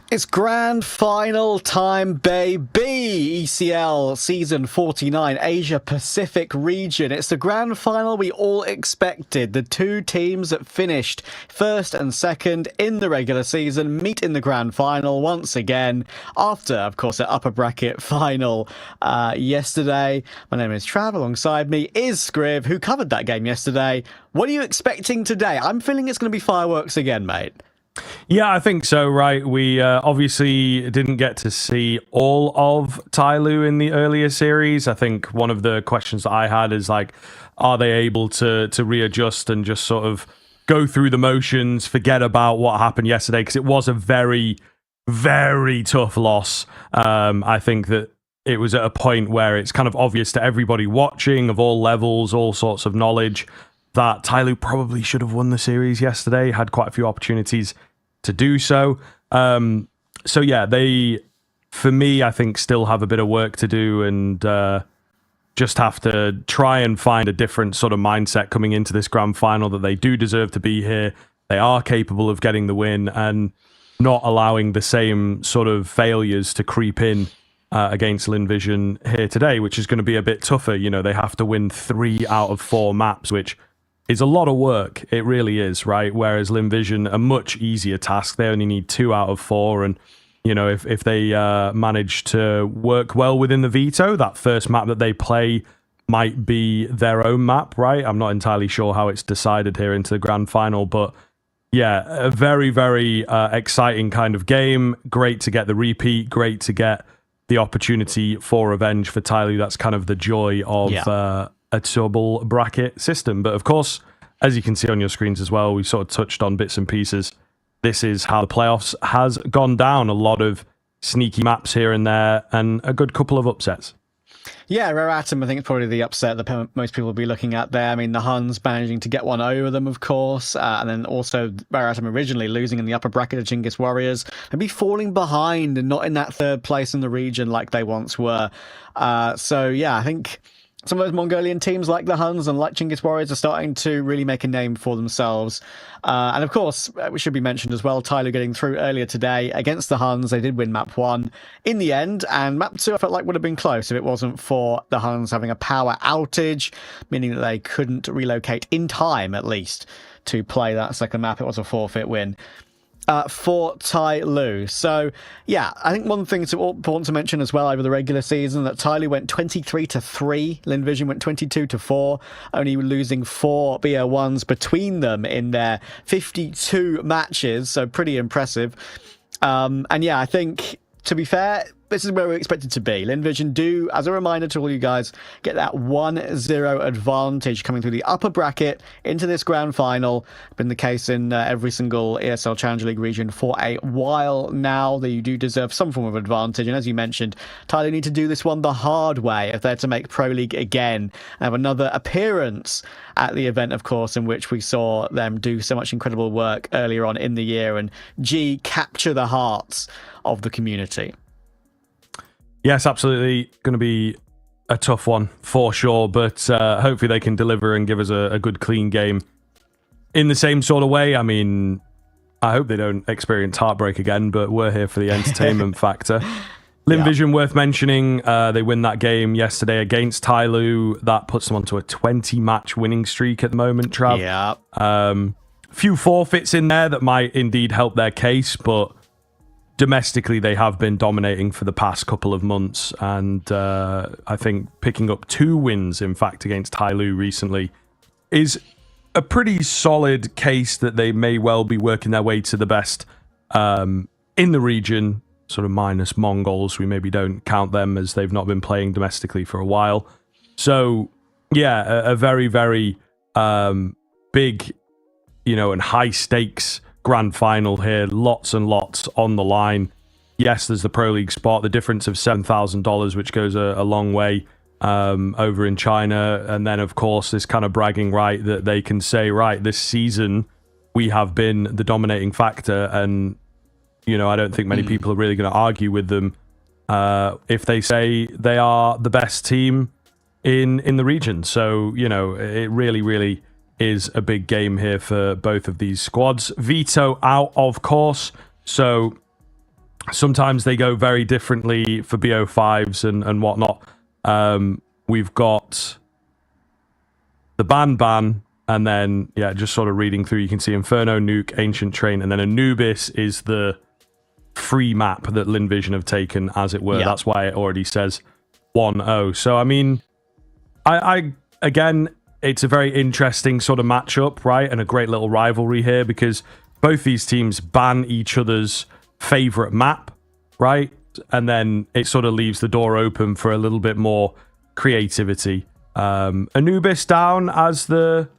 It's grand final time, baby! ECL Season 49, Asia Pacific region. It's the grand final we all expected. The two teams that finished first and second in the regular season meet in the grand final once again after, of course, the upper bracket final yesterday. My name is Trav. Alongside me is Scriv, who covered that game yesterday. What are you expecting today? I'm feeling it's going to be fireworks again, mate. Yeah, I think so, right? We obviously didn't get to see all of TYLOO in the earlier series. I think one of the questions that I had is, like, are they able to readjust and just sort of go through the motions, forget about what happened yesterday? Because it was a very, very tough loss. I think that it was at a point where it's kind of obvious to everybody watching of all levels, all sorts of knowledge, that TYLOO probably should have won the series yesterday, had quite a few opportunities to do so. So yeah, they, for me, I think still have a bit of work to do and just have to try and find a different sort of mindset coming into this grand final, that they do deserve to be here. They are capable of getting the win and not allowing the same sort of failures to creep in against Lynn Vision here today, which is going to be a bit tougher. You know, they have to win 3 out of 4 maps, which is a lot of work. It really is, right? Whereas Lynn Vision, a much easier task. They only need 2 out of 4. And, you know, if they manage to work well within the veto, that first map that they play might be their own map, right? I'm not entirely sure how it's decided here into the grand final. But yeah, a very, very exciting kind of game. Great to get the repeat. Great to get the opportunity for revenge for TYLOO. That's kind of the joy of a double bracket system. But of course, as you can see on your screens as well, we sort of touched on bits and pieces. This is how the playoffs has gone down. A lot of sneaky maps here and there, and a good couple of upsets. Yeah, Rare Atom, I think, it's probably the upset that most people will be looking at there. I mean, the Huns managing to get one over them, of course, and then also Rare Atom originally losing in the upper bracket to Genghis Warriors and be falling behind and not in that 3rd place in the region like they once were. So, yeah, I think some of those Mongolian teams like the Huns and like Genghis Warriors are starting to really make a name for themselves. And of course, we should be mentioned as well, TYLOO getting through earlier today against the Huns. They did win map 1 in the end, and map 2 I felt like would have been close if it wasn't for the Huns having a power outage, meaning that they couldn't relocate in time, at least, to play that second map. It was a forfeit win for TYLOO. So, yeah, I think one thing that's important to mention as well over the regular season, that TYLOO went 23-3, Lynn Vision went 22-4, only losing 4 BO1s between them in their 52 matches, so pretty impressive. And yeah, I think, to be fair, this is where we expected to be. Lynn Vision do, as a reminder to all you guys, get that 1-0 advantage coming through the upper bracket into this grand final. Been the case in every single ESL Challenger League region for a while now, that you do deserve some form of advantage. And as you mentioned, TYLOO need to do this one the hard way if they're to make Pro League again and have another appearance at the event, of course, in which we saw them do so much incredible work earlier on in the year and capture the hearts of the community. Yes, absolutely. Going to be a tough one for sure, but hopefully they can deliver and give us a good, clean game in the same sort of way. I mean, I hope they don't experience heartbreak again, but we're here for the entertainment factor. Lynn Vision, worth mentioning, they win that game yesterday against TYLOO. That puts them onto a 20-match winning streak at the moment, Trav. Yeah. Few forfeits in there that might indeed help their case, but domestically, they have been dominating for the past couple of months, and I think picking up 2 wins, in fact, against TYLOO recently is a pretty solid case that they may well be working their way to the best in the region, sort of minus Mongols. We maybe don't count them as they've not been playing domestically for a while. So, yeah, a very, very big, and high-stakes grand final here, lots and lots on the line. Yes, there's the Pro League spot, the difference of $7,000, which goes a long way over in China. And then, of course, this kind of bragging right that they can say, right, this season we have been the dominating factor. And, I don't think many people are really going to argue with them if they say they are the best team in the region. So, it really, really is a big game here for both of these squads. Veto out, of course. So sometimes they go very differently for BO5s and whatnot. We've got the ban, and then, yeah, just sort of reading through, you can see Inferno, Nuke, Ancient Train, and then Anubis is the free map that Lynn Vision have taken, as it were. Yeah. That's why it already says 1-0. So, I mean, I again, it's a very interesting sort of matchup, right? And a great little rivalry here, because both these teams ban each other's favorite map, right? And then it sort of leaves the door open for a little bit more creativity. Anubis down as the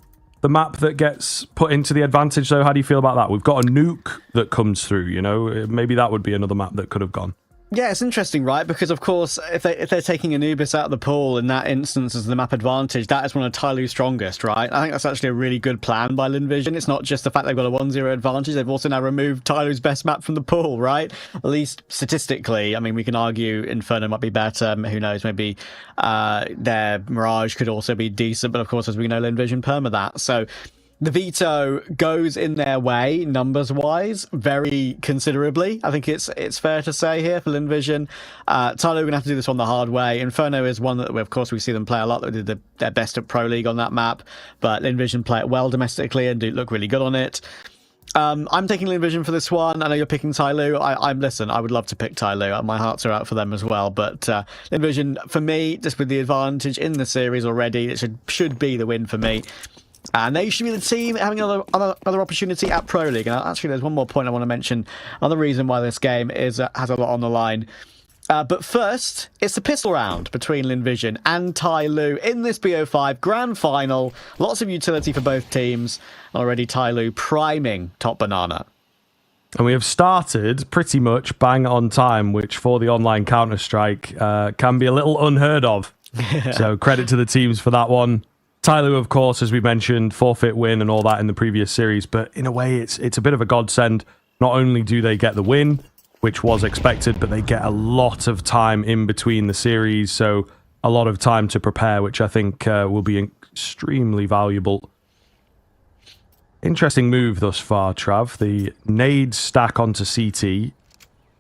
map that gets put into the advantage, though. How do you feel about that? We've got a Nuke that comes through, you know? Maybe that would be another map that could have gone. Yeah, it's interesting, right? Because, of course, if they're taking Anubis out of the pool in that instance as the map advantage, that is one of TYLOO's strongest, right? I think that's actually a really good plan by Lynn Vision. It's not just the fact they've got a 1-0 advantage, they've also now removed TYLOO's best map from the pool, right? At least statistically. I mean, we can argue Inferno might be better. Who knows? Maybe their Mirage could also be decent. But, of course, as we know, Lynn Vision perma that. So the veto goes in their way, numbers-wise, very considerably. I think it's fair to say here for Lynn Vision. TYLOO are going to have to do this one the hard way. Inferno is one that, of course, we see them play a lot. They did their best at Pro League on that map, but Lynn Vision play it well domestically and do look really good on it. I'm taking Lynn Vision for this one. I know you're picking TYLOO. Listen, I would love to pick TYLOO. My hearts are out for them as well. But Lynn Vision, for me, just with the advantage in the series already, it should be the win for me. And they should be the team having another opportunity at Pro League. And actually, there's one more point I want to mention. Another reason why this game has a lot on the line. But first, it's the pistol round between Lynn Vision and TYLOO in this BO5 grand final. Lots of utility for both teams. Already TYLOO priming Top Banana. And we have started pretty much bang on time, which for the online Counter-Strike can be a little unheard of. So credit to the teams for that one. TYLOO, of course, as we mentioned, forfeit win and all that in the previous series, but in a way, it's a bit of a godsend. Not only do they get the win, which was expected, but they get a lot of time in between the series, so a lot of time to prepare, which I think will be extremely valuable. Interesting move thus far, Trav. The nades stack onto CT.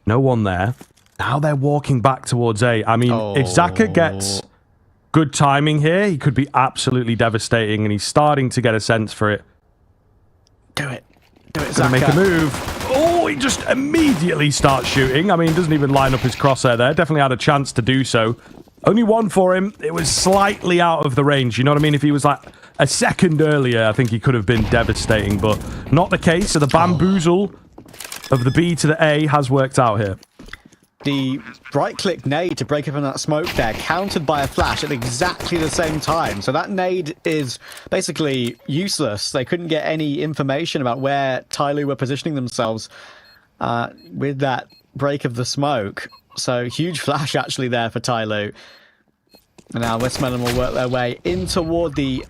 No one there. Now they're walking back towards A. I mean, if Zaka gets good timing here, he could be absolutely devastating, and he's starting to get a sense for it. Do it, Zaka. Make a move. Oh, he just immediately starts shooting. I mean, doesn't even line up his crosshair there. Definitely had a chance to do so. Only one for him. It was slightly out of the range. You know what I mean? If he was like a second earlier, I think he could have been devastating, but not the case. So the bamboozle of the B to the A has worked out here. The right-click nade to break open that smoke there, countered by a flash at exactly the same time. So that nade is basically useless. They couldn't get any information about where TYLOO were positioning themselves with that break of the smoke. So huge flash actually there for TYLOO. And now Westmelon will work their way in toward the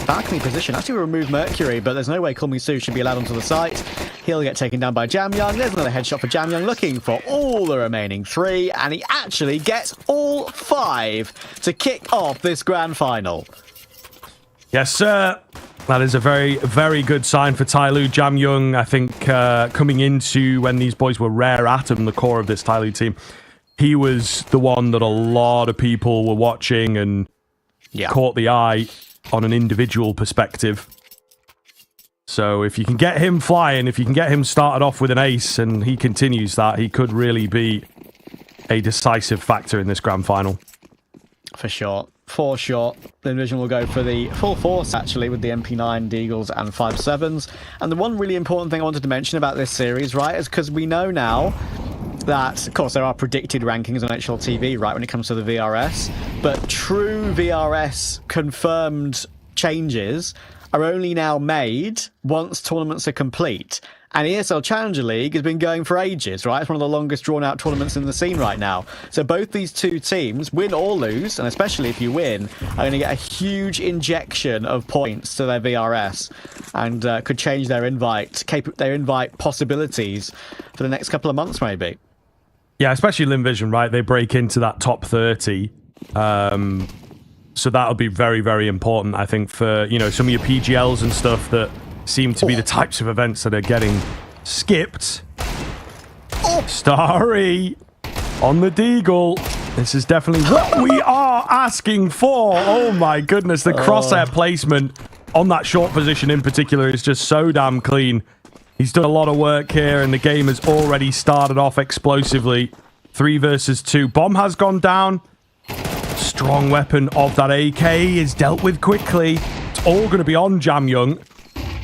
balcony position. Actually, we'll remove Mercury, but there's no way Kulmisu should be allowed onto the site. He'll get taken down by Jamyoung. There's another headshot for Jamyoung, looking for all the remaining 3, and he actually gets all 5 to kick off this grand final. Yes, sir. That is a very, very good sign for TYLOO. Jamyoung, I think, coming into when these boys were rare atom, the core of this TYLOO team, he was the one that a lot of people were watching and caught the eye on an individual perspective. So if you can get him flying, if you can get him started off with an ace and he continues that, he could really be a decisive factor in this grand final. For sure. For sure. Lynn Vision will go for the full force, actually, with the MP9, Deagles, and 5.7s. And the one really important thing I wanted to mention about this series, right, is because we know now that, of course, there are predicted rankings on HLTV, right, when it comes to the VRS, but true VRS confirmed changes are only now made once tournaments are complete. And ESL Challenger League has been going for ages, right? It's one of the longest drawn-out tournaments in the scene right now. So both these two teams, win or lose, and especially if you win, are going to get a huge injection of points to their VRS and could change their invite possibilities for the next couple of months, maybe. Yeah, especially Lynn Vision, right? They break into that top 30. So that'll be very, very important, I think, for, you know, some of your PGLs and stuff that seem to be the types of events that are getting skipped. Starry on the Deagle. This is definitely what we are asking for. Oh my goodness, the crosshair placement on that short position in particular is just so damn clean. He's done a lot of work here, and the game has already started off explosively. 3 versus 2. Bomb has gone down. Strong weapon of that AK is dealt with quickly. It's all going to be on Jam Young.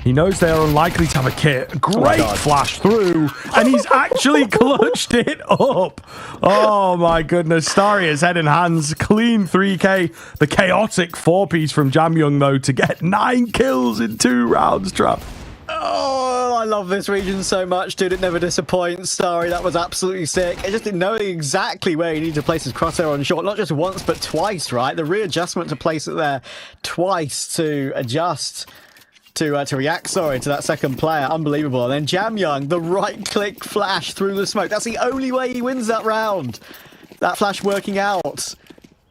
He knows they are unlikely to have a kit. Great flash through, and he's actually clutched it up. Oh my goodness. Starry is head in hands. Clean 3K. The chaotic 4-piece from Jam Young, though, to get 9 kills in 2 rounds, Trap. Oh, I love this region so much, dude. It never disappoints. Sorry, that was absolutely sick. It just knowing exactly where you need to place his crosshair on short, not just once, but twice, right? The readjustment to place it there twice to adjust. To react, to that second player. Unbelievable. And then Jam Young, the right-click flash through the smoke. That's the only way he wins that round. That flash working out.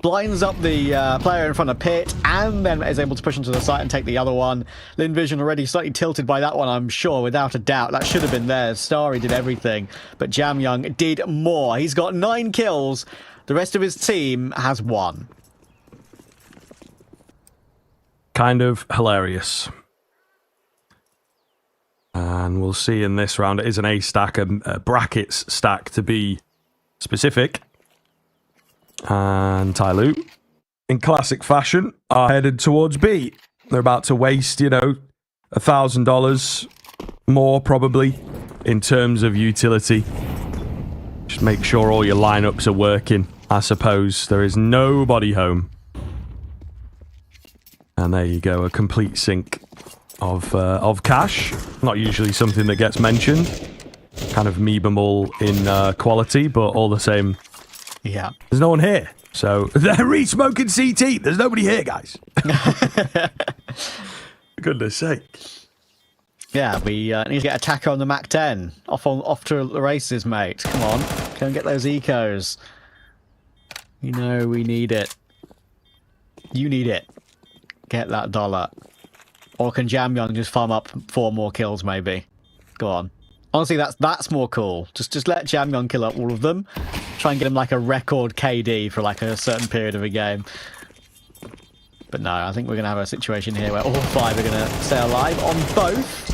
Blinds up the player in front of Pit, and then is able to push into the site and take the other one. Lynn Vision already slightly tilted by that one, I'm sure, without a doubt. That should have been theirs. Starry did everything, but Jam Young did more. He's got 9 kills. The rest of his team has 1. Kind of hilarious. And we'll see in this round. It is an A stack, a brackets stack to be specific. And TYLOO, in classic fashion, are headed towards B. They're about to waste, $1,000 more probably in terms of utility. Just make sure all your lineups are working. I suppose there is nobody home. And there you go, a complete sink of cash. Not usually something that gets mentioned. Kind of meebable in quality, but all the same. Yeah. There's no one here. So they're re-smoking CT. There's nobody here, guys. For goodness sake. Yeah, we need to get attacker on the Mac 10. Off to the races, mate. Come on. Go and get those ecos. We need it. You need it. Get that dollar. Or can Jam Young just farm up 4 more kills, maybe? Go on. Honestly, that's more cool. Just let Jam Young kill up all of them. Try and get him like a record KD for like a certain period of a game. But no, I think we're going to have a situation here where all 5 are going to stay alive on both.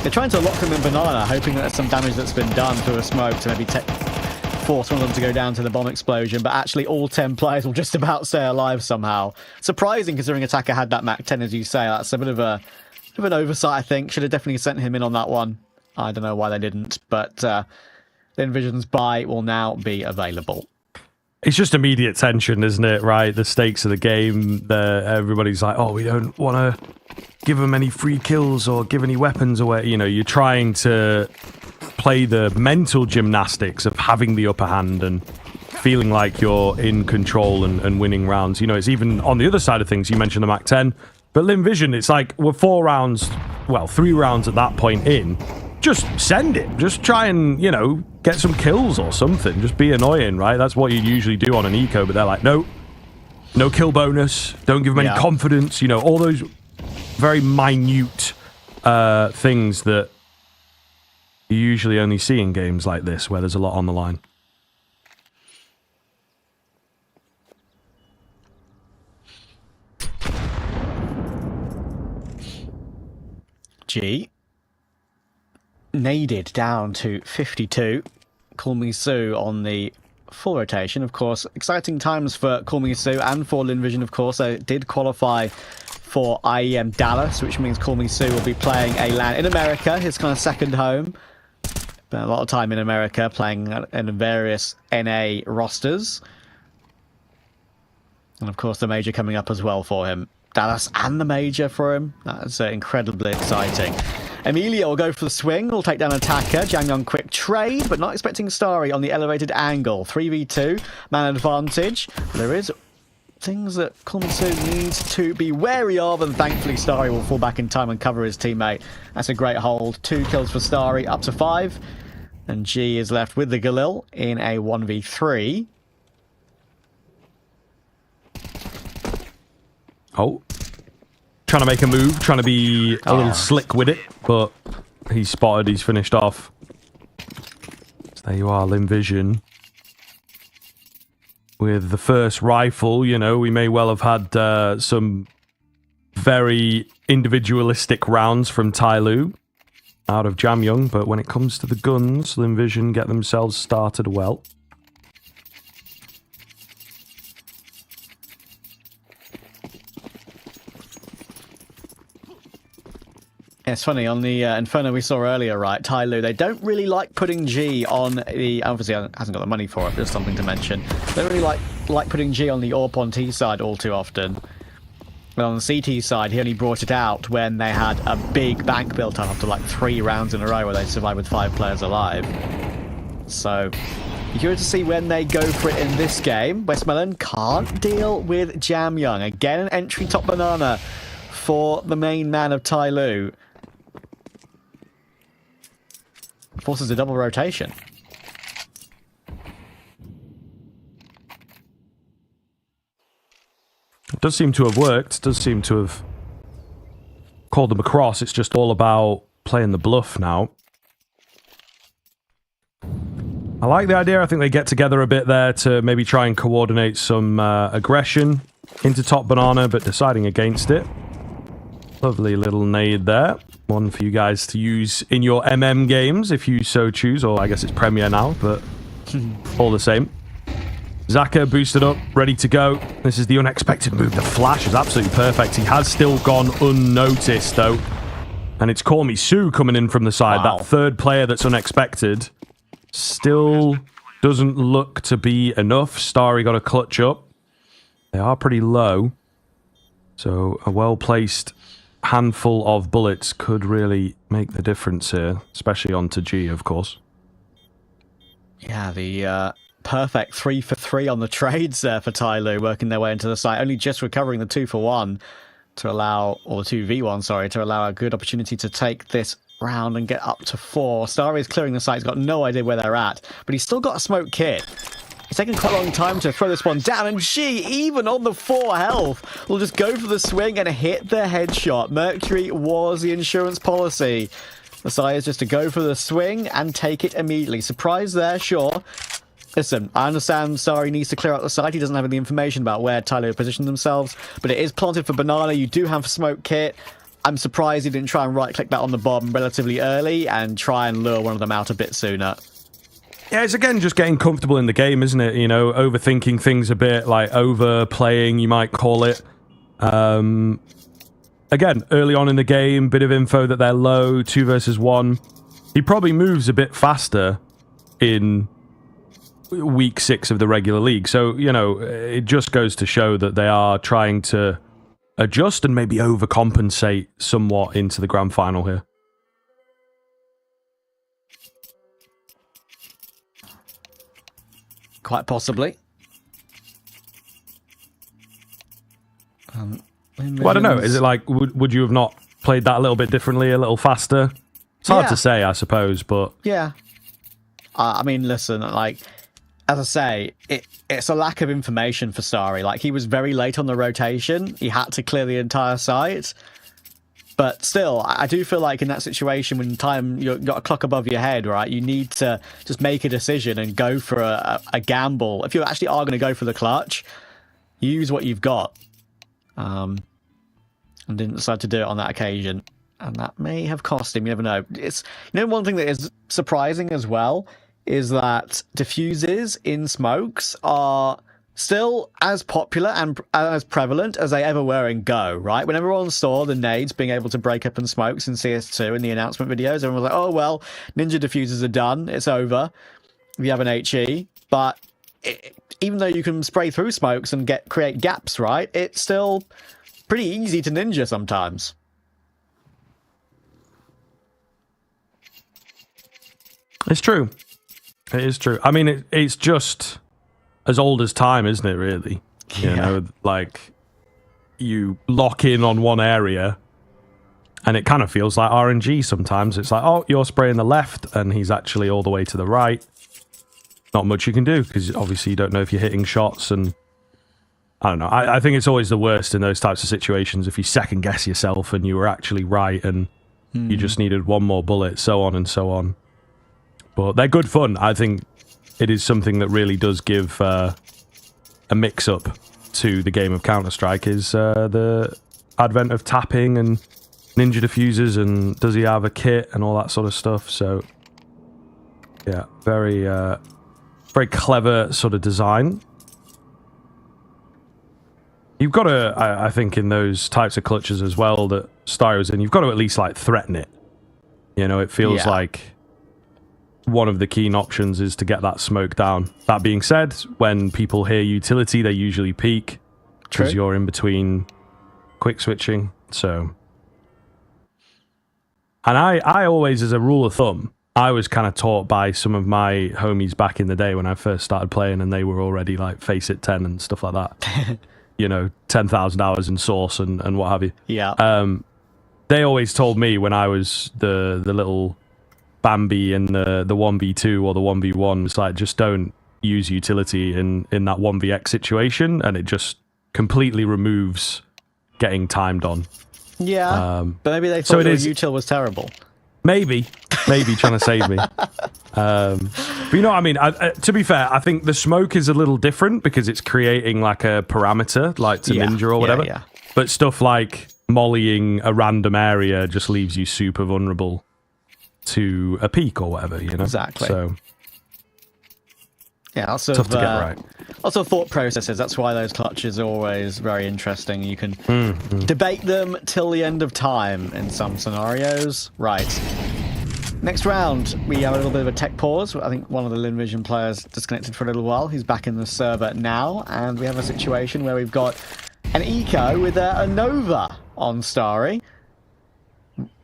They're trying to lock them in banana, hoping that there's some damage that's been done through a smoke to maybe force one of them to go down to the bomb explosion, but actually all 10 players will just about stay alive somehow. Surprising considering attacker had that Mac 10, as you say. That's a bit of an oversight, I think. Should have definitely sent him in on that one. I don't know why they didn't, but Lynn Vision's buy will now be available. It's just immediate tension, isn't it? Right, the stakes of the game. Everybody's like, "Oh, we don't want to give them any free kills or give any weapons away." You're trying to play the mental gymnastics of having the upper hand and feeling like you're in control and winning rounds. It's even on the other side of things. You mentioned the Mac 10, but Lynn Vision, it's like we're 3 rounds at that point in. Just send it. Just try and, get some kills or something. Just be annoying, right? That's what you usually do on an eco, but they're like, no kill bonus. Don't give them any confidence. All those very minute things that you usually only see in games like this where there's a lot on the line. G. Naded down to 52. Call Me Sue on the full rotation. Of course, exciting times for Call Me Sue and for Lynn Vision, of course. They did qualify for IEM Dallas, which means Call Me Sue will be playing a LAN in America, his kind of second home. Spent a lot of time in America playing in various NA rosters. And of course, the major coming up as well for him. Dallas and the major for him. That's incredibly exciting. Emilia will go for the swing. Will take down attacker. Jam Young quick trade, but not expecting Starry on the elevated angle. 3v2, man advantage. There is things that Kulmitsu needs to be wary of, and thankfully Starry will fall back in time and cover his teammate. That's a great hold. 2 kills for Starry, up to 5. And G is left with the Galil in a 1v3. Oh. Trying to make a move, trying to be a little slick with it, but he's spotted, he's finished off. There you are, Lynn Vision. With the first rifle, you know, we may well have had some very individualistic rounds from TYLOO out of Jamyoung, but when it comes to the guns, Lynn Vision get themselves started well. It's funny, on the Inferno we saw earlier, right, TYLOO, they don't really like putting G on the... Obviously, hasn't got the money for it, but it's something to mention. They don't really like putting G on the AWP on T side all too often. But on the CT side, he only brought it out when they had a big bank built up after like 3 rounds in a row where they survived with 5 players alive. So, you're curious to see when they go for it in this game. Westmoreland can't deal with Jamyoung. Again, an entry top banana for the main man of TYLOO. Forces a double rotation. It does seem to have worked. It does seem to have called them across. It's just all about playing the bluff now. I like the idea. I think they get together a bit there to maybe try and coordinate some aggression into top banana, but deciding against it. Lovely little nade there. One for you guys to use in your MM games if you so choose, or I guess it's Premier now, but all the same. Zaka boosted up, ready to go. This is the unexpected move. The flash is absolutely perfect. He has still gone unnoticed, though. And it's Call Me Sue coming in from the side. Wow. That third player that's unexpected still doesn't look to be enough. Starry got a clutch up. They are pretty low. So a well-placed handful of bullets could really make the difference here, especially onto G, of course. Yeah, the perfect 3 for 3 on the trades there for TYLOO, working their way into the site, only just recovering the 2 for 1 to allow, or the 2v1, sorry, to allow a good opportunity to take this round and get up to 4. Starry is clearing the site, he's got no idea where they're at, but he's still got a smoke kit. It's taken quite a long time to throw this one down, and G, even on the 4 health, will just go for the swing and hit the headshot. Mercury was the insurance policy. The side is just to go for the swing and take it immediately. Surprise there, sure. Listen, I understand Starry needs to clear out the site. He doesn't have any information about where TYLOO positioned themselves, but it is planted for Banana. You do have smoke kit. I'm surprised he didn't try and right-click that on the bomb relatively early and try and lure one of them out a bit sooner. Yeah, it's again just getting comfortable in the game, isn't it? You know, overthinking things a bit, like overplaying, you might call it. Again, early on in the game, bit of info that they're low, 2 versus 1. He probably moves a bit faster in week 6 of the regular league. So, you know, it just goes to show that they are trying to adjust and maybe overcompensate somewhat into the grand final here. Quite possibly. Well, I don't know. Is it like, would you have not played that a little bit differently, a little faster? It's hard to say, I suppose, but... Yeah. I mean, listen, like, as I say, it's a lack of information for Starry. Like, he was very late on the rotation. He had to clear the entire site. But still, I do feel like in that situation, when you've got a clock above your head, right, you need to just make a decision and go for a gamble. If you actually are going to go for the clutch, use what you've got. And didn't decide to do it on that occasion. And that may have cost him, you never know. It's, you know, one thing that is surprising as well is that diffuses in smokes are still as popular and as prevalent as they ever were in Go, right? When everyone saw the nades being able to break up in smokes in CS2 in the announcement videos, everyone was like, oh, well, ninja diffusers are done. It's over. We have an HE. But even though you can spray through smokes and create gaps, right, it's still pretty easy to ninja sometimes. It's true. It is true. I mean, it's just as old as time, isn't it, really? You know, like, you lock in on one area, and it kind of feels like RNG sometimes. It's like, oh, you're spraying the left, and he's actually all the way to the right. Not much you can do, because obviously you don't know if you're hitting shots, and I don't know. I think it's always the worst in those types of situations if you second-guess yourself and you were actually right, and you just needed one more bullet, so on and so on. But they're good fun. I think it is something that really does give a mix-up to the game of Counter-Strike, is the advent of tapping and ninja diffusers, and does he have a kit and all that sort of stuff. So, yeah, very, very clever sort of design. You've got to, I think, in those types of clutches as well that Starry was in, you've got to at least, like, threaten it. You know, it feels like one of the keen options is to get that smoke down. That being said, when people hear utility, they usually peek because you're in between quick switching. So, and I always, as a rule of thumb, I was kind of taught by some of my homies back in the day when I first started playing, and they were already like face it 10 and stuff like that. You know, 10,000 hours in Source and what have you. Yeah. They always told me when I was the little Bambi in the 1v2 or the 1v1, it's like, just don't use utility in that 1vx situation, and it just completely removes getting timed on. Yeah, but maybe they thought your util was terrible. Maybe trying to save me. But you know what I mean? To be fair, I think the smoke is a little different because it's creating like a parameter, like to Ninja or whatever. Yeah. But stuff like mollying a random area just leaves you super vulnerable to a peak or whatever, you know? Exactly. So, yeah, also tough to get right. Also, thought processes. That's why those clutches are always very interesting. You can debate them till the end of time in some scenarios. Right. Next round, we have a little bit of a tech pause. I think one of the Lynn Vision players disconnected for a little while. He's back in the server now, and we have a situation where we've got an Eco with a Nova on Starry.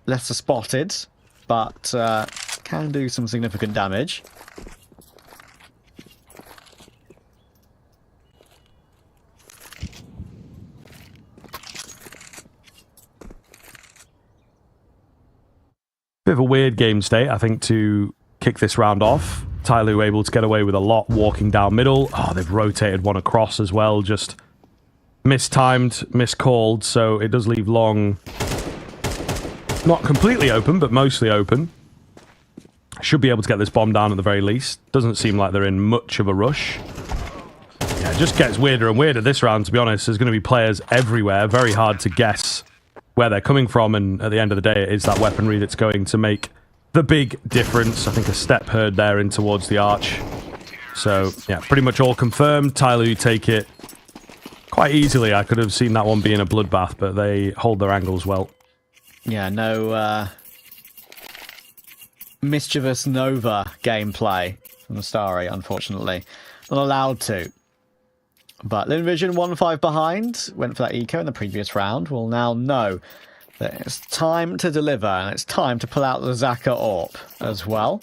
Lesser spotted, but can do some significant damage. Bit of a weird game state, I think, to kick this round off. TYLOO able to get away with a lot walking down middle. Oh, they've rotated one across as well. Just mistimed, miscalled. So it does leave long not completely open, but mostly open. Should be able to get this bomb down at the very least. Doesn't seem like they're in much of a rush. Yeah, it just gets weirder and weirder this round, to be honest. There's going to be players everywhere. Very hard to guess where they're coming from, and at the end of the day, it is that weaponry that's going to make the big difference. I think a step heard there in towards the arch. So, yeah, pretty much all confirmed. TYLOO take it quite easily. I could have seen that one being a bloodbath, but they hold their angles well. Yeah, no mischievous Nova gameplay from the Starry, unfortunately. Not allowed to. But Lynn Vision 1-5 behind, went for that eco in the previous round, will now know that it's time to deliver, and it's time to pull out the Zaka AWP as well.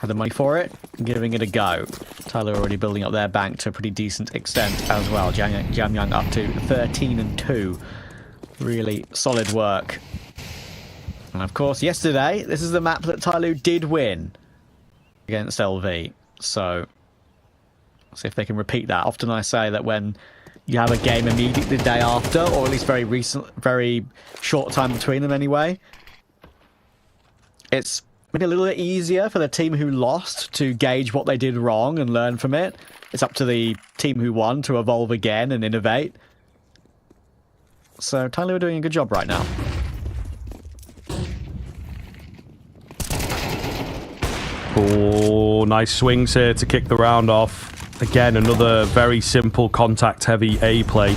Had the money for it, giving it a go. TYLOO already building up their bank to a pretty decent extent as well. Jamyang up to 13-2. Really solid work. And of course, yesterday, this is the map that TYLOO did win against LV. So, see if they can repeat that. Often I say that when you have a game immediately the day after, or at least very short time between them anyway, it's maybe a little bit easier for the team who lost to gauge what they did wrong and learn from it. It's up to the team who won to evolve again and innovate. So TYLOO are doing a good job right now. Oh, nice swings here to kick the round off. Again, another very simple contact-heavy A play.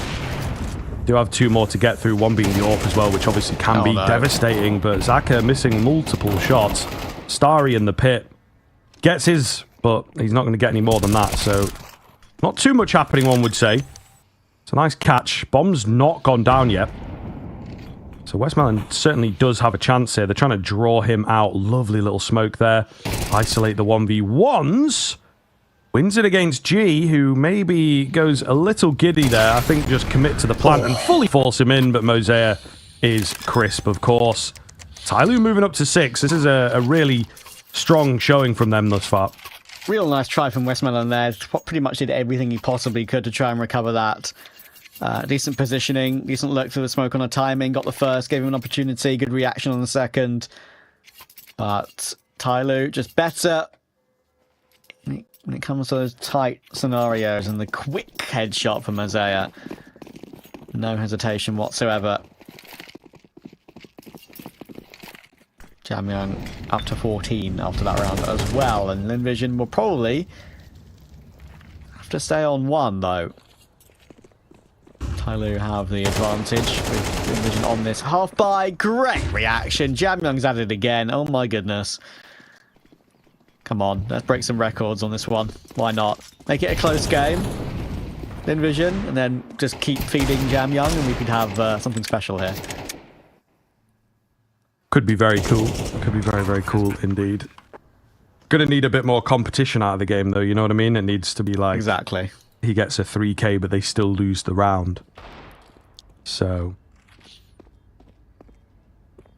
Do have two more to get through, one being the AWP as well, which obviously can be devastating, but Zaka missing multiple shots. Starry in the pit. Gets his, but he's not going to get any more than that, so not too much happening, one would say. It's a nice catch. Bomb's not gone down yet. So Westmoreland certainly does have a chance here. They're trying to draw him out. Lovely little smoke there. Isolate the 1v1s. Wins it against G, who maybe goes a little giddy there. I think just commit to the plant and fully force him in, but Mosea is crisp, of course. TYLOO moving up to 6. This is a really strong showing from them thus far. Real nice try from Westmoreland there. Pretty much did everything he possibly could to try and recover that. Decent positioning, decent look through the smoke on a timing, got the first, gave him an opportunity, good reaction on the second. But TYLOO just better when it comes to those tight scenarios, and the quick headshot from Mosaic. No hesitation whatsoever. Jamyoung up to 14 after that round as well, and Lynn Vision will probably have to stay on 1 though. TYLOO have the advantage with Lynn Vision on this half by. Great reaction. Jamyoung's at it again. Oh my goodness. Come on, let's break some records on this one. Why not? Make it a close game. Lynn Vision, and then just keep feeding Jamyoung, and we could have something special here. Could be very cool. Could be very, very cool indeed. Gonna need a bit more competition out of the game, though. You know what I mean? It needs to be like... Exactly. He gets a 3k, but they still lose the round. So...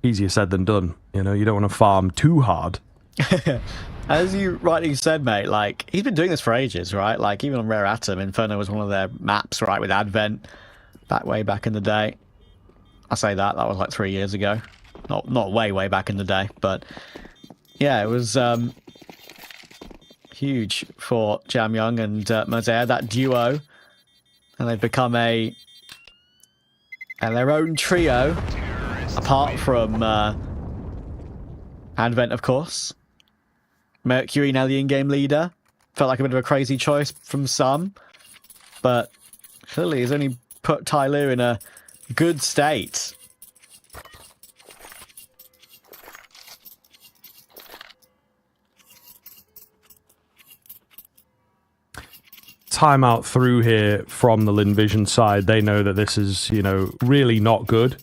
easier said than done. You know, you don't want to farm too hard. As you rightly said, mate, like, he's been doing this for ages, right? Like, even on Rare Atom, Inferno was one of their maps, right, with Advent, way back in the day. I say that was like 3 years ago. Not way back in the day, but yeah, it was huge for Jamyoung and Mosaic, that duo, and they've become their own trio, apart from Advent, of course. Mercury now the in-game leader. Felt like a bit of a crazy choice from some, but clearly he's only put TYLOO in a good state. Timeout through here from the Lynn Vision side. They know that this is, you know, really not good.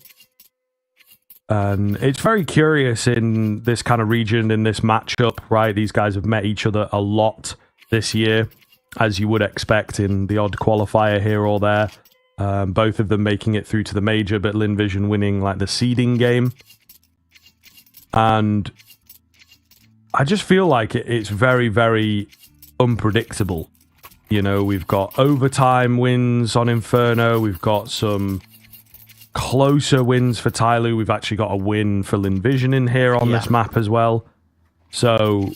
And it's very curious in this kind of region, in this matchup, right? These guys have met each other a lot this year, as you would expect in the odd qualifier here or there. Both of them making it through to the major, but Lynn Vision winning like the seeding game. And I just feel like it's very, very unpredictable. You know, we've got overtime wins on Inferno. We've got some closer wins for TYLOO. We've actually got a win for Lynn Vision in here on this map as well. So,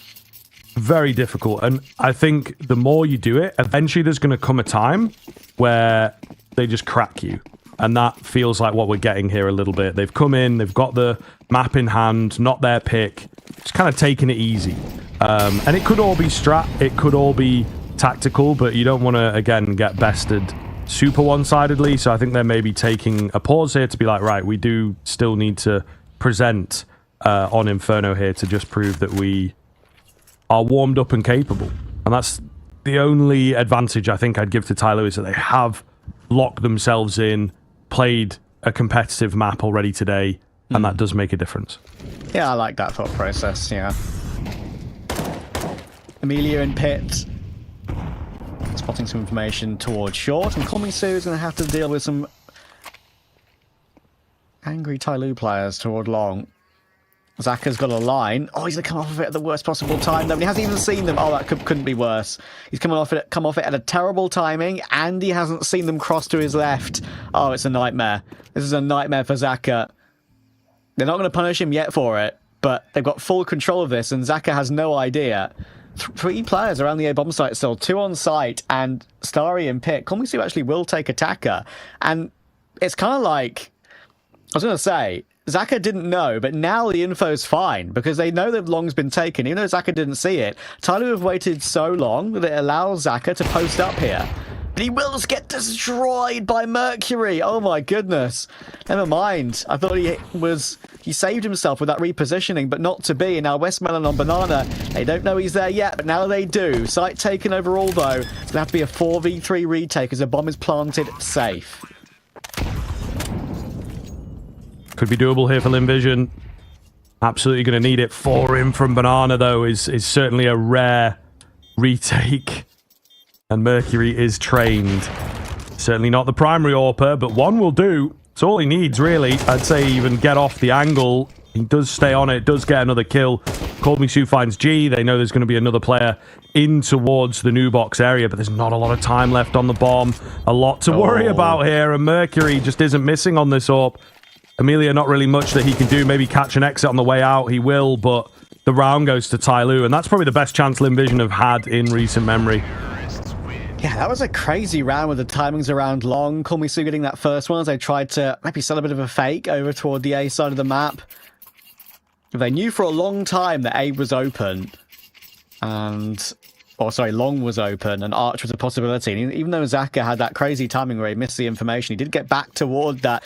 very difficult. And I think the more you do it, eventually there's going to come a time where they just crack you. And that feels like what we're getting here a little bit. They've come in, they've got the map in hand, not their pick. Just kind of taking it easy. And it could all be strat, it could all be tactical, but you don't want to, again, get bested super one-sidedly. So I think they're maybe taking a pause here to be like, right, we do still need to present on Inferno here to just prove that we are warmed up and capable. And that's the only advantage I think I'd give to TYLOO, is that they have locked themselves in, played a competitive map already today, and that does make a difference. Yeah, I like that thought process, yeah. Amelia and Pitt spotting some information towards short, and Komisu is going to have to deal with some angry TYLOO players toward long. Zaka's got a line. Oh, he's going to come off of it at the worst possible time, though. He hasn't even seen them. Oh, that couldn't be worse. He's come off it at a terrible timing, and he hasn't seen them cross to his left. Oh, it's a nightmare. This is a nightmare for Zaka. They're not going to punish him yet for it, but they've got full control of this, and Zaka has no idea. 3 players around the A-bomb site still, 2 on site, and Starry and Pitt. Komisu actually will take attacker, and it's kind of like, I was going to say, Zaka didn't know, but now the info's fine, because they know that long's been taken, even though Zaka didn't see it. TYLOO have waited so long that it allows Zaka to post up here. But he will just get destroyed by Mercury. Oh my goodness. Never mind. I thought he saved himself with that repositioning, but not to be. And now Westmelon on Banana. They don't know he's there yet, but now they do. Site taken overall, though. It's going to have to be a 4v3 retake as a bomb is planted safe. Could be doable here for Lynn Vision. Absolutely going to need it. 4 in from Banana, though, is certainly a rare retake. And Mercury is trained. Certainly not the primary AWPer, but 1 will do. It's all he needs, really. I'd say even get off the angle. He does stay on it, does get another kill. Komisu finds G. They know there's going to be another player in towards the new box area, but there's not a lot of time left on the bomb. A lot to worry about here, and Mercury just isn't missing on this AWP. Amelia, not really much that he can do. Maybe catch an exit on the way out. He will, but the round goes to TYLOO, and that's probably the best chance Lynn Vision have had in recent memory. Yeah, that was a crazy round with the timings around long. Call Me Sue getting that first one as they tried to maybe sell a bit of a fake over toward the A side of the map. They knew for a long time that A was open, and... or sorry, long was open, and Arch was a possibility. And even though Zaka had that crazy timing where he missed the information, he did get back toward that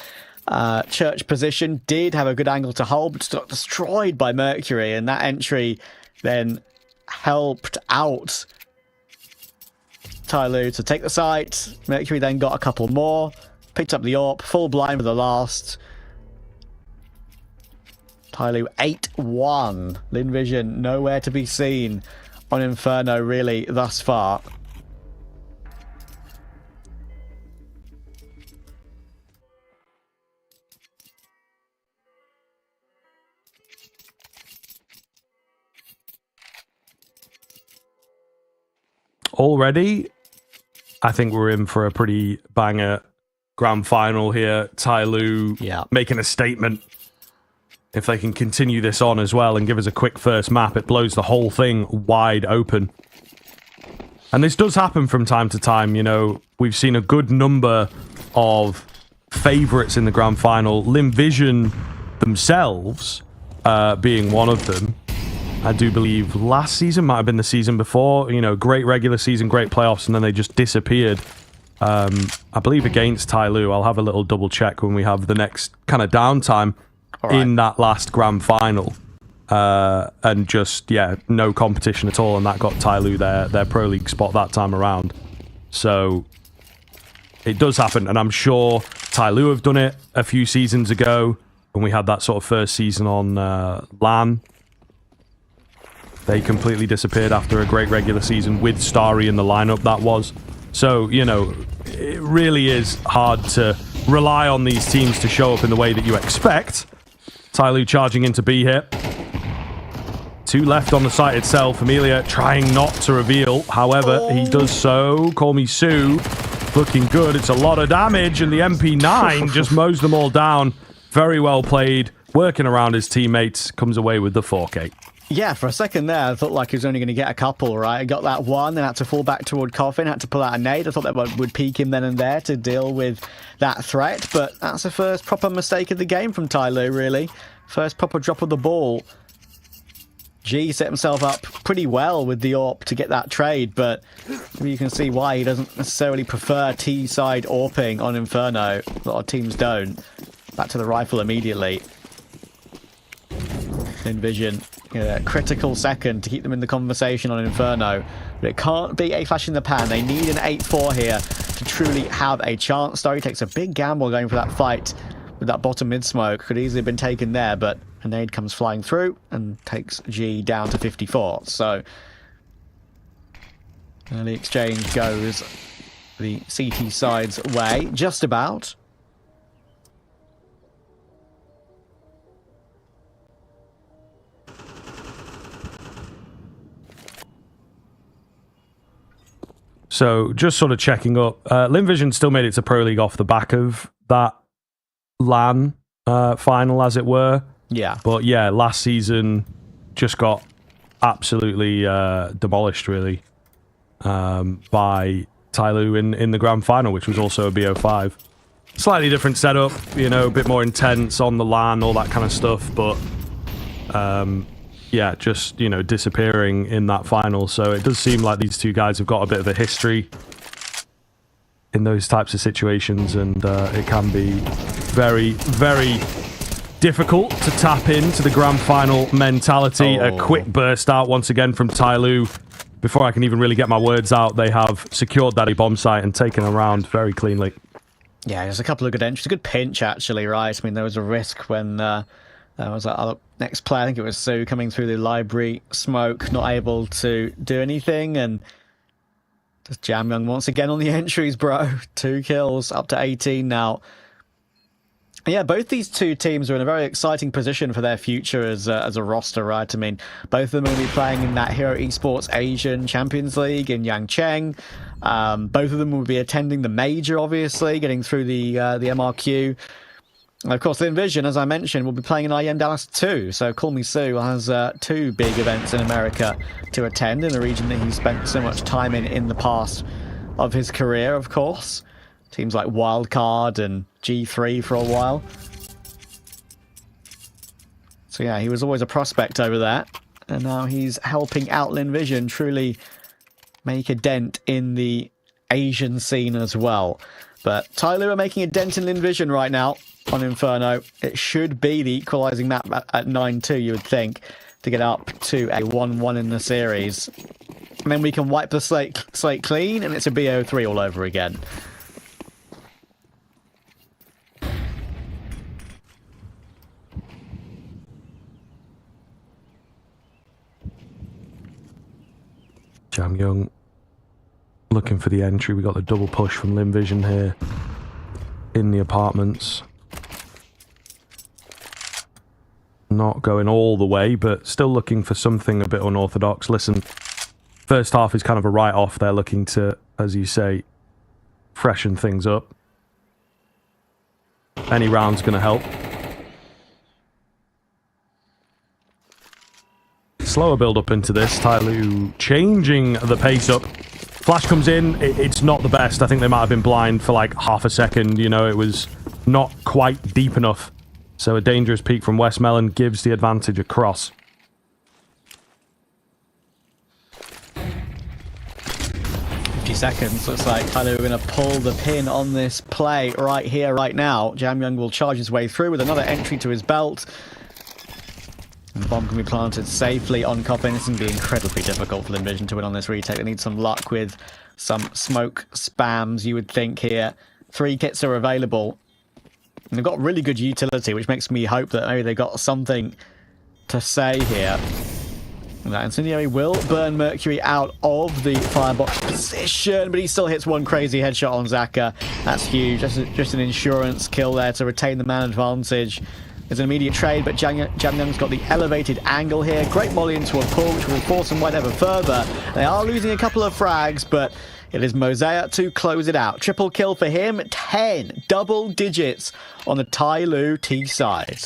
church position, did have a good angle to hold, but just got destroyed by Mercury, and that entry then helped out TYLOO to take the site. Mercury then got a couple more, picked up the AWP, full blind for the last. TYLOO 8-1. Lynn Vision nowhere to be seen on Inferno really thus far. Already, I think we're in for a pretty banger grand final here. TYLOO making a statement. If they can continue this on as well and give us a quick first map, it blows the whole thing wide open. And this does happen from time to time. You know, we've seen a good number of favourites in the grand final. Lynn Vision themselves being one of them. I do believe last season might have been the season before. You know, great regular season, great playoffs, and then they just disappeared. I believe against TYLOO. I'll have a little double check when we have the next kind of downtime in that last grand final. And just, yeah, no competition at all, and that got TYLOO their Pro League spot that time around. So it does happen, and I'm sure TYLOO have done it a few seasons ago when we had that sort of first season on LAN. They completely disappeared after a great regular season with Starry in the lineup, that was. So, you know, it really is hard to rely on these teams to show up in the way that you expect. TYLOO charging into B here. 2 left on the site itself. Amelia trying not to reveal. However, he does so. Call Me Sue looking good. It's a lot of damage, and the MP9 just mows them all down. Very well played. Working around his teammates. Comes away with the 4K. Yeah, for a second there, I thought like he was only going to get a couple, right? I got that one, then had to fall back toward Coffin, had to pull out a nade. I thought that would peak him then and there to deal with that threat, but that's the first proper mistake of the game from TYLOO, really. First proper drop of the ball. G set himself up pretty well with the AWP to get that trade, but you can see why he doesn't necessarily prefer T-side AWPing on Inferno. A lot of teams don't. Back to the rifle immediately. Lynn Vision, critical second to keep them in the conversation on Inferno. But it can't be a flash in the pan. They need an 8-4 here to truly have a chance. Starry takes a big gamble going for that fight with that bottom mid smoke. Could easily have been taken there, but a nade comes flying through and takes G down to 54. So early exchange goes the CT side's way, just about. So just sort of checking up. Lynn Vision still made it to Pro League off the back of that LAN final, as it were. Yeah. But yeah, last season just got absolutely demolished, really, by TYLOO in the grand final, which was also a BO5. Slightly different setup, you know, a bit more intense on the LAN, all that kind of stuff, but yeah, just, you know, disappearing in that final. So it does seem like these two guys have got a bit of a history in those types of situations, and it can be very, very difficult to tap into the grand final mentality. A quick burst out once again from TYLOO. Before I can even really get my words out, they have secured that bomb site and taken a round very cleanly. Yeah, there's a couple of good entries. A good pinch, actually, right? I mean, there was a risk when there was that other next player, I think it was Sue, coming through the library smoke, not able to do anything, and just Jam Young once again on the entries, bro. 2 kills, up to 18 now. Yeah, both these two teams are in a very exciting position for their future as a roster, right? I mean, both of them are going to be playing in that Hero Esports Asian Champions League in Yangcheng. Both of them will be attending the major, obviously, getting through the MRQ. And of course, Lynn Vision, as I mentioned, will be playing in IEM Dallas too. So Call Me Sue has 2 big events in America to attend in the region that he spent so much time in the past of his career, of course. Teams like Wildcard and G3 for a while. So yeah, he was always a prospect over there. And now he's helping out Lynn Vision truly make a dent in the Asian scene as well. But TYLOO are making a dent in Lynn Vision right now on Inferno. It should be the equalising map at 9-2, you would think, to get up to a 1-1 in the series. And then we can wipe the slate clean, and it's a BO3 all over again. Jam Young looking for the entry. We got the double push from Lynn Vision here in the apartments. Not going all the way, but still looking for something a bit unorthodox. Listen, first half is kind of a write-off. They're looking to, as you say, freshen things up. Any round's going to help. Slower build up into this. TYLOO changing the pace up. Flash comes in. It's not the best. I think they might have been blind for like half a second. You know, it was not quite deep enough. So a dangerous peek from Westmelon gives the advantage across. Seconds. Looks like TYLOO are going to pull the pin on this play right here, right now. Jam Young will charge his way through with another entry to his belt. And the bomb can be planted safely on Coffin. This is going to be incredibly difficult for Lynn Vision to win on this retake. They need some luck with some smoke spams, you would think here. 3 kits are available. And they've got really good utility, which makes me hope that maybe they've got something to say here. That Incendiary will burn Mercury out of the firebox position, but he still hits one crazy headshot on Zaka. That's huge. That's just an insurance kill there to retain the man advantage. There's an immediate trade, but Jam Young's got the elevated angle here. Great molly into a pull, which will force them whatever further. They are losing a couple of frags, but it is Mosaic to close it out. Triple kill for him. 10 double digits on the TYLOO T side.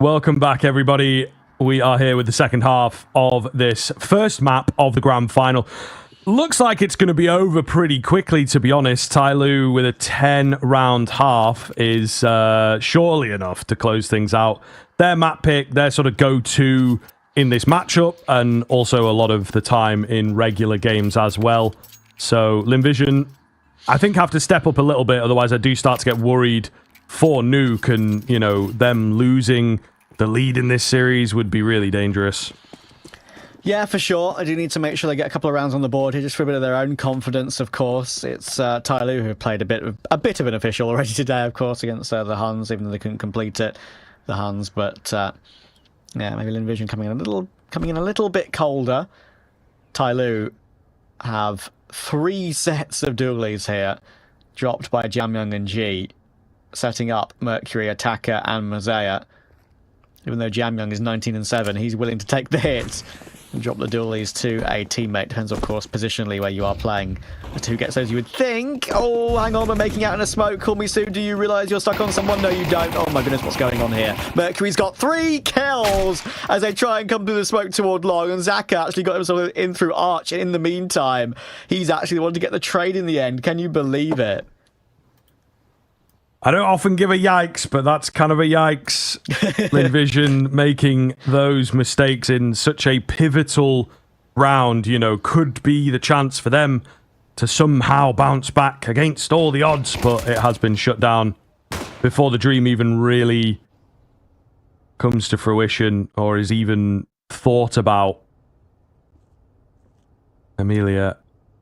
Welcome back, everybody. We are here with the second half of this first map of the grand final. Looks like it's going to be over pretty quickly, to be honest. TYLOO with a 10-round half is surely enough to close things out. Their map pick, their sort of go-to in this matchup, and also a lot of the time in regular games as well. So Lynn Vision, I think, have to step up a little bit, otherwise I do start to get worried for Nuke, and, you know, them losing the lead in this series would be really dangerous. Yeah, for sure. I do need to make sure they get a couple of rounds on the board here, just for a bit of their own confidence, of course. It's TYLOO who played a bit of an official already today, of course, against the Huns, even though they couldn't complete it, the Huns. But yeah, maybe Lynn Vision coming in a little bit colder. TYLOO have 3 sets of dualies here, dropped by Jamyoung and G, setting up Mercury, Attacker, and Mosaic. Even though Jamyoung is 19-7, he's willing to take the hits and drop the dualies to a teammate. Depends, of course, positionally where you are playing. As who gets those, you would think. Oh, hang on, we're making out in a smoke. Call me soon. Do you realise you're stuck on someone? No, you don't. Oh my goodness, what's going on here? Mercury's got 3 kills as they try and come through the smoke toward Long, and Zaka actually got himself in through Arch. And in the meantime, he's actually the one to get the trade in the end. Can you believe it? I don't often give a yikes, but that's kind of a yikes. Lynn Vision making those mistakes in such a pivotal round, you know, could be the chance for them to somehow bounce back against all the odds, but it has been shut down before the dream even really comes to fruition or is even thought about. Amelia,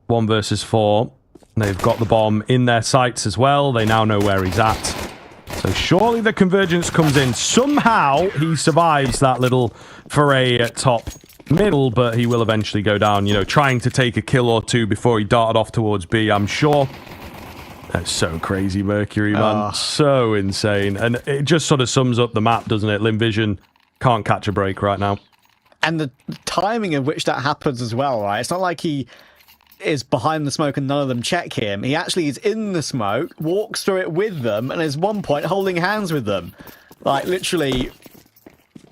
1 versus 4. They've got the bomb in their sights as well. They now know where he's at. So surely the convergence comes in. Somehow he survives that little foray at top middle, but he will eventually go down, you know, trying to take a kill or 2 before he darted off towards B, I'm sure. That's so crazy, Mercury, man. So insane. And it just sort of sums up the map, doesn't it? Lynn Vision can't catch a break right now. And the timing of which that happens as well, right? It's not like he is behind the smoke and none of them check him. He actually is in the smoke, walks through it with them, and is one point holding hands with them. Like, literally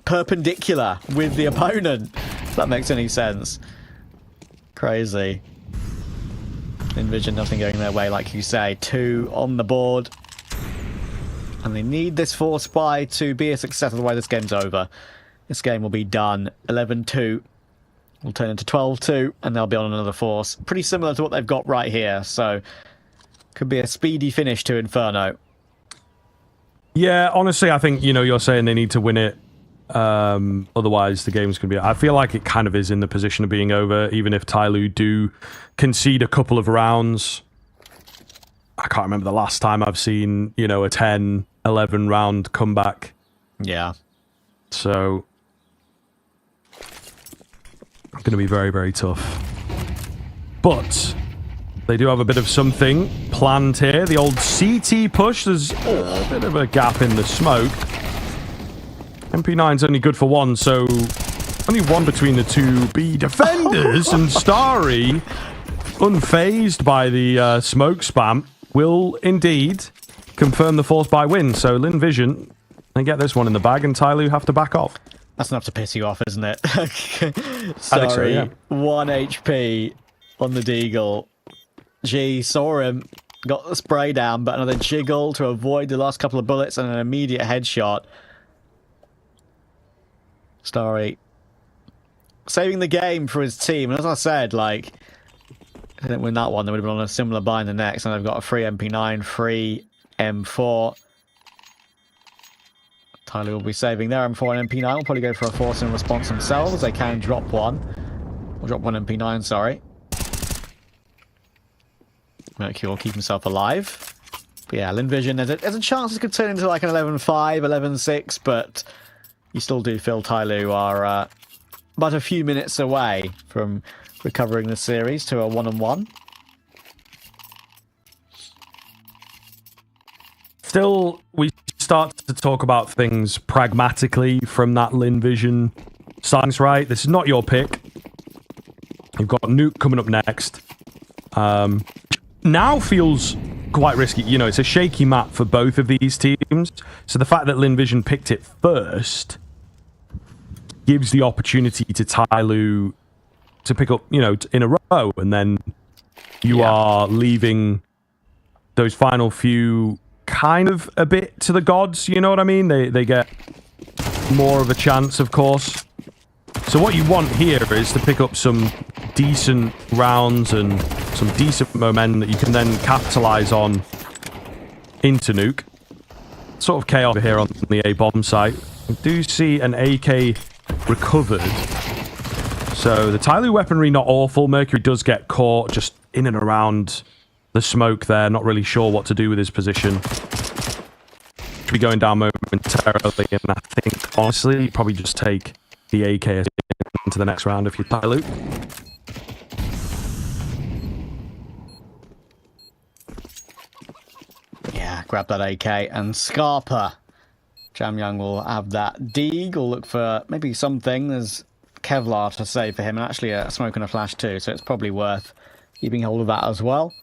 perpendicular with the opponent. If that makes any sense. Crazy. Envision nothing going their way, like you say. 2 on the board. And they need this 4 spy to be a success, otherwise this game's over. This game will be done. 11-2. Will turn into 12-2, and they'll be on another force. Pretty similar to what they've got right here, so could be a speedy finish to Inferno. Yeah, honestly, I think, you know, you're saying they need to win it. Otherwise, the game's going to be... I feel like it kind of is in the position of being over, even if TYLOO do concede a couple of rounds. I can't remember the last time I've seen, you know, a 10-11 round comeback. Yeah. So going to be very, very tough. But they do have a bit of something planned here. The old CT push. There's a bit of a gap in the smoke. MP9's only good for 1, so only 1 between the 2 B defenders. And Starry, unfazed by the smoke spam, will indeed confirm the force by win. So Lynn Vision, they get this one in the bag, and TYLOO have to back off. That's enough to piss you off, isn't it? I think so, yeah. 1 HP on the Deagle. G saw him, got the spray down, but another jiggle to avoid the last couple of bullets and an immediate headshot. Starry saving the game for his team. And as I said, like, if they didn't win that one, they would have been on a similar buy in the next. And they've got a free MP9, free M4. TYLOO will be saving their M4 and MP9. Will probably go for a force and response themselves. They can drop one. Or drop 1 MP9, sorry. Mercury will keep himself alive. But yeah, Lynn Vision, there's a chance this could turn into like an 11-5, 11-6, but you still do feel TYLOO are but a few minutes away from recovering the series to a 1-1. Still, we start to talk about things pragmatically from that Lynn Vision stance, right? This is not your pick. You've got Nuke coming up next. Now feels quite risky. You know, it's a shaky map for both of these teams. So the fact that Lynn Vision picked it first gives the opportunity to TYLOO to pick up, you know, in a row, and then you are leaving those final few kind of a bit to the gods, you know what I mean? They get more of a chance, of course. So what you want here is to pick up some decent rounds and some decent momentum that you can then capitalize on into Nuke. Sort of chaos here on the A bomb site. We do see an AK recovered. So the TYLOO weaponry not awful. Mercury does get caught just in and around the smoke there. Not really sure what to do with his position. Should be going down momentarily, and I think honestly probably just take the AK into the next round if you TYLOO. Yeah, grab that AK and Scarpa. Jamyoung will have that Deeg. Will look for maybe something. There's Kevlar to save for him, and actually a smoke and a flash too, so it's probably worth keeping hold of that as well.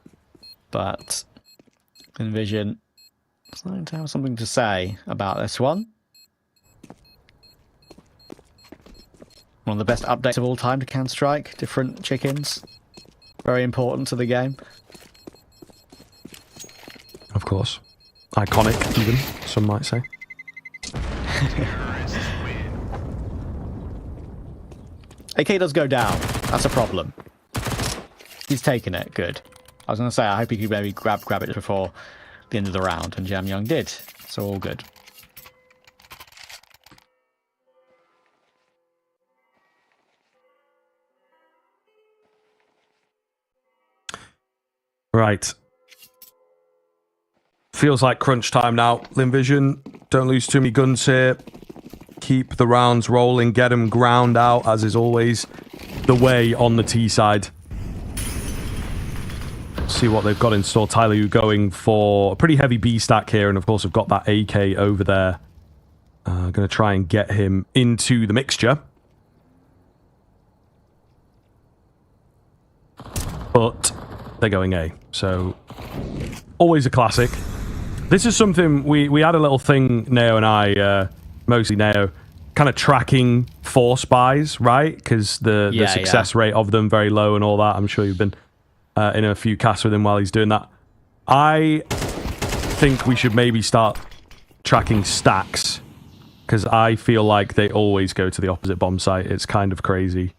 But Envision starting to have something to say about this one. One of the best updates of all time to Counter-Strike. Different chickens. Very important to the game. Of course. Iconic, even, some might say. AK does go down. That's a problem. He's taken it. Good. I was going to say, I hope he could maybe grab it before the end of the round, and Jamyoung did. So all good. Right. Feels like crunch time now. Lynn Vision, don't lose too many guns here. Keep the rounds rolling. Get them ground out, as is always the way on the T side. See what they've got in store. TYLOO going for a pretty heavy B stack here, and of course have got that AK over there. Going to try and get him into the mixture. But they're going A, so always a classic. This is something we had a little thing, Neo and I, mostly Neo, kind of tracking force buys, right? Because the success rate of them very low and all that. I'm sure you've been in a few casts with him while he's doing that. I think we should maybe start tracking stacks, because I feel like they always go to the opposite bomb site. It's kind of crazy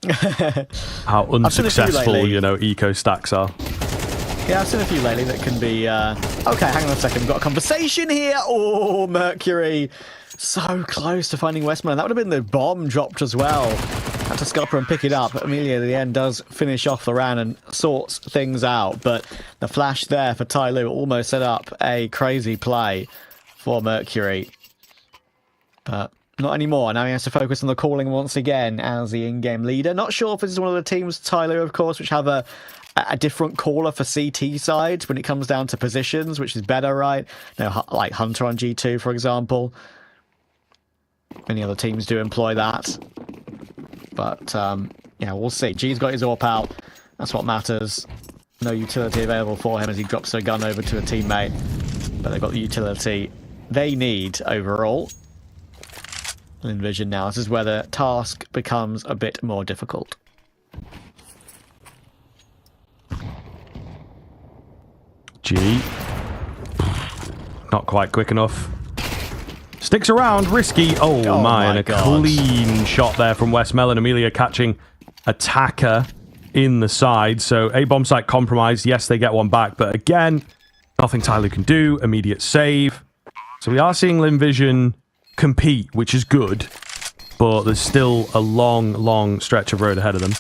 how unsuccessful, you know, eco stacks are. Yeah, I've seen a few lately that can be... Okay, hang on a second. We've got a conversation here. Oh, Mercury. So close to finding Westman. That would have been the bomb dropped as well. Had to scupper and pick it up. Amelia, at the end, does finish off the round and sorts things out. But the flash there for TYLOO almost set up a crazy play for Mercury. But not anymore. Now he has to focus on the calling once again as the in-game leader. Not sure if this is one of the teams, TYLOO, of course, which have a different caller for CT side when it comes down to positions, which is better, right? No, like Hunter on G2, for example. Many other teams do employ that. But, yeah, we'll see. G's got his AWP out. That's what matters. No utility available for him as he drops a gun over to a teammate. But they've got the utility they need overall. Lynn Vision now. This is where the task becomes a bit more difficult. G. Not quite quick enough. Sticks around, risky. Oh my, and a God. Clean shot there from West Melon. Amelia catching attacker in the side. So A bomb site compromised. Yes, they get one back, but again, nothing TYLOO can do. Immediate save. So we are seeing Lynn Vision compete, which is good, but there's still a long stretch of road ahead of them.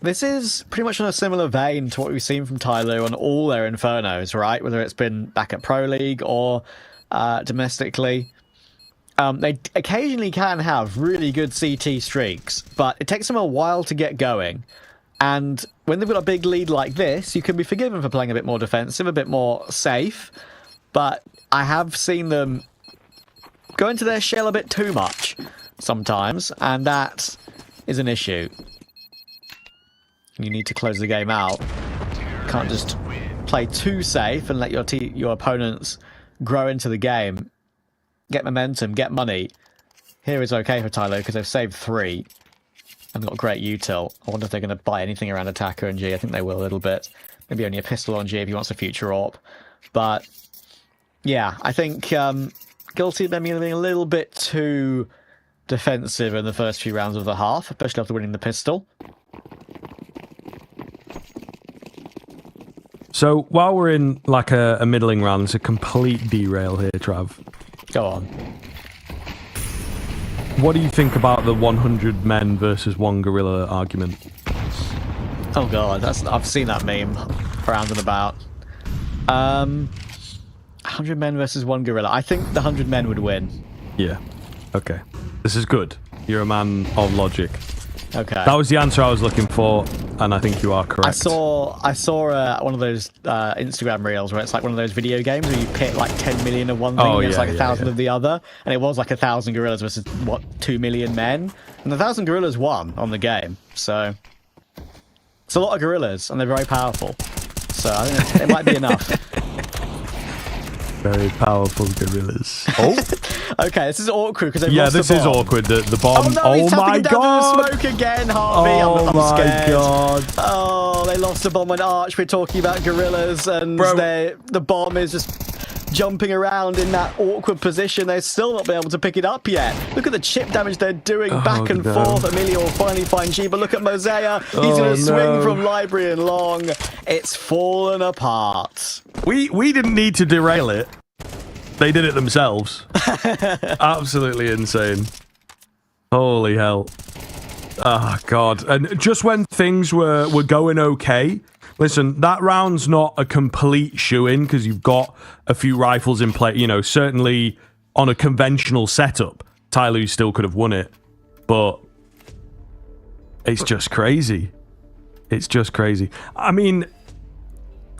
This is pretty much in a similar vein to what we've seen from TYLOO on all their Infernos, right? Whether it's been back at Pro League or domestically. They occasionally can have really good CT streaks, but it takes them a while to get going. And when they've got a big lead like this, you can be forgiven for playing a bit more defensive, a bit more safe. But I have seen them go into their shell a bit too much sometimes, and that is an issue. You need to close the game out. Can't just play too safe and let your opponents grow into the game. Get momentum, get money, here is okay for TYLOO because they've saved 3 and got great util. I wonder if they're going to buy anything around attacker and G. I think they will a little bit. Maybe only a pistol on G if he wants a future AWP. But yeah, I think Guilty of maybe being a little bit too defensive in the first few rounds of the half, especially after winning the pistol. So while we're in like a middling round, it's a complete derail here, Trav. Go on. What do you think about the 100 men versus 1 gorilla argument? Oh god, I've seen that meme around and about. 100 men versus 1 gorilla. I think the 100 men would win. Yeah. Okay. This is good. You're a man of logic. Okay. That was the answer I was looking for, and I think you are correct. I saw one of those Instagram reels where it's like one of those video games where you pit like 10 million of one thing against like 1,000 of the other, and it was like 1,000 gorillas versus what 2 million men, and 1,000 gorillas won on the game. So it's a lot of gorillas, and they're very powerful. So I think it might be enough. Very powerful gorillas. Oh. Okay, this is awkward because they've lost the bomb. Is awkward. The bomb. Oh no, oh he's my tapping down god! the smoke again, Harvey. Oh I'm my scared. god! Oh, they lost the bomb on Arch. We're talking about gorillas, and the bomb is just jumping around in that awkward position. They're still not been able to pick it up yet. Look at the chip damage they're doing back and forth. Amelia will finally find G, but look at Mosea. He's going to swing from library and long. It's fallen apart. We didn't need to derail it. They did it themselves. Absolutely insane. Holy hell. Oh, God. And just when things were going okay, listen, that round's not a complete shoo-in because you've got a few rifles in play. You know, certainly on a conventional setup, TYLOO still could have won it. But it's just crazy. It's just crazy. I mean,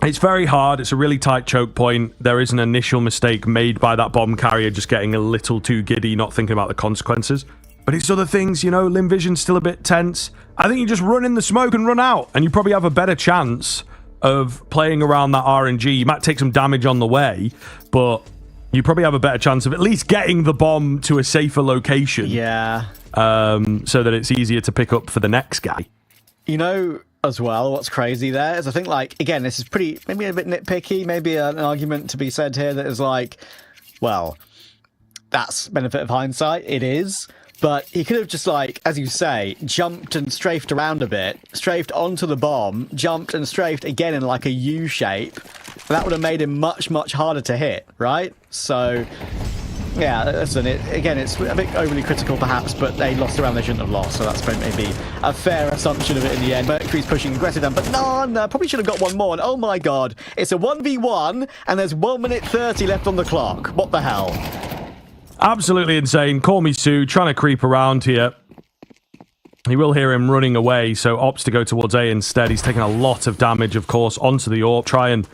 it's very hard. It's a really tight choke point. There is an initial mistake made by that bomb carrier just getting a little too giddy, not thinking about the consequences. But it's other things, you know, Lynn Vision's still a bit tense. I think you just run in the smoke and run out, and you probably have a better chance of playing around that RNG. You might take some damage on the way, but you probably have a better chance of at least getting the bomb to a safer location. Yeah. So that it's easier to pick up for the next guy. You know, as well, what's crazy there is I think, like, again, this is pretty, maybe a bit nitpicky, maybe an argument to be said here that is like, well, that's benefit of hindsight. It is. But he could have just, like, as you say, jumped and strafed around a bit, strafed onto the bomb, jumped and strafed again in like a U shape. That would have made him much, much harder to hit, right? So, yeah, listen, again, it's a bit overly critical perhaps, but they lost around they shouldn't have lost, so that's maybe a fair assumption of it in the end. Mercury's pushing aggressive down, but no, probably should have got one more, and oh my god, it's a 1v1, and there's 1 minute 30 left on the clock. What the hell? Absolutely insane. Call me Sue, trying to creep around here. You will hear him running away, so opts to go towards A instead. He's taking a lot of damage, of course, onto the AWP. Try and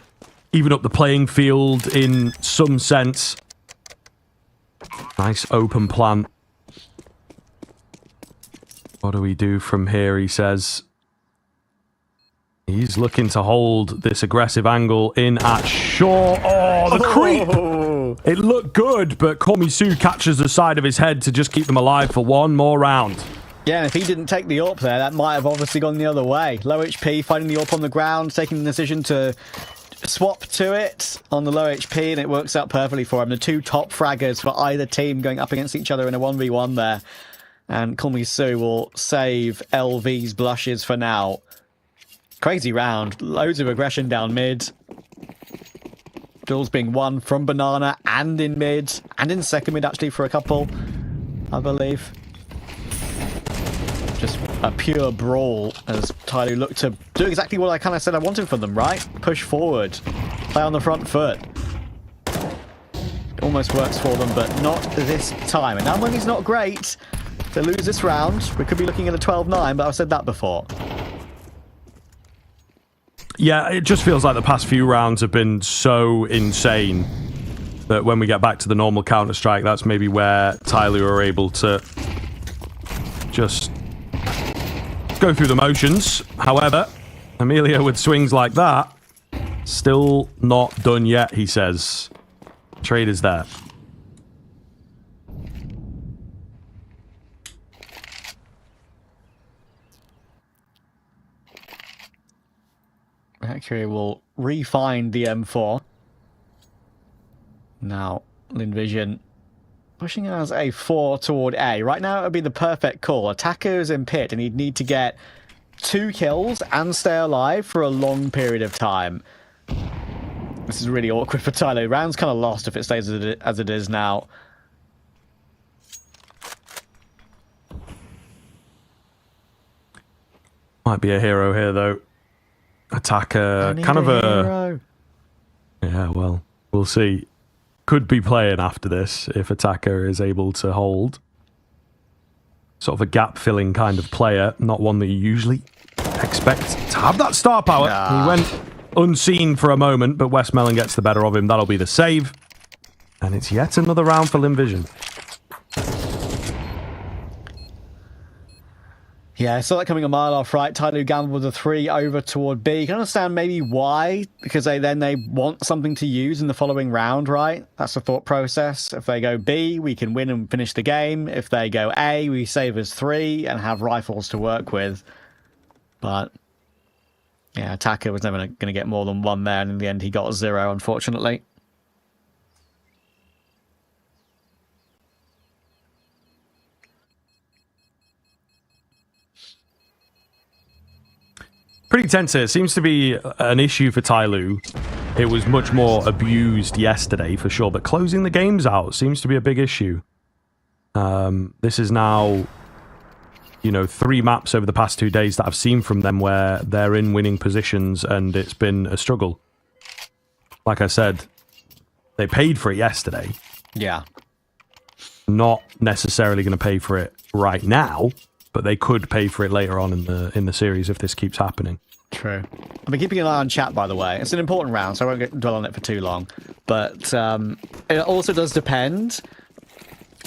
even up the playing field in some sense. Nice open plant. What do we do from here, he says. He's looking to hold this aggressive angle in at shore. Oh, the creep! It looked good, but Komisu catches the side of his head to just keep them alive for one more round. Yeah, and if he didn't take the AWP there, that might have obviously gone the other way. Low HP, finding the AWP on the ground, taking the decision to swap to it on the low HP, and it works out perfectly for him. The two top fraggers for either team going up against each other in a 1v1 there. And Komisu will save LV's blushes for now. Crazy round. Loads of aggression down mid. Duels being won from Banana and in mid. And in second mid, actually, for a couple, I believe. Just a pure brawl as TYLOO looked to do exactly what I kind of said I wanted from them, right? Push forward. Play on the front foot. Almost works for them, but not this time. And now money's not great. If they lose this round, we could be looking at a 12-9, but I've said that before. Yeah, it just feels like the past few rounds have been so insane that when we get back to the normal Counter-Strike, that's maybe where TYLOO are able to just go through the motions. However, Amelia with swings like that, still not done yet, he says. Trade is there. Mercury will re-find the M4. Now, Linvision pushing as a 4 toward A. Right now, it would be the perfect call. Attacker is in pit, and he'd need to get 2 kills and stay alive for a long period of time. This is really awkward for TYLOO. Round's kind of lost if it stays as it is now. Might be a hero here, though. Attacker, kind of a... hero. Yeah, well, we'll see. Could be playing after this if Attacker is able to hold. Sort of a gap-filling kind of player, not one that you usually expect to have that star power. Nah. He went unseen for a moment, but Westmelon gets the better of him. That'll be the save. And it's yet another round for Linvision. Yeah, I saw that coming a mile off, right? TYLOO gambled with a 3 over toward B. You can understand maybe why, because they want something to use in the following round, right? That's the thought process. If they go B, we can win and finish the game. If they go A, we save as 3 and have rifles to work with. But yeah, Attacker was never going to get more than 1 there, and in the end he got 0, unfortunately. Pretty tense here. Seems to be an issue for TYLOO. It was much more abused yesterday, for sure, but closing the games out seems to be a big issue. This is now, 3 maps over the past 2 days that I've seen from them where they're in winning positions and it's been a struggle. Like I said, they paid for it yesterday. Yeah. Not necessarily going to pay for it right now, but they could pay for it later on in the series if this keeps happening. True. I've been keeping an eye on chat, by the way. It's an important round, so I won't dwell on it for too long. But it also does depend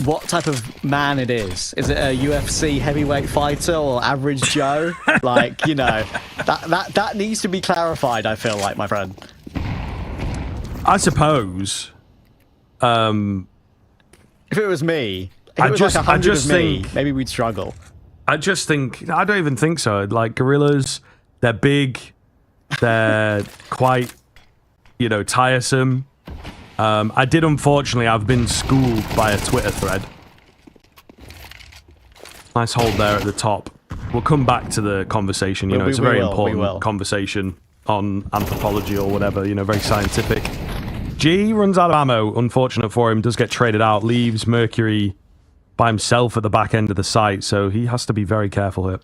what type of man it is. Is it a UFC heavyweight fighter or average Joe? That needs to be clarified, I feel like, my friend. I suppose. If it was me, if it was like 100 of me, maybe we'd struggle. I don't even think so. Like, gorillas, they're big, they're quite, tiresome. I've been schooled by a Twitter thread. Nice hold there at the top. We'll come back to the conversation, it's a very important conversation on anthropology or whatever, very scientific. G runs out of ammo, unfortunate for him, does get traded out, leaves Mercury by himself at the back end of the site, so he has to be very careful here.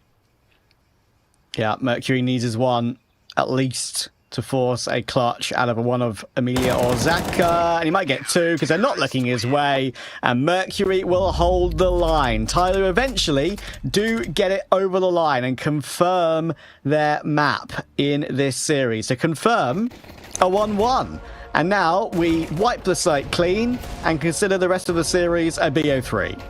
Yeah, Mercury needs his one at least to force a clutch out of one of Amelia or Zaka, and he might get 2 because they're not looking his way, and Mercury will hold the line. TYLOO eventually do get it over the line and confirm their map in this series. To confirm a 1-1. And now we wipe the site clean and consider the rest of the series a BO3.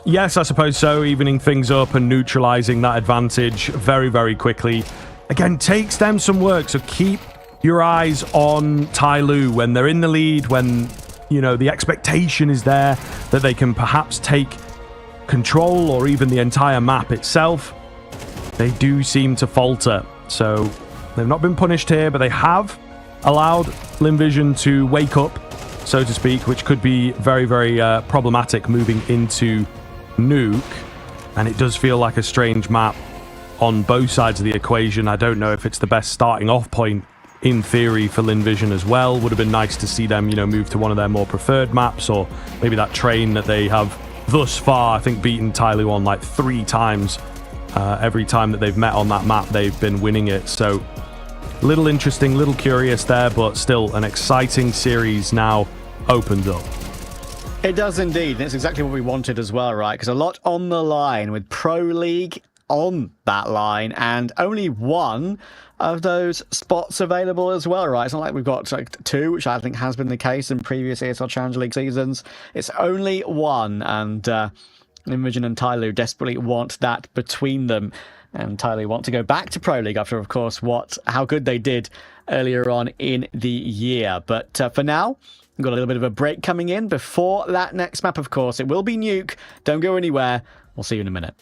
Yes, I suppose so. Evening things up and neutralizing that advantage very, very quickly. Again, takes them some work, so keep your eyes on TYLOO when they're in the lead, when, the expectation is there that they can perhaps take control or even the entire map itself. They do seem to falter. So they've not been punished here, but they have allowed Linvision to wake up, so to speak, which could be very, very problematic moving into Nuke. And it does feel like a strange map on both sides of the equation. I don't know if it's the best starting off point in theory for Linvision as well. Would have been nice to see them, move to one of their more preferred maps, or maybe that train that they have thus far, I think, beaten TYLOO on like 3 times. Every time that they've met on that map, they've been winning it. So little interesting, little curious there, but still an exciting series now opens up. It does indeed, and it's exactly what we wanted as well, right? Because a lot on the line with Pro League on that line, and only 1 of those spots available as well, right? It's not like we've got like 2, which I think has been the case in previous ESL Challenger League seasons. It's only 1, and Linvision and TYLOO desperately want that between them. And TYLOO want to go back to Pro League after, of course, how good they did earlier on in the year. But for now, we've got a little bit of a break coming in before that next map, of course. It will be Nuke. Don't go anywhere. We'll see you in a minute.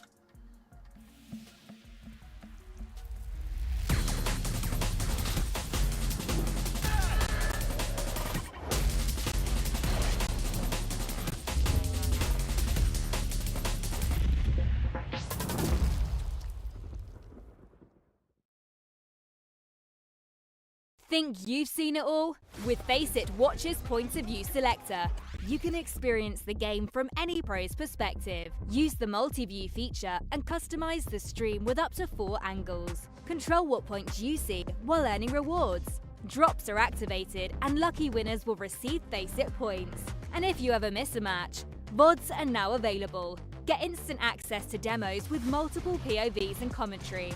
Think you've seen it all? With Faceit Watch's Point of View Selector, you can experience the game from any pro's perspective. Use the multi-view feature and customize the stream with up to 4 angles. Control what point you see while earning rewards. Drops are activated and lucky winners will receive Faceit points. And if you ever miss a match, VODs are now available. Get instant access to demos with multiple POVs and commentary.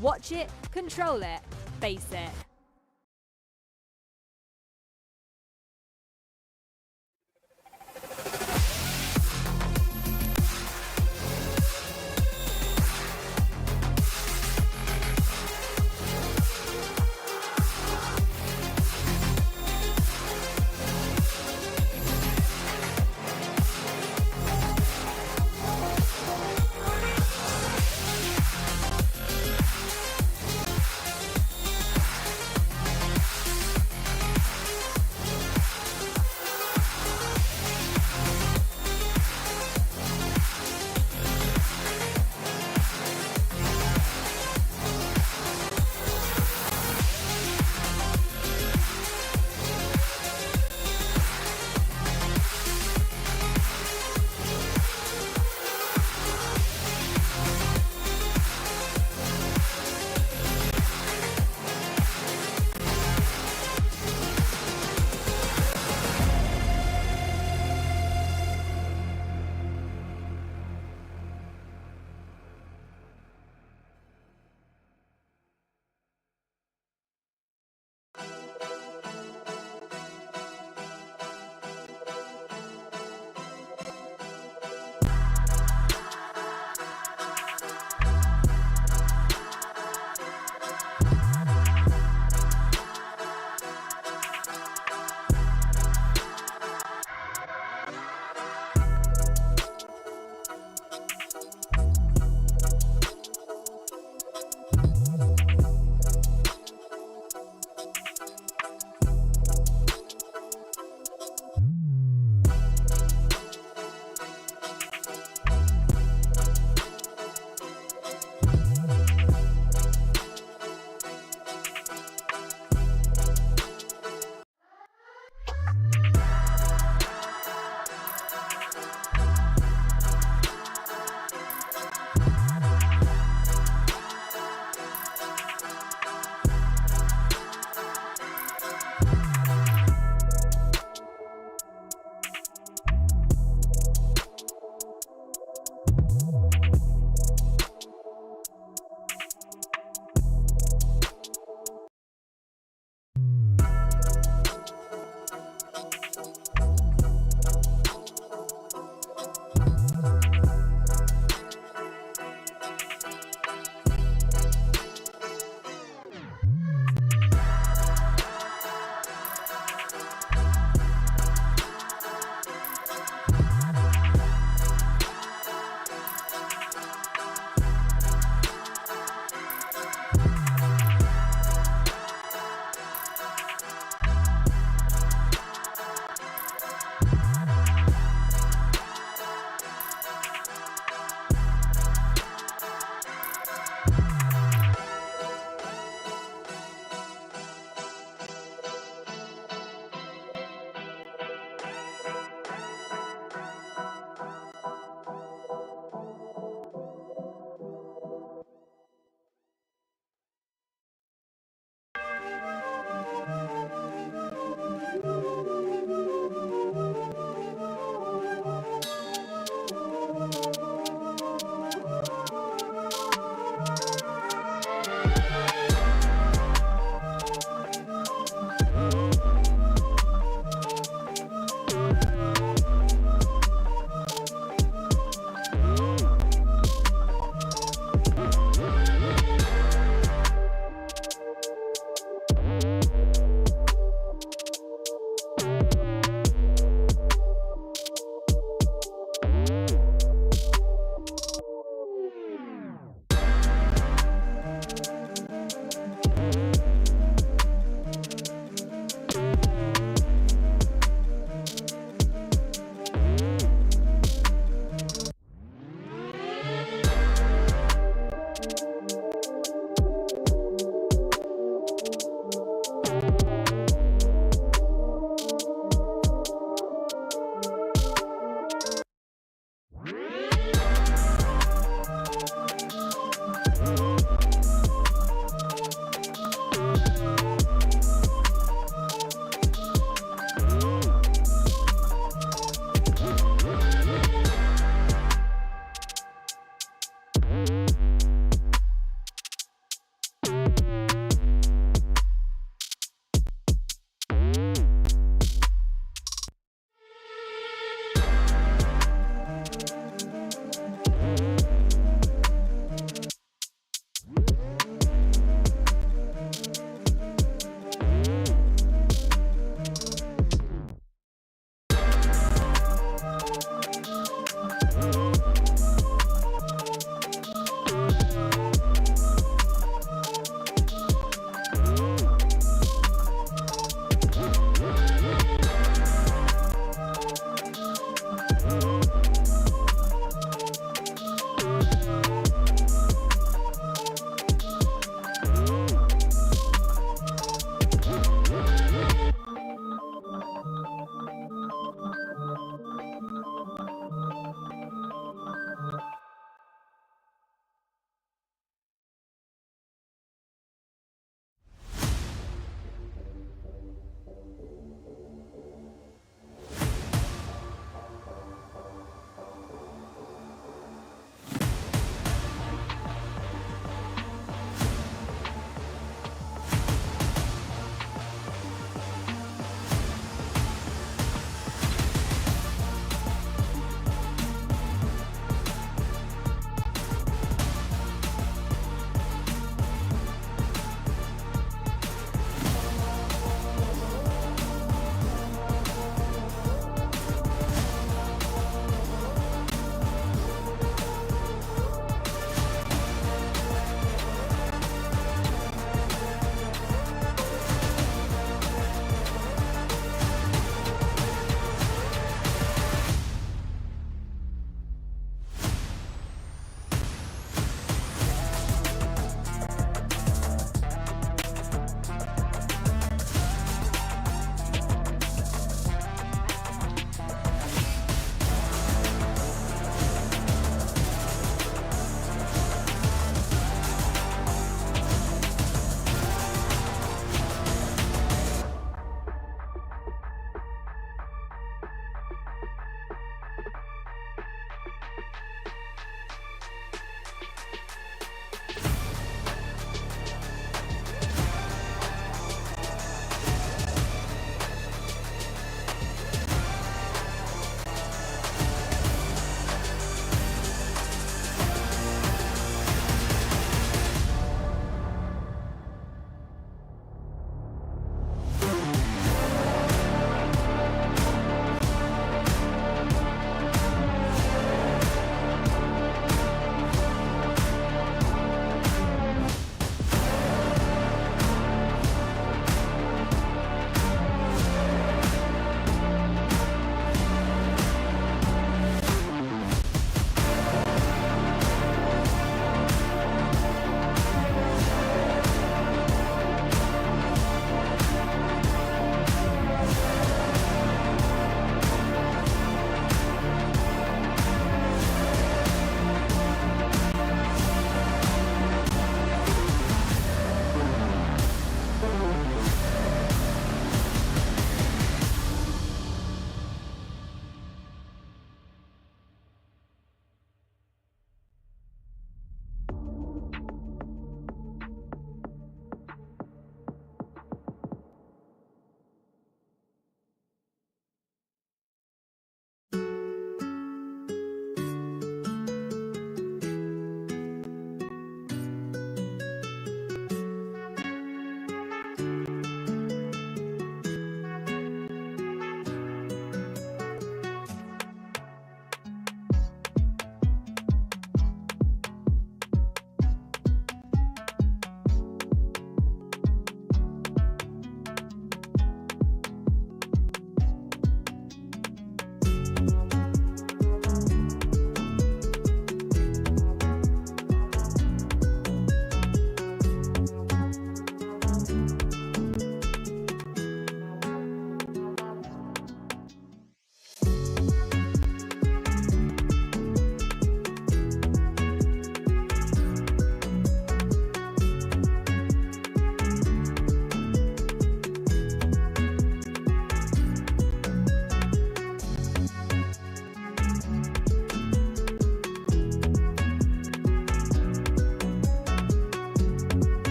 Watch it, control it, Faceit.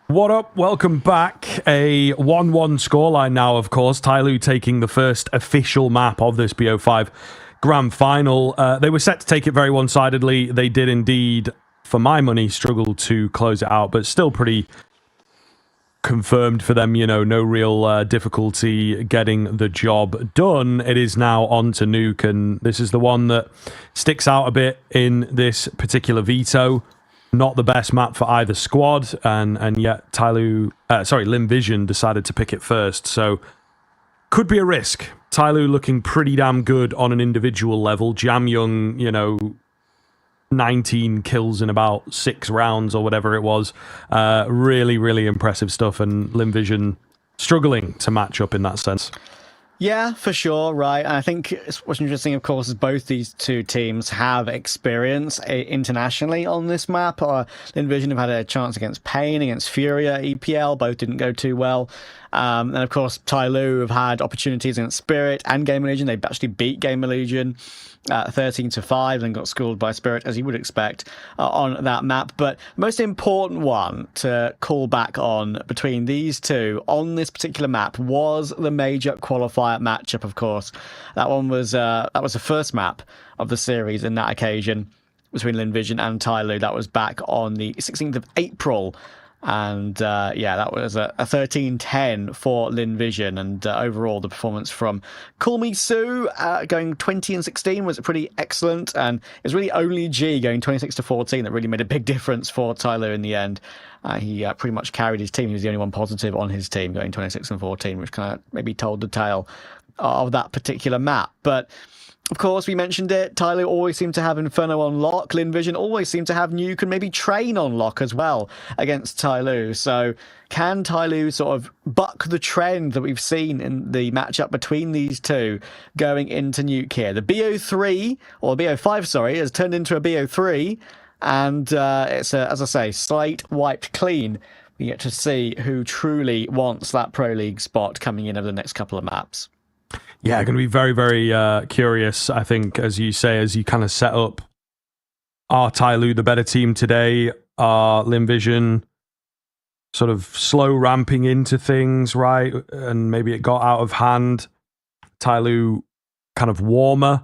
What up? Welcome back. A 1-1 scoreline now, of course. TYLOO taking the first official map of this BO5 Grand Final. They were set to take it very one-sidedly. They did indeed, for my money, struggle to close it out, but still pretty confirmed for them, you know, no real difficulty getting the job done. It is now on to Nuke, and this is the one that sticks out a bit in this particular veto. Not the best map for either squad, and yet Lynn Vision decided to pick it first, so could be a risk. TYLOO looking pretty damn good on an individual level. Jamyoung, you know, 19 kills in about 6 rounds or whatever it was. Really, really impressive stuff, and Lynn Vision struggling to match up in that sense. Yeah, for sure, right. And I think what's interesting, of course, is both these two teams have experience internationally on this map. Lynn Vision have had a chance against Pain, against Furia, EPL, both didn't go too well. And of course, TYLOO have had opportunities against Spirit and Gamer Legion. They actually beat Gamer Legion 13-5 and got schooled by Spirit, as you would expect, on that map. But most important one to call back on between these two on this particular map was the major qualifier matchup, of course. That one was the first map of the series in that occasion between Lynn Vision and TYLOO. That was back on the 16th of April. And that was a 13-10 for Lynn Vision. And overall, the performance from Call Me Sue going 20-16 was pretty excellent. And it was really only G going 26-14 that really made a big difference for TYLOO in the end. He pretty much carried his team. He was the only one positive on his team going 26-14, which kind of maybe told the tale of that particular map. But of course, we mentioned it. TYLOO always seemed to have Inferno on lock. Lynn Vision always seemed to have Nuke and maybe Train on lock as well against TYLOO. So can TYLOO sort of buck the trend that we've seen in the matchup between these two going into Nuke here? The BO3, or BO5, sorry, has turned into a BO3. And it's, as I say, slate wiped clean. We get to see who truly wants that Pro League spot coming in over the next couple of maps. Yeah, going to be very, very curious, I think, as you say, as you kind of set up. Are TYLOO the better team today? Are Lynn Vision sort of slow ramping into things, right? And maybe it got out of hand. TYLOO kind of warmer.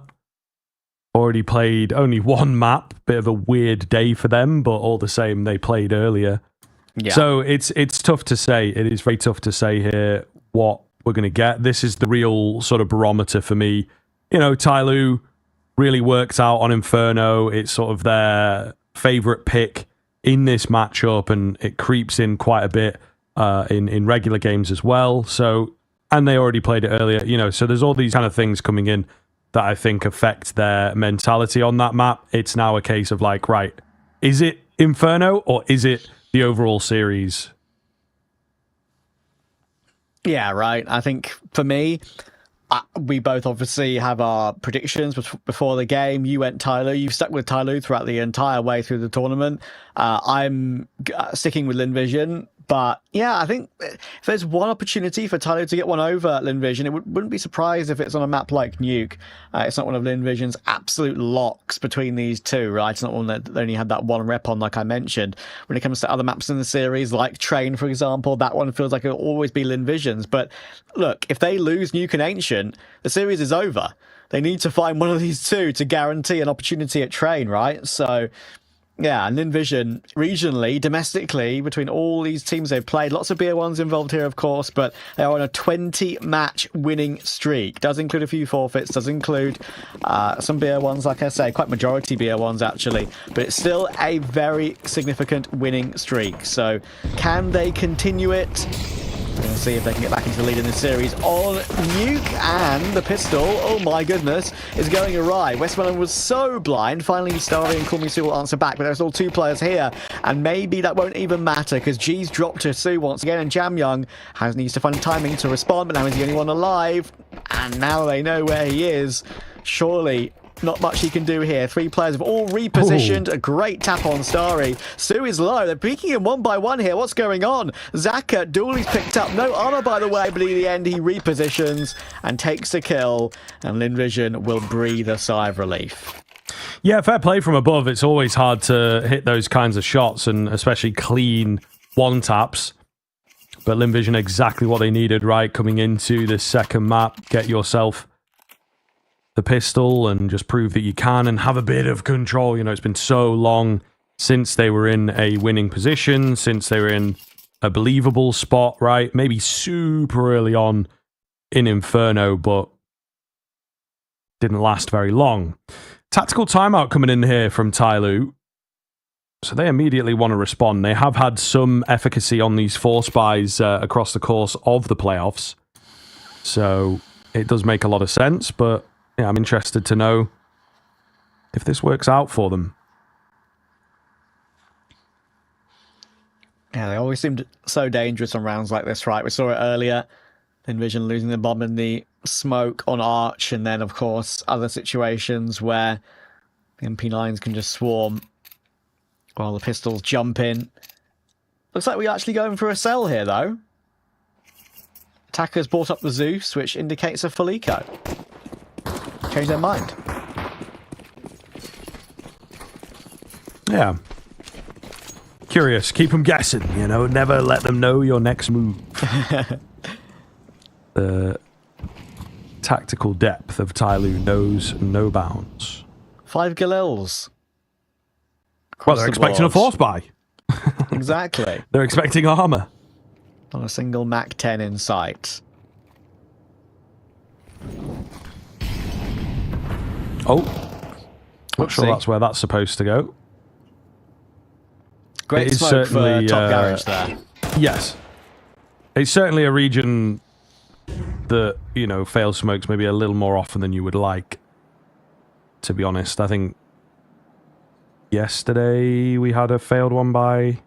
Already played only one map. Bit of a weird day for them, but all the same, they played earlier. Yeah. So it's tough to say. It is very tough to say here what we're going to get. This is the real sort of barometer for me. You know, TYLOO really works out on Inferno. It's sort of their favorite pick in this matchup, and it creeps in quite a bit in regular games as well. So, and they already played it earlier, you know, so there's all these kind of things coming in that I think affect their mentality on that map. It's now a case of like, right, is it Inferno or is it the overall series? Yeah, right. I think for me, we both obviously have our predictions before the game. You went TYLOO. You've stuck with TYLOO throughout the entire way through the tournament. I'm sticking with Lynn Vision. But yeah, I think if there's one opportunity for TYLOO to get one over Lynn Vision, it wouldn't be surprised if it's on a map like Nuke. It's not one of Lynn Vision's absolute locks between these two, right? It's not one that they only had that one rep on, like I mentioned. When it comes to other maps in the series, like Train, for example, that one feels like it'll always be Lynn Vision's. But look, if they lose Nuke and Ancient, the series is over. They need to find one of these two to guarantee an opportunity at Train, right? So yeah, and Lynn Vision, regionally, domestically, between all these teams they've played, lots of BO1s involved here, of course, but they are on a 20-match winning streak. Does include a few forfeits, does include some BO1s, like I say, quite majority BO1s, actually, but it's still a very significant winning streak. So can they continue it? We're going to see if they can get back into the lead in this series on Nuke, and the pistol, oh my goodness, is going awry. Westmoreland was so blind. Finally, Starry and Call Me Sue will answer back, but there's still two players here, and maybe that won't even matter because G's dropped to Sue once again, and Jamyoung needs to find timing to respond, but now he's the only one alive, and now they know where he is. Surely not much he can do here. Three players have all repositioned. Ooh. A great tap on Starry. Sue is low. They're peeking him one by one here. What's going on? Zaka, Dooley's picked up. No armor, by the way, but in the end, he repositions and takes a kill. And Lynn Vision will breathe a sigh of relief. Yeah, fair play from above. It's always hard to hit those kinds of shots, and especially clean one taps. But Lynn Vision, exactly what they needed, right? Coming into this second map, get yourself the pistol and just prove that you can and have a bit of control. You know, it's been so long since they were in a winning position, since they were in a believable spot, right? Maybe super early on in Inferno, but didn't last very long. Tactical timeout coming in here from TYLOO. So they immediately want to respond. They have had some efficacy on these force buys across the course of the playoffs. So it does make a lot of sense, but yeah, I'm interested to know if this works out for them. Yeah, they always seemed so dangerous on rounds like this, right? We saw it earlier. Envision losing the bomb in the smoke on Arch, and then, of course, other situations where the MP9s can just swarm while the pistols jump in. Looks like we're actually going for a sell here, though. Attackers brought up the Zeus, which indicates a full eco. Change their mind. Yeah. Curious. Keep them guessing, you know. Never let them know your next move. The tactical depth of TYLOO knows no bounds. 5 Galils. Well, they're expecting a force buy. Exactly. They're expecting armor. On a single Mac 10 in sight. Oh. Not Whoopsie. sure that's where that's supposed to go. Great It is smoke for certainly, top garage there. Yes. It's certainly a region that, you know, fails smokes maybe a little more often than you would like. To be honest, I think yesterday we had a failed one by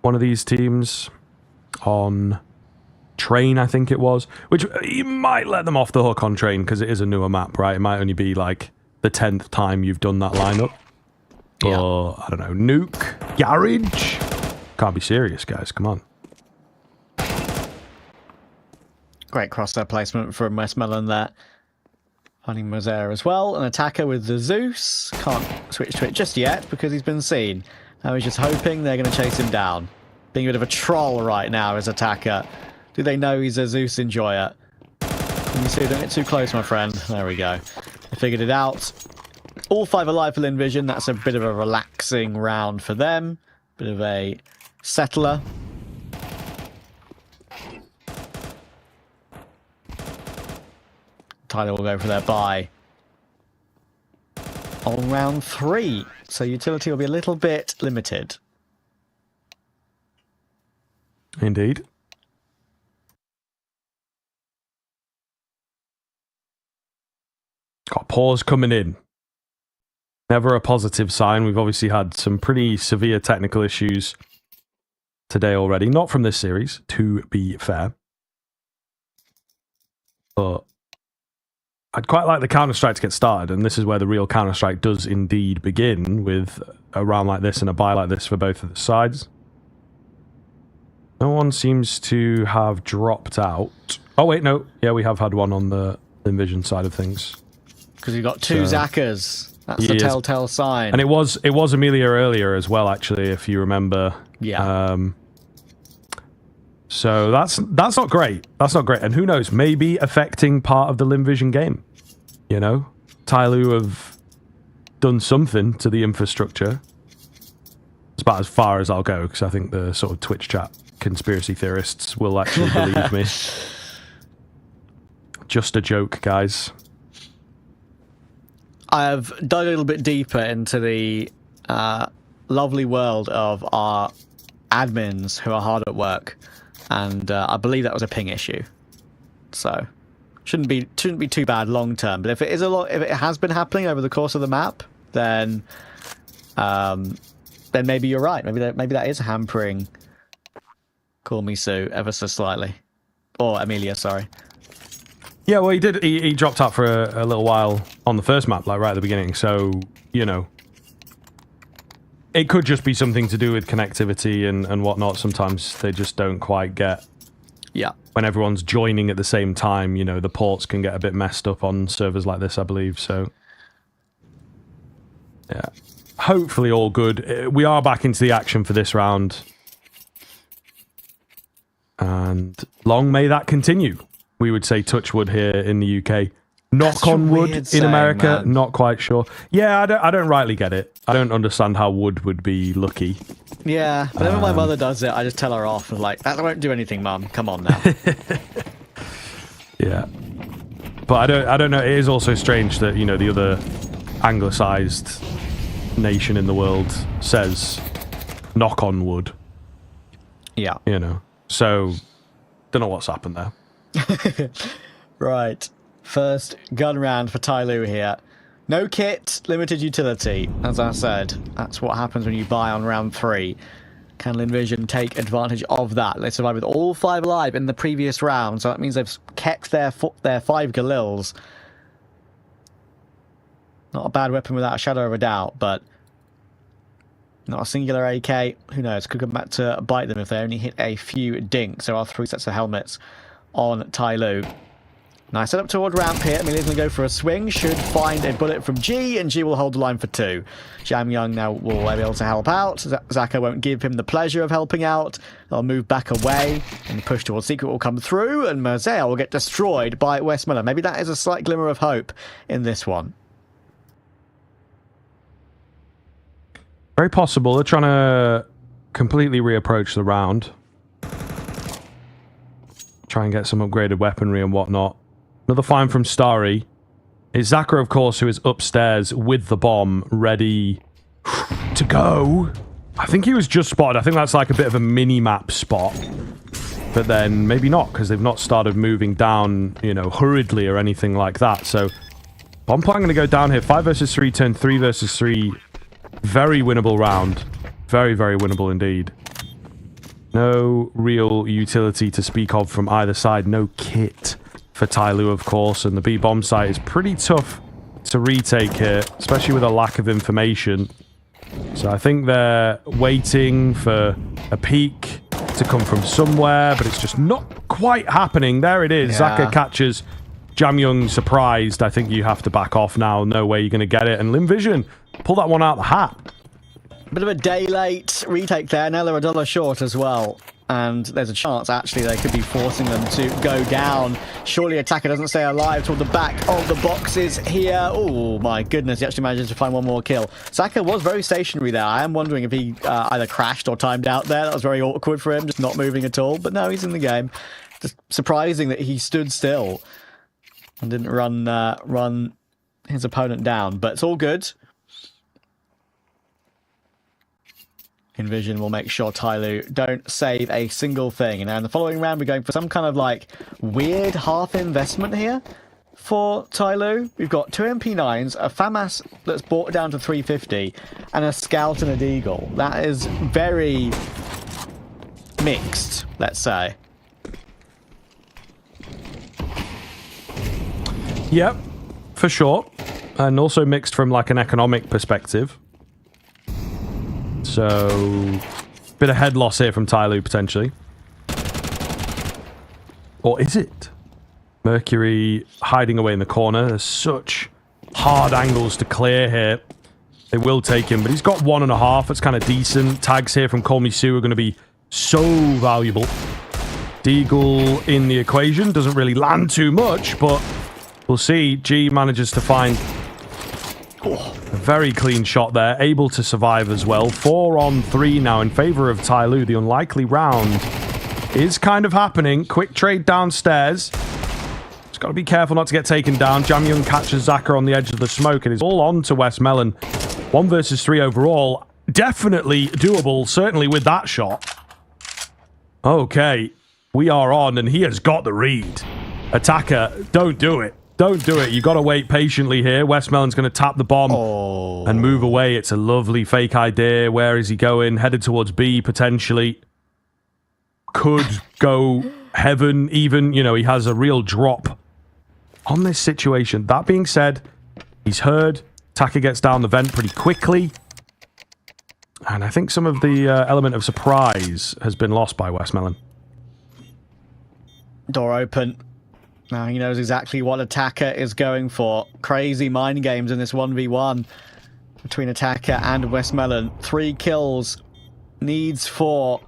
one of these teams on Train, I think it was, which you might let them off the hook on Train because it is a newer map, right? It might only be like the 10th time you've done that lineup. Yeah. Or, I don't know, Nuke, Garage. Can't be serious, guys. Come on. Great crosshair placement from Westmelon there. Finding Mosera as well. An attacker with the Zeus. Can't switch to it just yet because he's been seen. Now he's just hoping they're going to chase him down. Being a bit of a troll right now as attacker. Do they know he's a Zeus enjoyer? Can you see? Don't get too close, my friend. There we go. I figured it out. All 5 alive for Lynn Vision. That's a bit of a relaxing round for them. Bit of a settler. TYLOO will go for their buy on round 3. So utility will be a little bit limited. Indeed. Got pause coming in. Never a positive sign. We've obviously had some pretty severe technical issues today already. Not from this series, to be fair. But I'd quite like the Counter-Strike to get started, and this is where the real Counter-Strike does indeed begin, with a round like this and a buy like this for both of the sides. No one seems to have dropped out. Oh, wait, no. Yeah, we have had one on the Envision side of things. Because you've got 2 Zakas. That's the telltale sign. And it was Amelia earlier as well, actually, if you remember. Yeah. So that's not great. That's not great. And who knows, maybe affecting part of the Lynn Vision game. You know? TYLOO have done something to the infrastructure. It's about as far as I'll go, because I think the sort of Twitch chat conspiracy theorists will actually believe me. Just a joke, guys. I have dug a little bit deeper into the lovely world of our admins who are hard at work, and I believe that was a ping issue. So shouldn't be too bad long term. But if it has been happening over the course of the map, then maybe you're right. Maybe that is hampering Call Me Sue ever so slightly, or Amelia, sorry. Yeah, well, he did. He dropped out for a little while on the first map, like right at the beginning. So, you know, it could just be something to do with connectivity and whatnot. Sometimes they just don't quite get. Yeah. When everyone's joining at the same time, you know, the ports can get a bit messed up on servers like this, I believe. So, yeah, hopefully all good. We are back into the action for this round. And long may that continue. We would say touch wood here in the UK. Knock on wood in America, man. Not quite sure. Yeah, I don't rightly get it. I don't understand how wood would be lucky. Yeah, whenever my mother does it, I just tell her off. Like, that won't do anything, Mum. Come on now. Yeah. But I don't know. It is also strange that, you know, the other anglicized nation in the world says knock on wood. Yeah. You know. So, don't know what's happened there. Right. First gun round for TYLOO here. No kit, limited utility. As I said, that's what happens when you buy on round 3. Can Lynn Vision take advantage of that? They survived with all 5 alive in the previous round, so that means they've kept their 5 Galils. Not a bad weapon without a shadow of a doubt, but not a singular AK. Who knows? Could come back to bite them if they only hit a few dinks. There are 3 sets of helmets on TYLOO. Nice setup toward ramp here. Amelia's going to go for a swing. Should find a bullet from G, and G will hold the line for 2. Jam Young now will be able to help out. Zaka won't give him the pleasure of helping out. They'll move back away, and push towards Secret will come through, and Moselle will get destroyed by Westmiller. Maybe that is a slight glimmer of hope in this one. Very possible. They're trying to completely reapproach the round. Try and get some upgraded weaponry and whatnot. Another find from Starry. It's Zaka, of course, who is upstairs with the bomb, ready to go. I think he was just spotted. I think that's like a bit of a mini-map spot. But then maybe not, because they've not started moving down, you know, hurriedly or anything like that. So, bomb plan going to go down here. 5 versus 3, turn 3 versus 3. Very winnable round. Very, very winnable indeed. No real utility to speak of from either side. No kit for TYLOO, of course. And the B-bomb site is pretty tough to retake here, especially with a lack of information. So I think they're waiting for a peek to come from somewhere, but it's just not quite happening. There it is. Yeah. Zaka catches Jam Young surprised. I think you have to back off now. No way you're going to get it. And Lynn Vision, pull that one out of the hat. Bit of a day late retake there. Now they're $1 short as well. And there's a chance, actually, they could be forcing them to go down. Surely Attacker doesn't stay alive toward the back of the boxes here. Oh, my goodness. He actually manages to find one more kill. Zaka was very stationary there. I am wondering if he either crashed or timed out there. That was very awkward for him, just not moving at all. But no, he's in the game. Just surprising that he stood still and didn't run his opponent down. But it's all good. Envision will make sure TYLOO don't save a single thing. And now in the following round, we're going for some kind of like weird half investment here for TYLOO. We've got 2 MP9s, a FAMAS that's brought down to 350, and a Scout and a Deagle. That is very mixed, let's say. Yep, for sure. And also mixed from like an economic perspective. So, bit of head loss here from TYLOO, potentially. Or is it? Mercury hiding away in the corner. There's such hard angles to clear here. They will take him, but he's got 1.5. That's kind of decent. Tags here from Call Me Sue are going to be so valuable. Deagle in the equation. Doesn't really land too much, but we'll see. G manages to find... Oh, a very clean shot there. Able to survive as well. 4 on 3 now in favor of TYLOO. The unlikely round is kind of happening. Quick trade downstairs. Just got to be careful not to get taken down. Jam Young catches Zaka on the edge of the smoke and is all on to West Melon. 1 versus 3 overall. Definitely doable, certainly with that shot. Okay, we are on and he has got the read. Attacker, don't do it. Don't do it. You got to wait patiently here. Westmelon's going to tap the bomb and move away. It's a lovely fake idea. Where is he going? Headed towards B, potentially. Could go heaven, even. You know, he has a real drop on this situation. That being said, he's heard. Taka gets down the vent pretty quickly. And I think some of the element of surprise has been lost by Westmelon. Door open. Now he knows exactly what Attacker is going for. Crazy mind games in this 1v1 between Attacker and Westmelon. 3 kills. Needs 4.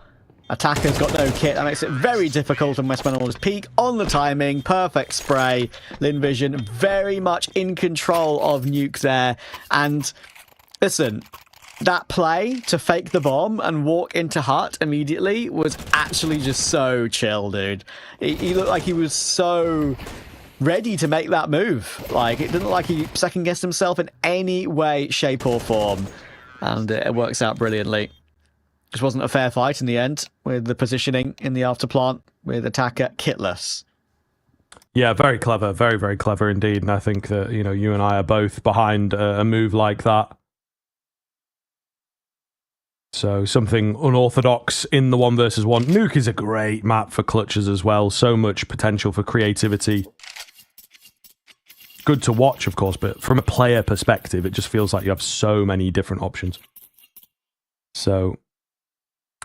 Attacker's got no kit. That makes it very difficult, and Westman will just peak on the timing. Perfect spray. Lynn Vision very much in control of Nuke there. And listen, that play to fake the bomb and walk into hut immediately was actually just so chill, dude. He looked like he was so ready to make that move. Like, it didn't look like he second-guessed himself in any way, shape, or form. And it works out brilliantly. Just wasn't a fair fight in the end with the positioning in the afterplant with Attacker kitless. Yeah, very clever. Very, very clever indeed. And I think that, you know, you and I are both behind a move like that. So something unorthodox in the 1 versus 1. Nuke is a great map for clutches as well. So much potential for creativity. Good to watch, of course, but from a player perspective, it just feels like you have so many different options. So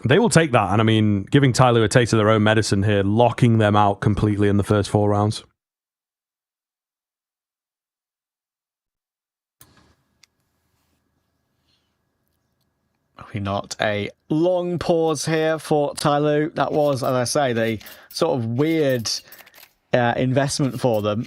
they will take that. And I mean, giving TYLOO a taste of their own medicine here, locking them out completely in the first 4 rounds. Not a long pause here for TYLOO. That was, as I say, the sort of weird investment for them.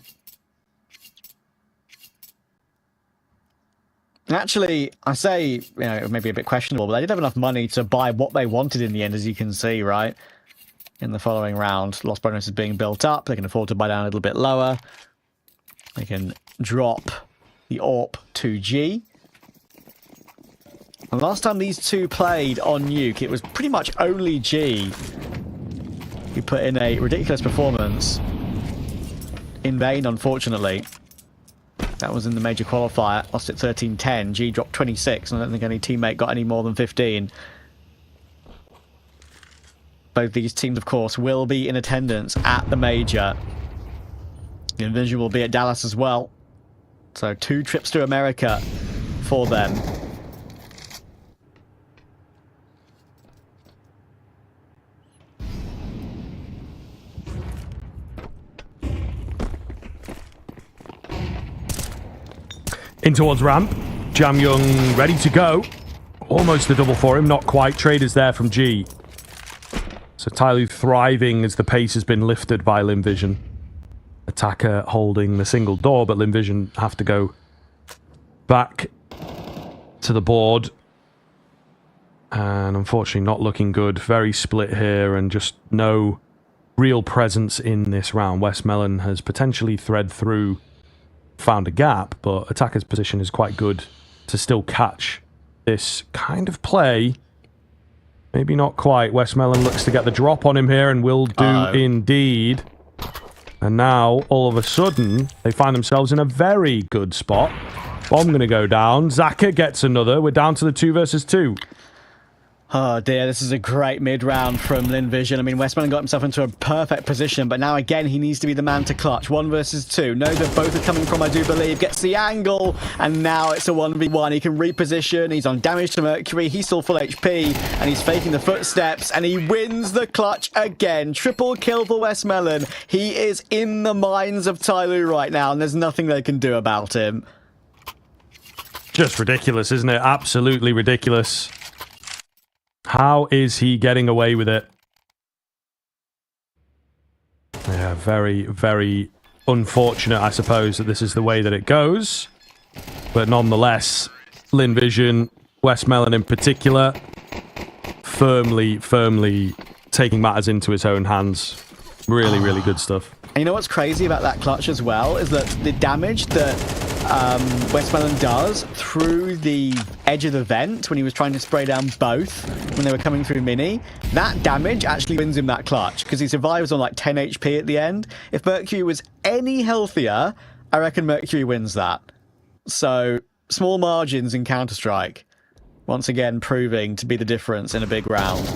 Actually, I say, you know, it may be a bit questionable, but they did have enough money to buy what they wanted in the end, as you can see, right? In the following round, loss bonus is being built up. They can afford to buy down a little bit lower. They can drop the AWP to G. And last time these two played on Nuke, it was pretty much only G who put in a ridiculous performance. In vain, unfortunately. That was in the major qualifier. Lost it 13-10. G dropped 26, and I don't think any teammate got any more than 15. Both these teams, of course, will be in attendance at the major. The Invision will be at Dallas as well. So 2 trips to America for them. In towards ramp. Jam Young ready to go. Almost a double for him. Not quite. Traders there from G. So TYLOO thriving as the pace has been lifted by Lynn Vision. Attacker holding the single door, but Lynn Vision have to go back to the board. And unfortunately not looking good. Very split here and just no real presence in this round. Westmelon has potentially thread through, found a gap, but Attacker's position is quite good to still catch this kind of play. Maybe not quite. Westmelon looks to get the drop on him here and will do indeed. And now, all of a sudden, they find themselves in a very good spot. Bomb going to go down. Zaka gets another. We're down to the 2 versus 2. Oh dear, this is a great mid-round from Lynn Vision. I mean, Westman got himself into a perfect position, but now again he needs to be the man to clutch. 1 versus 2. Knows where both are coming from, I do believe. Gets the angle, and now it's a 1v1. He can reposition. He's on damage to Mercury. He's still full HP, and he's faking the footsteps, and he wins the clutch again. Triple kill for Westmelon. He is in the minds of TYLOO right now, and there's nothing they can do about him. Just ridiculous, isn't it? Absolutely ridiculous. How is he getting away with it? Yeah, very, very unfortunate, I suppose, that this is the way that it goes. But nonetheless, Lynn Vision, Westmelon in particular, firmly taking matters into his own hands. Really, really good stuff. And you know what's crazy about that clutch as well is that the damage that Westmelon does through the edge of the vent when he was trying to spray down both when they were coming through mini, that damage actually wins him that clutch because he survives on like 10 HP at the end. If Mercury was any healthier, I reckon Mercury wins that. So small margins in Counter-Strike, once again proving to be the difference in a big round.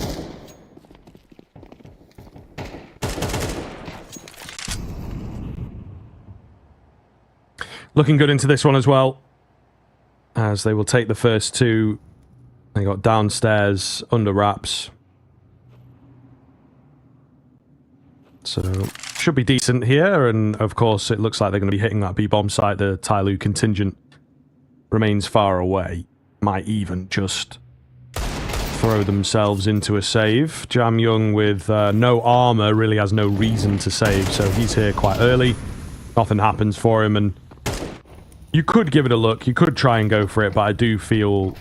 Looking good into this one as well, as they will take the first 2. They got downstairs under wraps. So, should be decent here, and of course it looks like they're going to be hitting that B-bomb site. The TYLOO contingent remains far away. Might even just throw themselves into a save. Jam Young with no armor really has no reason to save, so he's here quite early. Nothing happens for him, and you could give it a look. You could try and go for it, but I do feel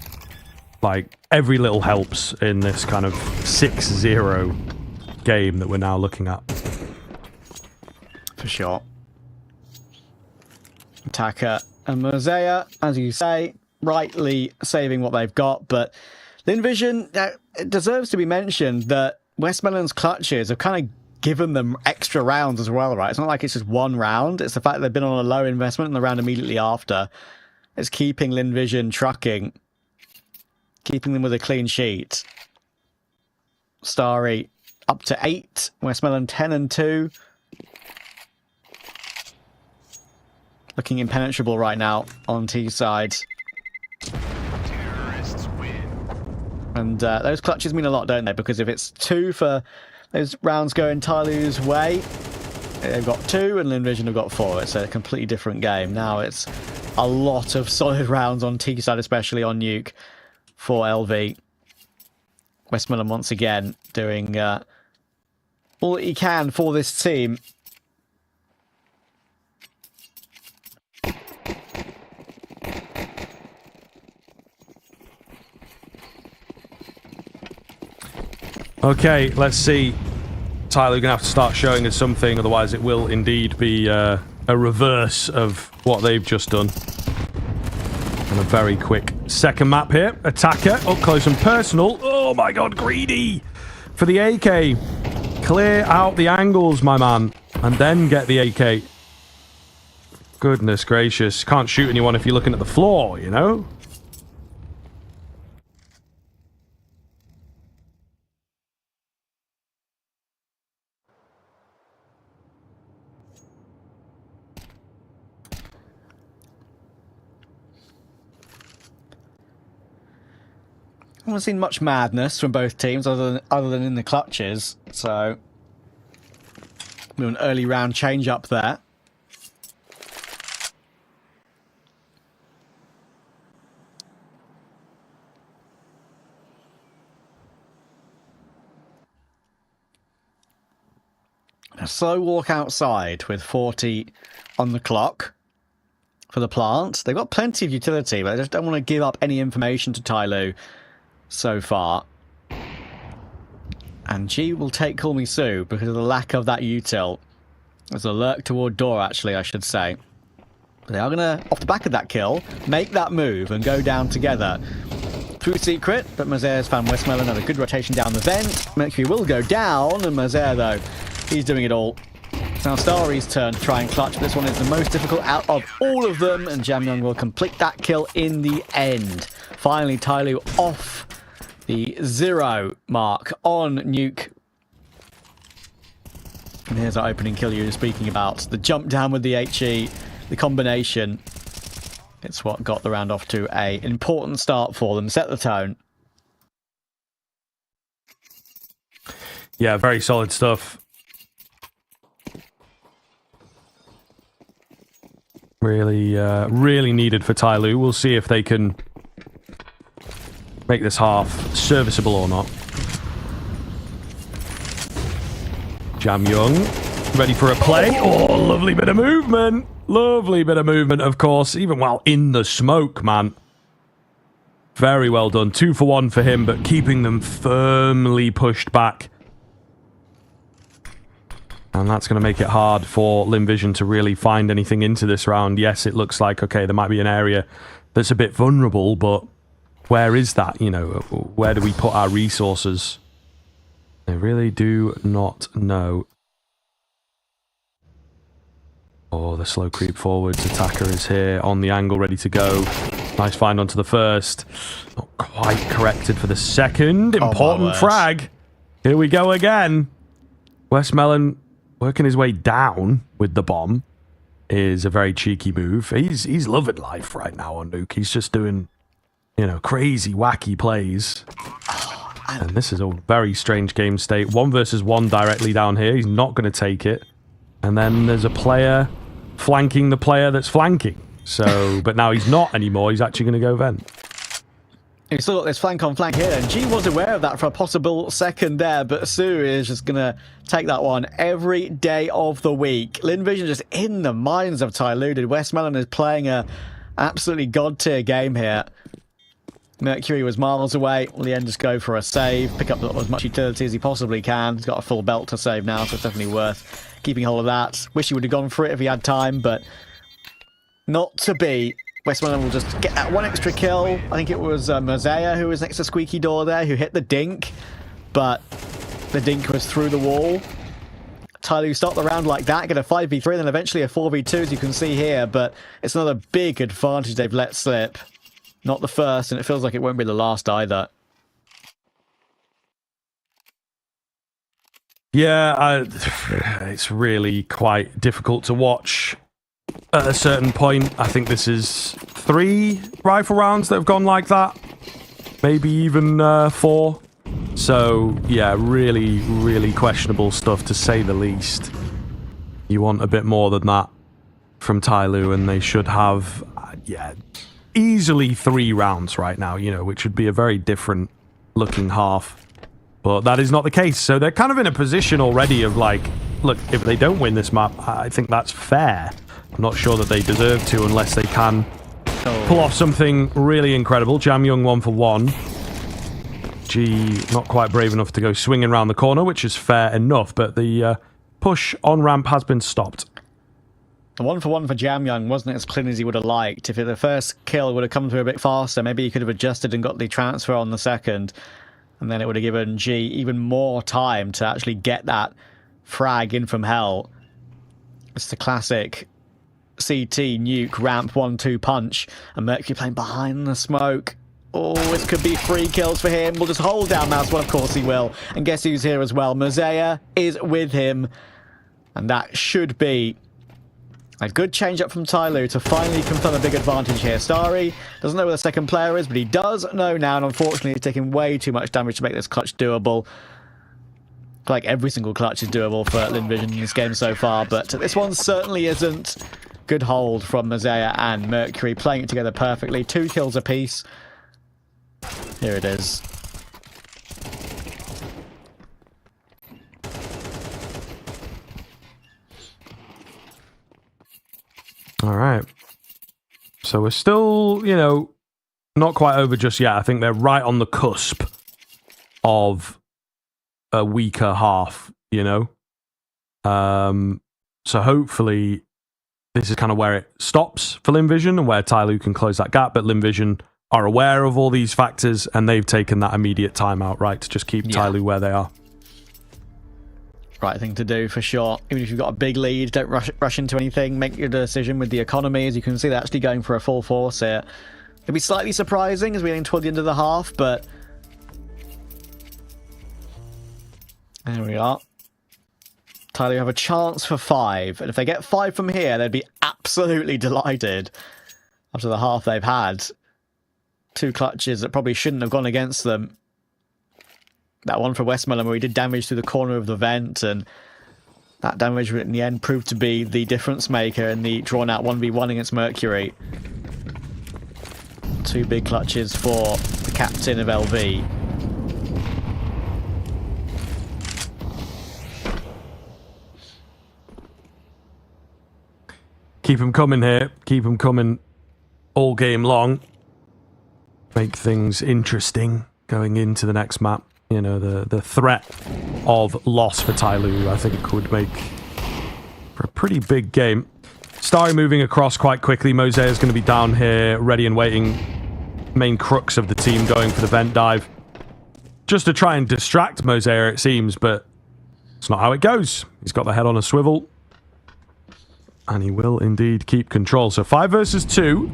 like every little helps in this kind of 6-0 game that we're now looking at. For sure. Attacker and Mosea, as you say, rightly saving what they've got, but Lynn Vision, it deserves to be mentioned that Westmoreland's clutches have kind of given them extra rounds as well, right? It's not like it's just one round. It's the fact that they've been on a low investment in the round immediately after. It's keeping Lynn Vision trucking, keeping them with a clean sheet. Starry up to 8, Westmoreland 10 and 2. Looking impenetrable right now on T side. And those clutches mean a lot, don't they? Because if it's 2 for those rounds going TYLOO's way, they've got 2 and Lynn Vision have got 4. It's a completely different game. Now it's a lot of solid rounds on T side, especially on Nuke for LV. Westmoreland once again doing all that he can for this team. Okay, let's see. TYLOO gonna have to start showing us something, otherwise it will indeed be a reverse of what they've just done. And a very quick second map here. Attacker, up close and personal. Oh my god, greedy! For the AK. Clear out the angles, my man. And then get the AK. Goodness gracious. Can't shoot anyone if you're looking at the floor, you know? I haven't seen much madness from both teams other than in the clutches, so an early round change up there. A slow walk outside with 40 on the clock for the plant. They've got plenty of utility, but they just don't want to give up any information to TYLOO so far. And G will take Call Me Sue because of the lack of that util. There's a lurk toward door, actually, I should say. But they are going to, off the back of that kill, make that move and go down together. Through secret, but Mazere's found Westmoreland and a good rotation down the vent. Mercury will go down, and Mazere, though, he's doing it all. It's now Starry's turn to try and clutch. This one is the most difficult out of all of them, and Jam Young will complete that kill in the end. Finally, TYLOO off the 0 mark on Nuke. And here's our opening kill you were speaking about. The jump down with the HE, the combination. It's what got the round off to an important start for them. Set the tone. Yeah, very solid stuff. Really, really needed for TYLOO. We'll see if they can make this half serviceable or not. Jam Young, ready for a play. Oh, lovely bit of movement. Lovely bit of movement, of course, even while in the smoke, man. Very well done. 2 for 1 for him, but keeping them firmly pushed back. And that's going to make it hard for Lynn Vision to really find anything into this round. Yes, it looks like, okay, there might be an area that's a bit vulnerable, but where is that? You know, where do we put our resources? I really do not know. Oh, the slow creep forwards. Attacker is here on the angle, ready to go. Nice find onto the first. Not quite corrected for the second. Important frag. Here we go again. Westmoreland working his way down with the bomb is a very cheeky move. He's loving life right now on Nuke. He's just doing, you know, crazy, wacky plays. And this is a very strange game state. 1 versus 1 directly down here. He's not going to take it. And then there's a player flanking the player that's flanking. So, but now he's not anymore. He's actually going to go vent. You still got this flank on flank here, and G was aware of that for a possible second there, but Sue is just going to take that one every day of the week. Lynn Vision just in the minds of TYLOO. Westmelon is playing a absolutely god-tier game here. Mercury was miles away. Will Lynn just go for a save, pick up as much utility as he possibly can. He's got a full belt to save now, so it's definitely worth keeping hold of that. Wish he would have gone for it if he had time, but not to be. Westmelon will just get that one extra kill. I think it was Mosea who was next to Squeaky Door there, who hit the dink, but the dink was through the wall. TYLOO start the round like that, get a 5v3, then eventually a 4v2, as you can see here, but it's another big advantage they've let slip. Not the first, and it feels like it won't be the last either. Yeah, it's really quite difficult to watch. At a certain point, I think this is 3 rifle rounds that have gone like that. Maybe even 4. So, yeah, really, really questionable stuff, to say the least. You want a bit more than that from TYLOO, and they should have, yeah, easily 3 rounds right now, you know, which would be a very different looking half. But that is not the case. So they're kind of in a position already of like, look, if they don't win this map, I think that's fair. I'm not sure that they deserve to unless they can pull off something really incredible. Jam Young 1 for 1. G not quite brave enough to go swinging around the corner, which is fair enough, but the push on ramp has been stopped. The 1 for 1 for Jam Young wasn't as clean as he would have liked. If the first kill would have come through a bit faster, maybe he could have adjusted and got the transfer on the second, and then it would have given G even more time to actually get that frag in from hell. It's the classic CT nuke ramp 1-2 punch, and Mercury playing behind the smoke. Oh, it could be 3 kills for him. We'll just hold down mouse. Well, of course he will. And guess who's here as well? Mosea is with him, and that should be a good change up from TYLOO to finally confirm a big advantage here. Starry doesn't know where the second player is, but he does know now, and unfortunately he's taking way too much damage to make this clutch doable. Like every single clutch is doable for Lynn Vision in this game so far, but this one certainly isn't. Good hold from Mosea and Mercury, playing it together perfectly. 2 kills apiece. Here it is. All right. So we're still, you know, not quite over just yet. I think they're right on the cusp of a weaker half, you know. So hopefully this is kind of where it stops for Lynn Vision and where TYLOO can close that gap. But Lynn Vision are aware of all these factors, and they've taken that immediate timeout, right, to just keep TYLOO where they are. Right thing to do, for sure. Even if you've got a big lead, don't rush into anything. Make your decision with the economy. As you can see, they're actually going for a full force here. It'd be slightly surprising as we're getting toward the end of the half, but there we are. TYLOO have a chance for 5, and if they get 5 from here, they'd be absolutely delighted after the half they've had. 2 clutches that probably shouldn't have gone against them. That one for Westmelon where he did damage through the corner of the vent, and that damage in the end proved to be the difference maker in the drawn out 1v1 against Mercury. 2 big clutches for the captain of LV. Keep them coming here. Keep them coming all game long. Make things interesting going into the next map. You know, the threat of loss for TYLOO, I think, would make for a pretty big game. Starry moving across quite quickly. Mosea is going to be down here, ready and waiting. Main crux of the team going for the vent dive. Just to try and distract Mosea, it seems, but it's not how it goes. He's got the head on a swivel. And he will indeed keep control. So 5 versus 2.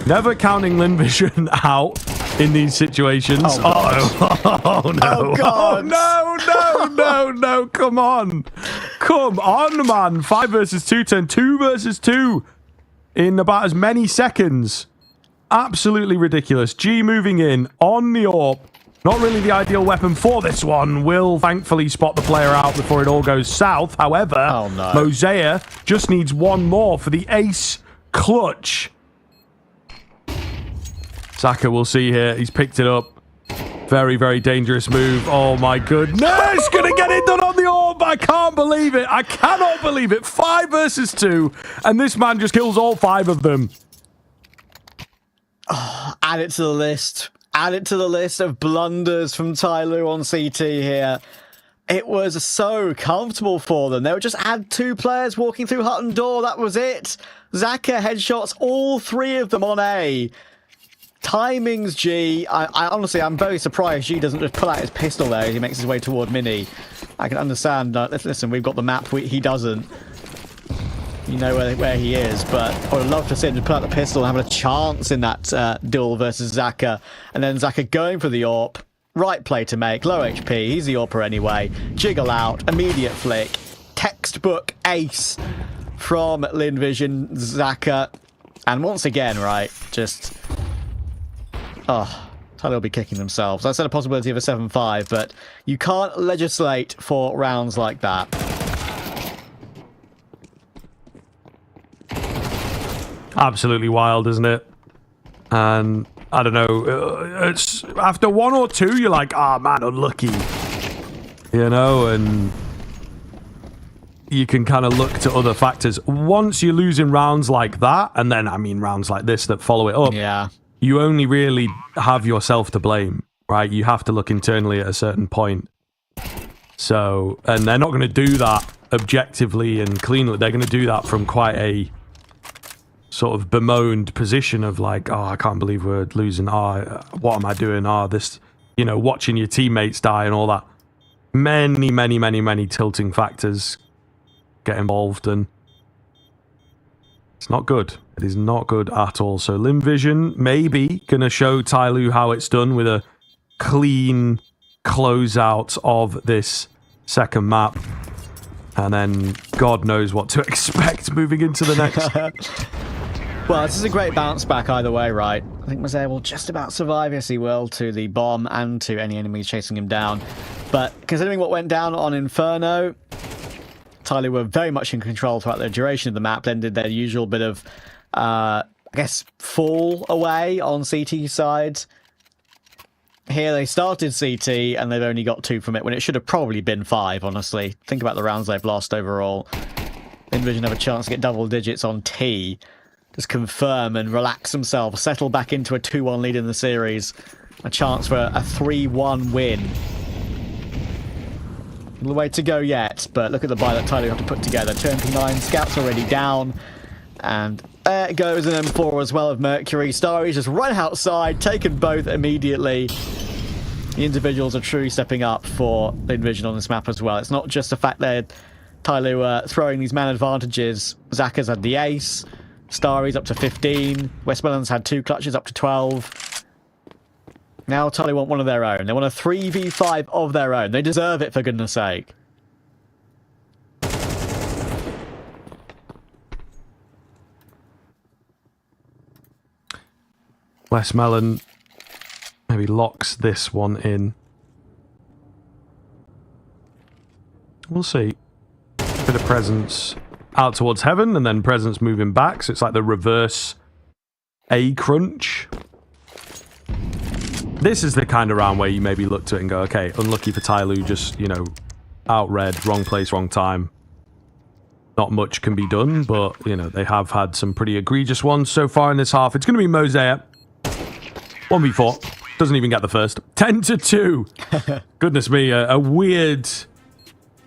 Never counting Lynn Vision out in these situations. Oh no. Oh, God. No. Come on, man. 5 versus 2 turn 2 versus 2 in about as many seconds. Absolutely ridiculous. G moving in on the AWP. Not really the ideal weapon for this one. Will thankfully spot the player out before it all goes south. However, Mosea just needs 1 more for the ace clutch. Xhaka, we'll see here. He's picked it up. Very, very dangerous move. Oh, my goodness. Gonna get it done on the orb. I can't believe it. I cannot believe it. 5 versus 2. And this man just kills all 5 of them. Oh, add it to the list. Add it to the list of blunders from TYLOO on CT here. It was so comfortable for them. They would just add 2 players walking through hut and door. That was it. Xhaka headshots, all 3 of them on A. Timings G. I honestly, I'm very surprised G doesn't just pull out his pistol there as he makes his way toward Mini. I can understand. Listen, we've got the map. He doesn't. You know where he is, but I would love to see him just pull out the pistol and have a chance in that duel versus Xhaka. And then Xhaka going for the AWP. Right play to make. Low HP. He's the AWPer anyway. Jiggle out. Immediate flick. Textbook ace from Lynn Vision. Xhaka. And once again, right, just... Oh, TYLOO will be kicking themselves. I said a possibility of a 7-5, but you can't legislate for rounds like that. Absolutely wild, isn't it? And I don't know, it's after 1 or 2, you're like, ah, man, unlucky. You know, and you can kind of look to other factors. Once you're losing rounds like that, and then, I mean, rounds like this that follow it up, yeah, you only really have yourself to blame, right? You have to look internally at a certain point. So, and they're not going to do that objectively and cleanly. They're going to do that from quite a sort of bemoaned position of like, oh, I can't believe we're losing. Oh, what am I doing? Oh, this, you know, watching your teammates die and all that. Many, many, many, many tilting factors get involved, and it's not good. It is not good at all. So Lynn Vision maybe going to show TYLOO how it's done with a clean closeout of this second map. And then God knows what to expect moving into the next. Well, this is a great bounce back either way, right? I think Mazay will just about survive, yes he will, to the bomb and to any enemies chasing him down. But considering what went down on Inferno, TYLOO were very much in control throughout the duration of the map, then did their usual bit of, I guess, fall away on CT side. Here they started CT and they've only got 2 from it when it should have probably been 5, honestly. Think about the rounds they've lost overall. Envision have a chance to get double digits on T. Just confirm and relax themselves, settle back into a 2-1 lead in the series. A chance for a 3-1 win. A little way to go yet, but look at the buy that TYLOO have to put together. 2 scouts already down. And there it goes, an M4 as well of Mercury. Starry's just run outside, taken both immediately. The individuals are truly stepping up for the Vision on this map as well. It's not just the fact that TYLOO throwing these man advantages. Xhaka's had the ace. Starry's up to 15. Westmoreland's had 2 clutches up to 12. Now TYLOO want one of their own. They want a 3v5 of their own. They deserve it, for goodness sake. Westmoreland maybe locks this one in. We'll see. Bit of presence out towards heaven, and then presence moving back, so it's like the reverse A crunch. This is the kind of round where you maybe look to it and go, okay, unlucky for TYLOO, just, you know, outread, wrong place, wrong time. Not much can be done, but, you know, they have had some pretty egregious ones so far in this half. It's going to be Mosaic. 1v4. Doesn't even get the first. 10-2. Goodness me, a weird,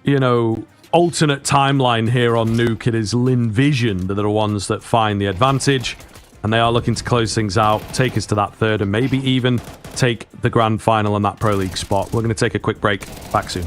you know, alternate timeline here on Nuke. It is Lynn Vision that are the ones that find the advantage, and they are looking to close things out, take us to that third, and maybe even take the grand final and that Pro League spot. We're going to take a quick break. Back soon.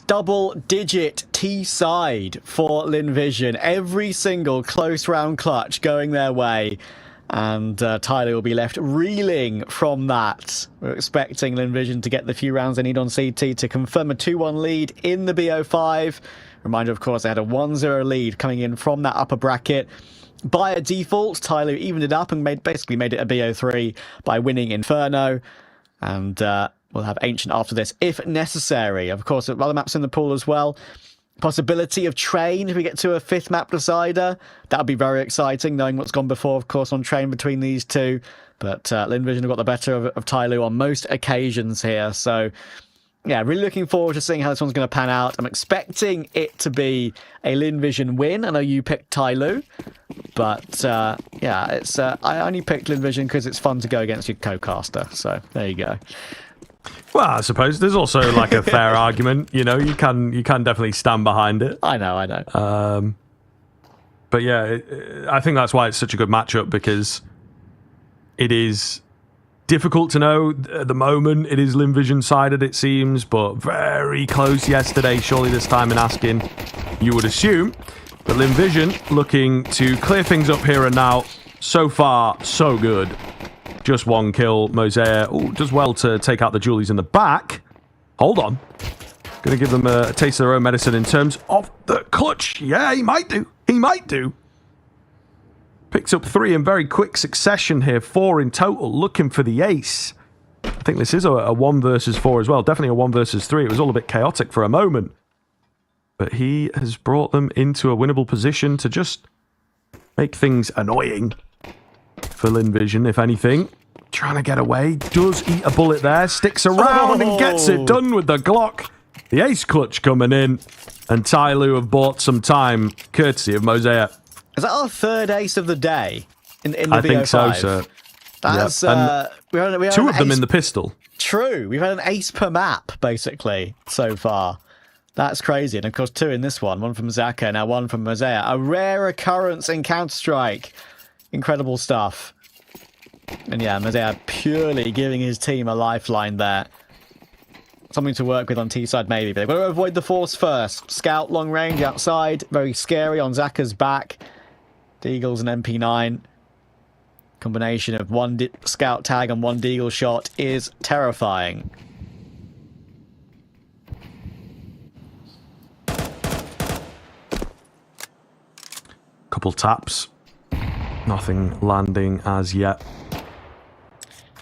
double-digit T-side for Lynn Vision. Every single close round clutch going their way. And TYLOO will be left reeling from that. We're expecting Lynn Vision to get the few rounds they need on CT to confirm a 2-1 lead in the BO5. Reminder, of course, they had a 1-0 lead coming in from that upper bracket. By a default, TYLOO evened it up and basically made it a BO3 by winning Inferno. And we'll have Ancient after this, if necessary. Of course, other maps in the pool as well. Possibility of Train if we get to a 5th map decider. That would be very exciting, knowing what's gone before, of course, on Train between these two. But Lynn Vision have got the better of TYLOO on most occasions here. So, yeah, really looking forward to seeing how this one's going to pan out. I'm expecting it to be a Lynn Vision win. I know you picked TYLOO. But, yeah, it's I only picked Lynn Vision because it's fun to go against your co-caster. So, there you go. Well, I suppose there's also like a fair argument. You know, you can definitely stand behind it. I know. But yeah, I think that's why it's such a good matchup, because it is difficult to know at the moment. It is Lynn Vision sided, it seems, but very close yesterday. Surely this time in asking, you would assume. But Lynn Vision looking to clear things up here and now. So far, so good. Just one kill. Mosaic does well to take out the Julies in the back. Hold on. Going to give them a taste of their own medicine in terms of the clutch. Yeah, he might do. He might do. Picks up 3 in very quick succession here. 4 in total. Looking for the ace. I think this is a 1 versus 4 as well. Definitely a 1 versus 3. It was all a bit chaotic for a moment. But he has brought them into a winnable position to just make things annoying for Lynn Vision, if anything. Trying to get away. Does eat a bullet there. Sticks around and gets it done with the Glock. The ace clutch coming in. And TYLOO have bought some time, courtesy of Mosaic. Is that our 3rd ace of the day in the I BO5? think so, sir. That's we had 2 of them in the pistol. True. We've had an ace per map, basically, so far. That's crazy. And, of course, 2 in this one. 1 from Zaka, now 1 from Mosaic. A rare occurrence in Counter-Strike. Incredible stuff. And yeah, Mosaic purely giving his team a lifeline there. Something to work with on T-side maybe, but they've got to avoid the force first. Scout long range outside, very scary on Zaka's back. Deagles and MP9. Combination of 1 scout tag and 1 Deagle shot is terrifying. Couple taps. Nothing landing as yet.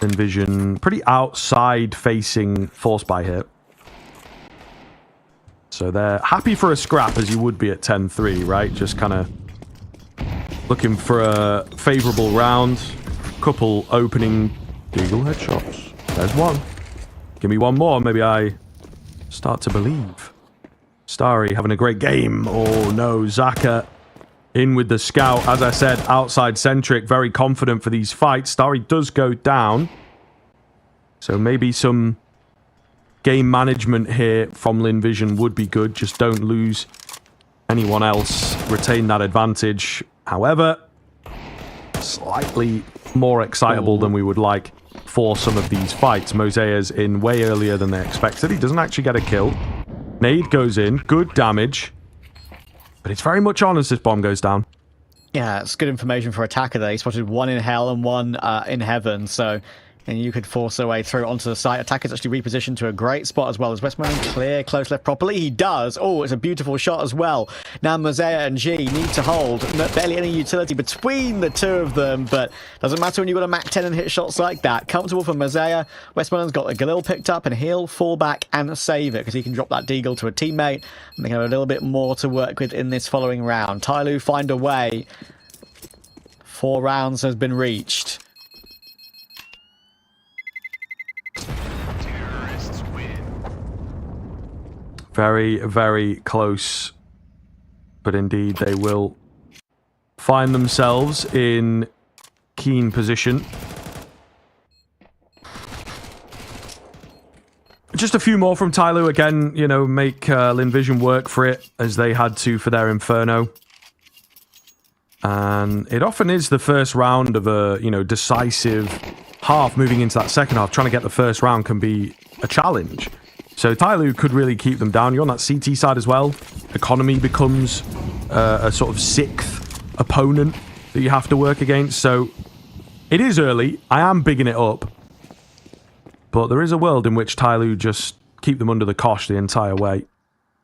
Lynn Vision pretty outside facing force buy here. So they're happy for a scrap, as you would be at 10-3, right? Just kind of looking for a favourable round. Couple opening Deagle headshots. There's one. Give me one more. Maybe I start to believe. Starry having a great game. Oh no, Zaka in with the scout. As I said, outside centric, very confident for these fights. Starry does go down. So maybe some game management here from Lynn Vision would be good. Just don't lose anyone else. Retain that advantage. However, slightly more excitable than we would like for some of these fights. Mosea's in way earlier than they expected. He doesn't actually get a kill. Nade goes in. Good damage. But it's very much on as this bomb goes down. Yeah, it's good information for attacker there. He spotted 1 in hell and 1 in heaven, so and you could force their way through onto the site. Attacker's actually repositioned to a great spot as well. As Westmoreland clear close left properly? He does. Oh, it's a beautiful shot as well. Now Mosaic and G need to hold. Barely any utility between the two of them, but doesn't matter when you've got a Mac 10 and hit shots like that. Comfortable for Mosaic. Westmoreland's got a Galil picked up, and he'll fall back and save it because he can drop that Deagle to a teammate, and they can have a little bit more to work with in this following round. TYLOO find a way. 4 rounds has been reached. Very, very close. But indeed, they will find themselves in keen position. Just a few more from TYLOO. Again, you know, make Lynn Vision work for it as they had to for their Inferno. And it often is the first round of a, you know, decisive half moving into that second half. Trying to get the first round can be a challenge. So TYLOO could really keep them down. You're on that CT side as well. Economy becomes a sort of 6th opponent that you have to work against. So it is early. I am bigging it up. But there is a world in which TYLOO just keep them under the cosh the entire way.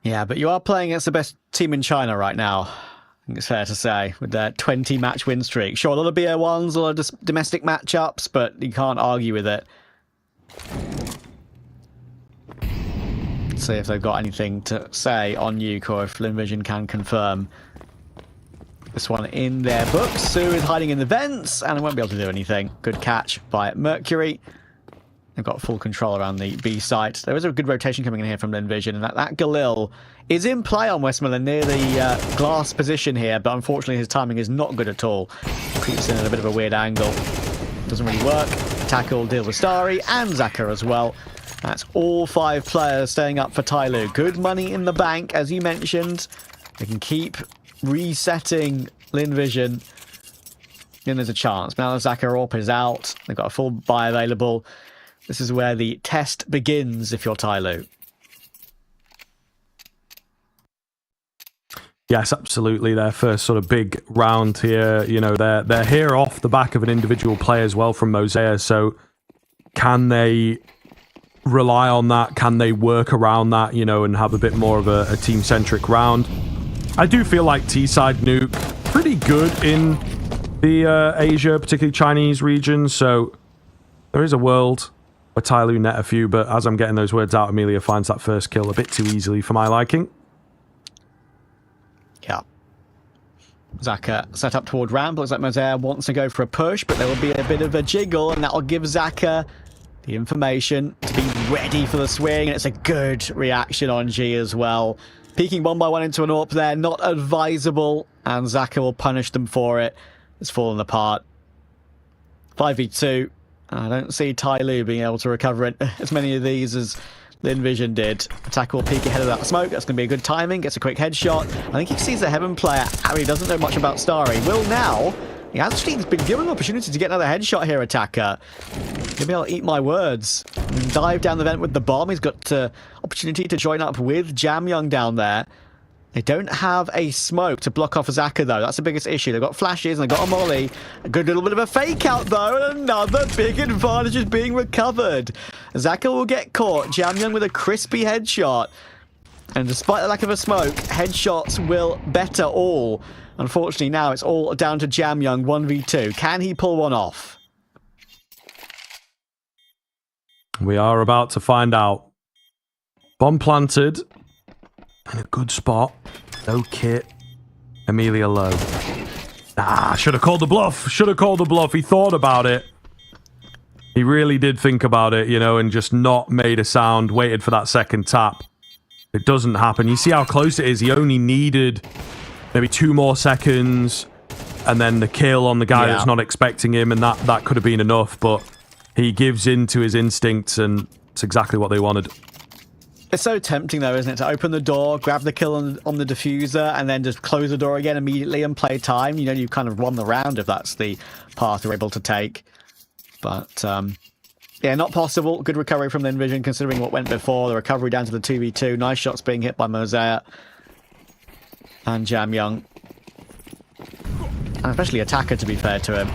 Yeah, but you are playing against the best team in China right now. I think it's fair to say, with their 20-match win streak. Sure, a lot of BO1s, a lot of domestic matchups, but you can't argue with it. Let's see if they've got anything to say on Nuke, or if Lynn Vision can confirm this one in their books. Sue is hiding in the vents, and won't be able to do anything. Good catch by Mercury. They've got full control around the B site. There is a good rotation coming in here from Lynn Vision, and that Galil is in play on Westmoreland near the glass position here, but unfortunately his timing is not good at all. Creeps in at a bit of a weird angle. Doesn't really work. Attacker will deal with Starry and Zaka as well. That's all 5 players staying up for TYLOO. Good money in the bank, as you mentioned. They can keep resetting Lynn Vision. Then there's a chance. Now Zaka Orp is out. They've got a full buy available. This is where the test begins if you're TYLOO. Yes, absolutely. Their first sort of big round here. You know, they're here off the back of an individual play as well from Mosaic. So can they rely on that? Can they work around that, you know, and have a bit more of a team-centric round? I do feel like T-side Nuke pretty good in the Asia, particularly Chinese region. So there is a world where TYLOO net a few, but as I'm getting those words out, Amelia finds that first kill a bit too easily for my liking. Yeah. Zaka set up toward ramp. Looks like Mosaic wants to go for a push, but there will be a bit of a jiggle, and that will give Zaka the information to be ready for the swing, and it's a good reaction on G as well. Peeking 1 by 1 into an AWP there, not advisable, and Zaka will punish them for it. It's fallen apart. 5v2. I don't see TYLOO being able to recover it as many of these as Lynn Vision did. Attacker will peek ahead of that smoke. That's going to be a good timing. Gets a quick headshot. I think he sees the Heaven player. Harry doesn't know much about Starry. Will now. He actually has been given an opportunity to get another headshot here, Attacker. Maybe I'll eat my words. And dive down the vent with the bomb. He's got opportunity to join up with Jamyoung down there. They don't have a smoke to block off Zaka, though. That's the biggest issue. They've got flashes and they've got a molly. A good little bit of a fake out, though. And another big advantage is being recovered. Zaka will get caught. Jamyoung with a crispy headshot. And despite the lack of a smoke, headshots will better all. Unfortunately, now it's all down to Jamyoung 1v2. Can he pull one off? We are about to find out. Bomb planted. In a good spot. No kit. Amelia low. Ah, should have called the bluff. Should have called the bluff. He thought about it. He really did think about it, you know, and just not made a sound. Waited for that second tap. It doesn't happen. You see how close it is. He only needed maybe 2 more seconds. And then the kill on the guy that's not expecting him. And that could have been enough. But he gives in to his instincts. And it's exactly what they wanted. It's so tempting, though, isn't it, to open the door, grab the kill on the diffuser, and then just close the door again immediately and play time. You know, you've kind of won the round if that's the path you're able to take. But, yeah, not possible. Good recovery from Lynn Vision, considering what went before. The recovery down to the 2v2. Nice shots being hit by Mosaic and Jamyoung. And especially Attacker, to be fair to him.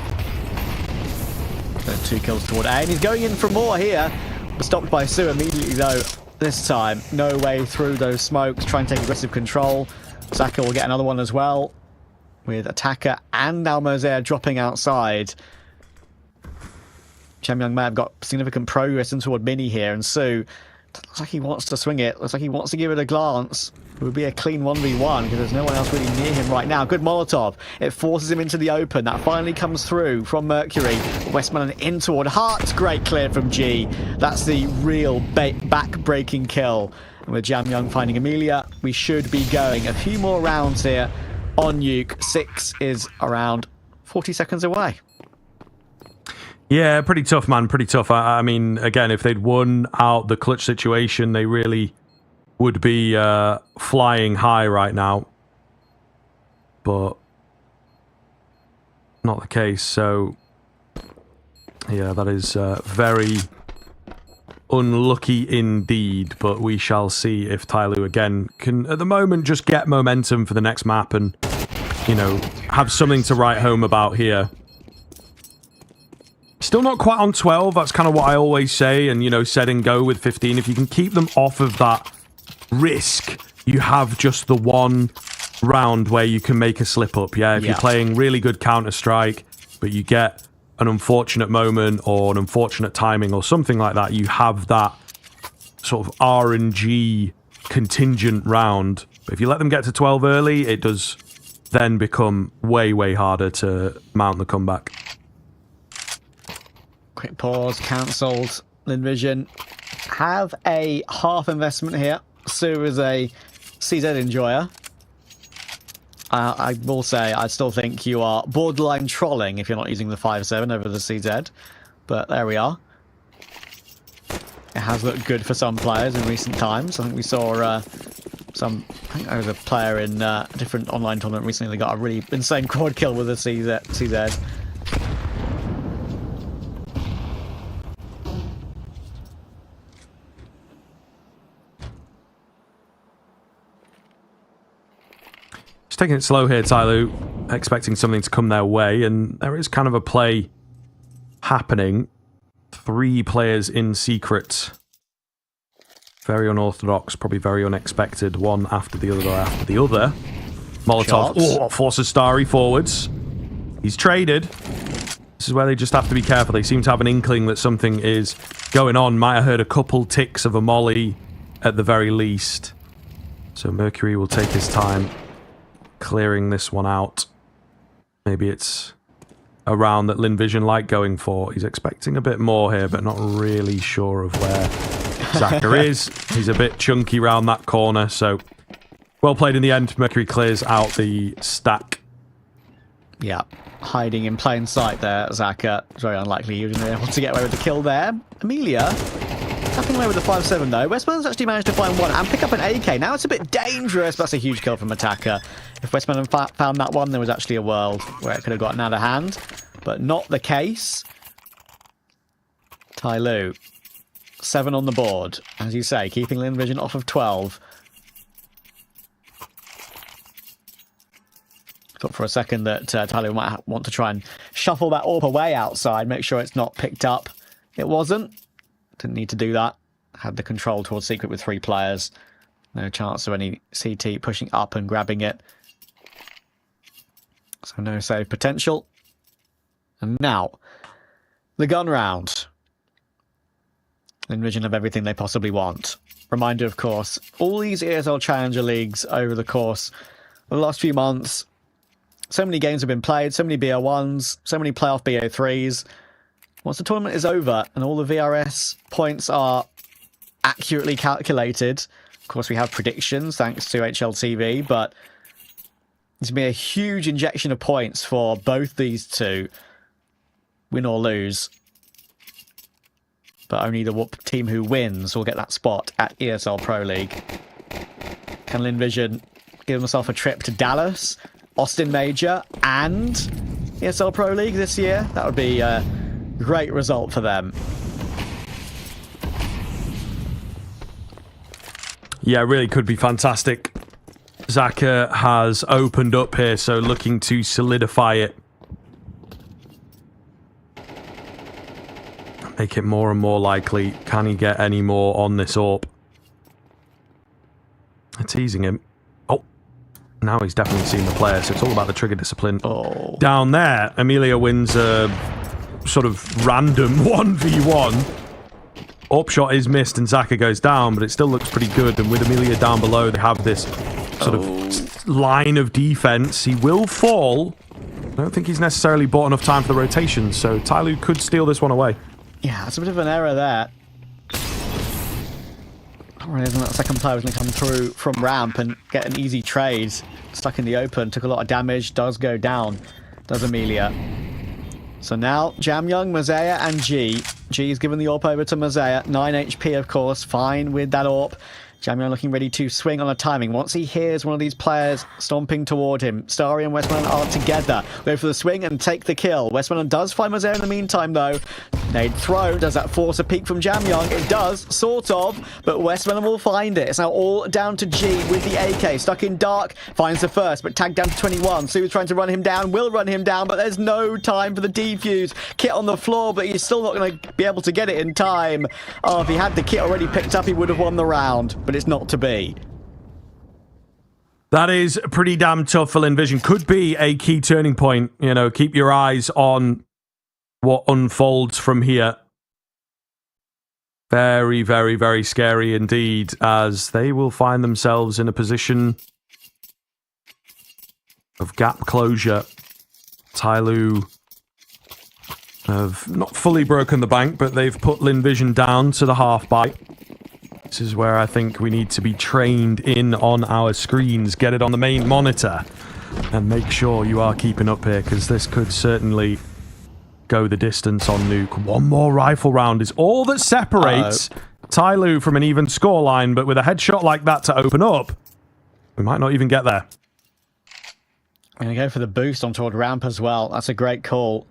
So 2 kills toward A. And he's going in for more here. But stopped by Sue immediately, though. This time, no way through those smokes. Try and take aggressive control. Zaka will get another one as well. With Attacker and now Mosaic dropping outside. Jamyoung may have got significant progress in toward Mini here. And Sue, looks like he wants to swing it. Looks like he wants to give it a glance. It would be a clean 1v1 because there's no one else really near him right now. Good Molotov. It forces him into the open. That finally comes through from Mercury. Westmoreland in toward Heart. Great clear from G. That's the real back-breaking kill. And with Jamyoung finding Amelia, we should be going a few more rounds here on Nuke. 6 is around 40 seconds away. Yeah, pretty tough, man. Pretty tough. I mean, again, if they'd won out the clutch situation, they really would be flying high right now. But not the case. So, yeah, that is very, unlucky indeed, but we shall see if TYLOO again can, at the moment, just get momentum for the next map and, you know, have something to write home about here. Still not quite on 12, that's kind of what I always say, and, you know, set and go with 15. If you can keep them off of that risk, you have just the one round where you can make a slip up, yeah? If you're playing really good Counter-Strike, but you get an unfortunate moment or an unfortunate timing or something like that, you have that sort of RNG contingent round. But if you let them get to 12 early, it does then become way, way harder to mount the comeback. Quick pause, cancelled. Lynn Vision have a half investment here. Sue is a CZ enjoyer. I will say, I still think you are borderline trolling if you're not using the 5-7 over the CZ. But there we are. It has looked good for some players in recent times. I think we saw I think there was a player in a different online tournament recently that got a really insane quad kill with a CZ. Taking it slow here, TYLOO, expecting something to come their way, and there is kind of a play happening. 3 players in secret. Very unorthodox, probably very unexpected. One after the other. Molotov, forces Starry forwards. He's traded. This is where they just have to be careful. They seem to have an inkling that something is going on. Might have heard a couple ticks of a molly at the very least. So Mercury will take his time clearing this one out. Maybe it's a round that Lynn Vision like going for. He's expecting a bit more here, but not really sure of where Zaka is. He's a bit chunky round that corner, so well played in the end. Mercury clears out the stack. Yeah, hiding in plain sight there, Zaka. Very unlikely he was able to get away with the kill there. Amelia tapping away with the 5-7 though. Westmoreland's actually managed to find one and pick up an AK. Now it's a bit dangerous, but that's a huge kill from Attacker. If Westmoreland found that one, there was actually a world where it could have gotten out of hand, but not the case. TYLOO, 7 on the board, as you say, keeping Lynn Vision off of 12. Thought for a second that TYLOO might want to try and shuffle that AWP away outside, make sure it's not picked up. It wasn't. Didn't need to do that. Had the control towards secret with 3 players. No chance of any CT pushing up and grabbing it. So no save potential. And now, the gun round. Lynn Vision have everything they possibly want. Reminder, of course, all these ESL Challenger Leagues over the course of the last few months. So many games have been played, so many BO1s, so many playoff BO3s. Once the tournament is over and all the VRS points are accurately calculated, of course we have predictions thanks to HLTV, but there's going to be a huge injection of points for both these two, win or lose. But only the team who wins will get that spot at ESL Pro League. Can Lynn Vision give himself a trip to Dallas, Austin Major, and ESL Pro League this year? That would be a great result for them. Yeah, really could be fantastic. Zaka has opened up here, so looking to solidify it. Make it more and more likely. Can he get any more on this AWP? They're teasing him. Oh, now he's definitely seen the player, so it's all about the trigger discipline. Oh. Down there, Amelia wins a sort of random 1v1. AWP shot is missed and Zaka goes down, but it still looks pretty good. And with Amelia down below, they have this sort of line of defense. He will fall. I don't think he's necessarily bought enough time for the rotation, so TYLOO could steal this one away. Yeah, it's a bit of an error there. Isn't that second player was going to come through from ramp and get an easy trade. Stuck in the open, took a lot of damage, does go down, does Amelia. So now, Jamyoung, Mazaya, and G. G's given the AWP over to Mazaya. 9 HP, of course, fine with that AWP. Jamyon looking ready to swing on a timing. Once he hears one of these players stomping toward him, Starry and Westmoreland are together. Go for the swing and take the kill. Westmoreland does find Mosaic in the meantime, though. Nade throw. Does that force a peek from Jamyon? It does, sort of, but Westmoreland will find it. It's now all down to G with the AK. Stuck in dark, finds the first, but tagged down to 21. Su's trying to run him down, will run him down, but there's no time for the defuse. Kit on the floor, but he's still not going to be able to get it in time. Oh, if he had the kit already picked up, he would have won the round, but it's not to be. That is pretty damn tough for Lynn Vision. Could be a key turning point. You know, keep your eyes on what unfolds from here. Very, very, very scary indeed, as they will find themselves in a position of gap closure. TYLOO have not fully broken the bank, but they've put Lynn Vision down to the half bite. This is where I think we need to be trained in on our screens. Get it on the main monitor and make sure you are keeping up here, because this could certainly go the distance on Nuke. One more rifle round is all that separates TYLOO from an even scoreline, but with a headshot like that to open up, we might not even get there. I'm going to go for the boost on toward ramp as well. That's a great call.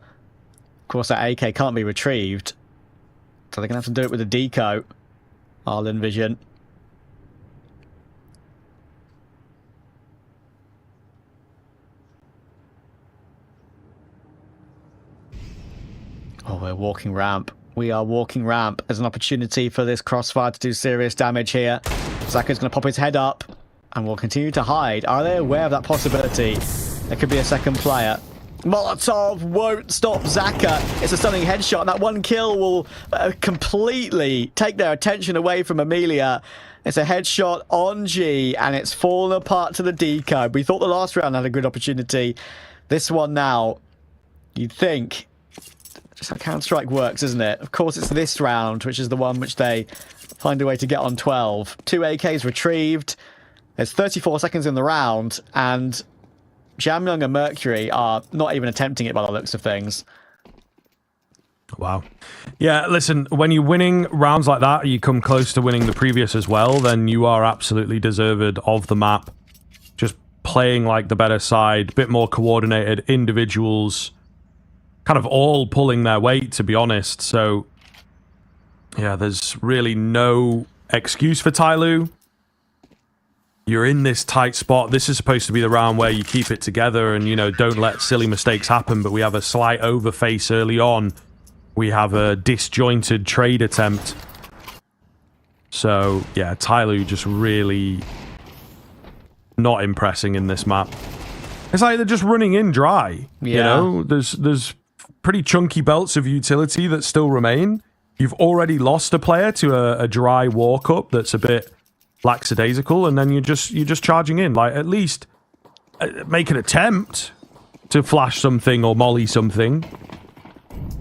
Of course, that AK can't be retrieved, so they're going to have to do it with a deco. Lynn Vision. Oh, we're walking ramp. We are walking ramp as an opportunity for this crossfire to do serious damage here. Zaka's going to pop his head up and will continue to hide. Are they aware of that possibility? There could be a second player. Molotov won't stop Zaka. It's a stunning headshot, and that one kill will completely take their attention away from Amelia. It's a headshot on G, and it's fallen apart to the deco. We thought the last round had a good opportunity. This one now, you'd think, just how Counter-Strike works, isn't it? Of course, it's this round, which is the one which they find a way to get on 12. 2 AKs retrieved. There's 34 seconds in the round, and Jamyoung and Mercury are not even attempting it by the looks of things. Wow. Yeah, listen, when you're winning rounds like that, you come close to winning the previous as well, then you are absolutely deserved of the map. Just playing like the better side, bit more coordinated, individuals kind of all pulling their weight, to be honest. So, yeah, there's really no excuse for TYLOO. You're in this tight spot. This is supposed to be the round where you keep it together and, you know, don't let silly mistakes happen, but we have a slight overface early on. We have a disjointed trade attempt. So, yeah, TYLOO just really not impressing in this map. It's like they're just running in dry. Yeah. You know, there's pretty chunky belts of utility that still remain. You've already lost a player to a dry walk-up that's a bit lackadaisical, and then you're just charging in. Like, at least make an attempt to flash something or molly something.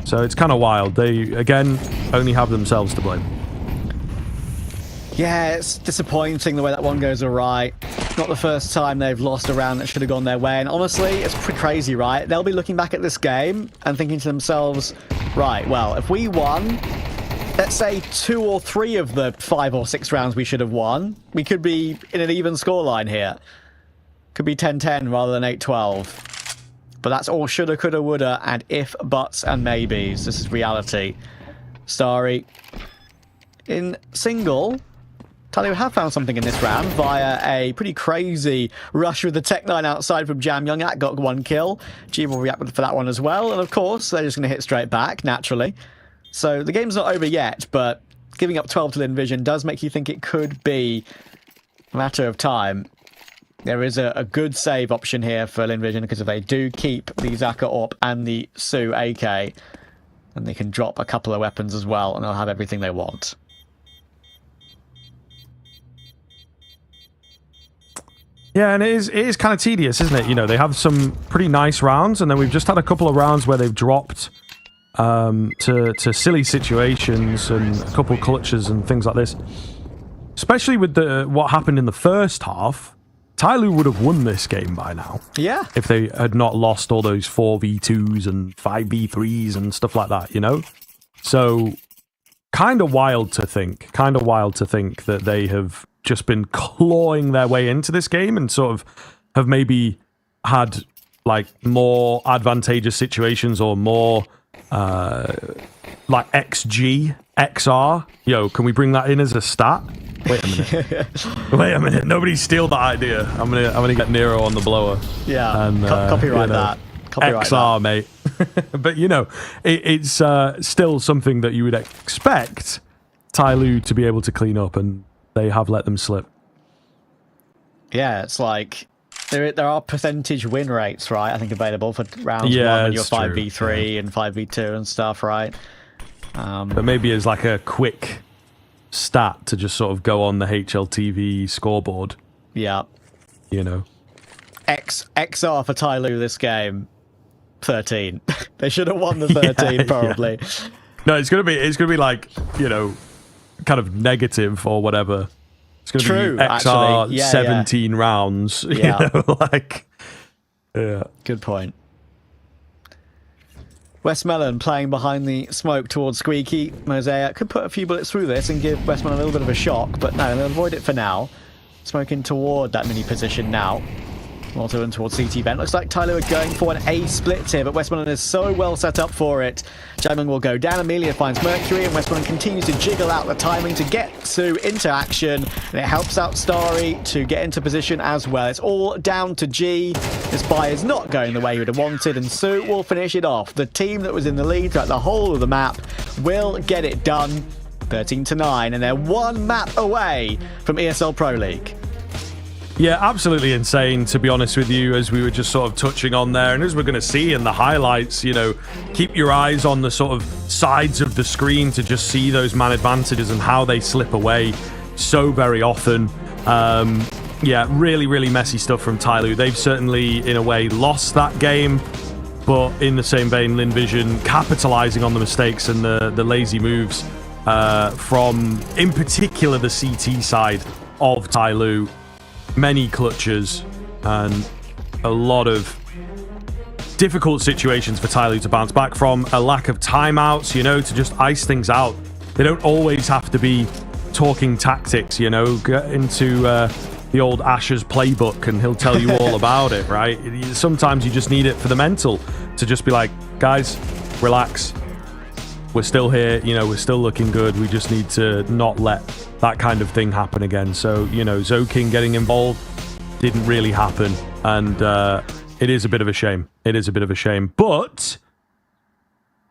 So it's kind of wild. They, again, only have themselves to blame. Yeah, it's disappointing the way that one goes awry. Not the first time they've lost a round that should have gone their way. And honestly, it's pretty crazy, right? They'll be looking back at this game and thinking to themselves, right, well, if we won, let's say 2 or 3 of the 5 or 6 rounds we should have won, we could be in an even scoreline here. Could be 10-10 rather than 8-12. But that's all shoulda, coulda, woulda, and if, buts, and maybes. This is reality. Starry. In single, TYLOO have found something in this round via a pretty crazy rush with the Tech-9 outside from Jamyoung. That got 1 kill. G will react for that one as well. And of course, they're just going to hit straight back, naturally. So the game's not over yet, but giving up 12 to Lynn Vision does make you think it could be a matter of time. There is a good save option here for Lynn Vision, because if they do keep the Zaka AWP and the Su AK, then they can drop a couple of weapons as well, and they'll have everything they want. Yeah, and it is kind of tedious, isn't it? You know, they have some pretty nice rounds, and then we've just had a couple of rounds where they've dropped to silly situations and a couple clutches and things like this. Especially with what happened in the first half, TYLOO would have won this game by now. Yeah. If they had not lost all those 4v2s and 5v3s and stuff like that, you know? So, kind of wild to think that they have just been clawing their way into this game and sort of have maybe had like more advantageous situations or more like XG, XR. Yo, can we bring that in as a stat? Wait a minute. Nobody steal that idea. I'm gonna get Nero on the blower. Yeah, and copyright that. Copyright XR, that. mate. But it's still something that you would expect TYLOO to be able to clean up, and they have let them slip. Yeah, it's like there are percentage win rates, right? I think available for rounds 1 when you're 5v3 and 5v2 and stuff, right? But maybe as like a quick stat to just sort of go on the HLTV scoreboard. Yeah. XR for TYLOO this game, 13. They should have won the 13 probably. Yeah. No, it's gonna be like, kind of negative or whatever. It's gonna be XR 17 rounds. Yeah. Yeah. Good point. Westmelon playing behind the smoke towards Squeaky. Mosaic could put a few bullets through this and give Westmelon a little bit of a shock, but no, they'll avoid it for now. Smoking toward that mini position now. Also in towards CT vent. Looks like TYLOO are going for an A split here, but Westmelon is so well set up for it. Jamming will go down. Amelia finds Mercury, and Westmelon continues to jiggle out the timing to get Sue into action. And it helps out Starry to get into position as well. It's all down to G. This buy is not going the way he would have wanted, and Sue will finish it off. The team that was in the lead throughout the whole of the map will get it done. 13-9, and they're one map away from ESL Pro League. Yeah, absolutely insane, to be honest with you, as we were just sort of touching on there. And as we're going to see in the highlights, keep your eyes on the sort of sides of the screen to just see those man advantages and how they slip away so very often. Yeah, really, really messy stuff from TYLOO. They've certainly, in a way, lost that game. But in the same vein, Lynn Vision capitalizing on the mistakes and the lazy moves from, in particular, the CT side of TYLOO. Many clutches and a lot of difficult situations for TYLOO to bounce back from. A lack of timeouts, to just ice things out. They don't always have to be talking tactics, get into the old Asher's playbook and he'll tell you all about it, right? Sometimes you just need it for the mental to just be like, guys, relax. We're still here, we're still looking good. We just need to not let that kind of thing happen again. So, Zoking getting involved didn't really happen. And it is a bit of a shame. It is a bit of a shame. But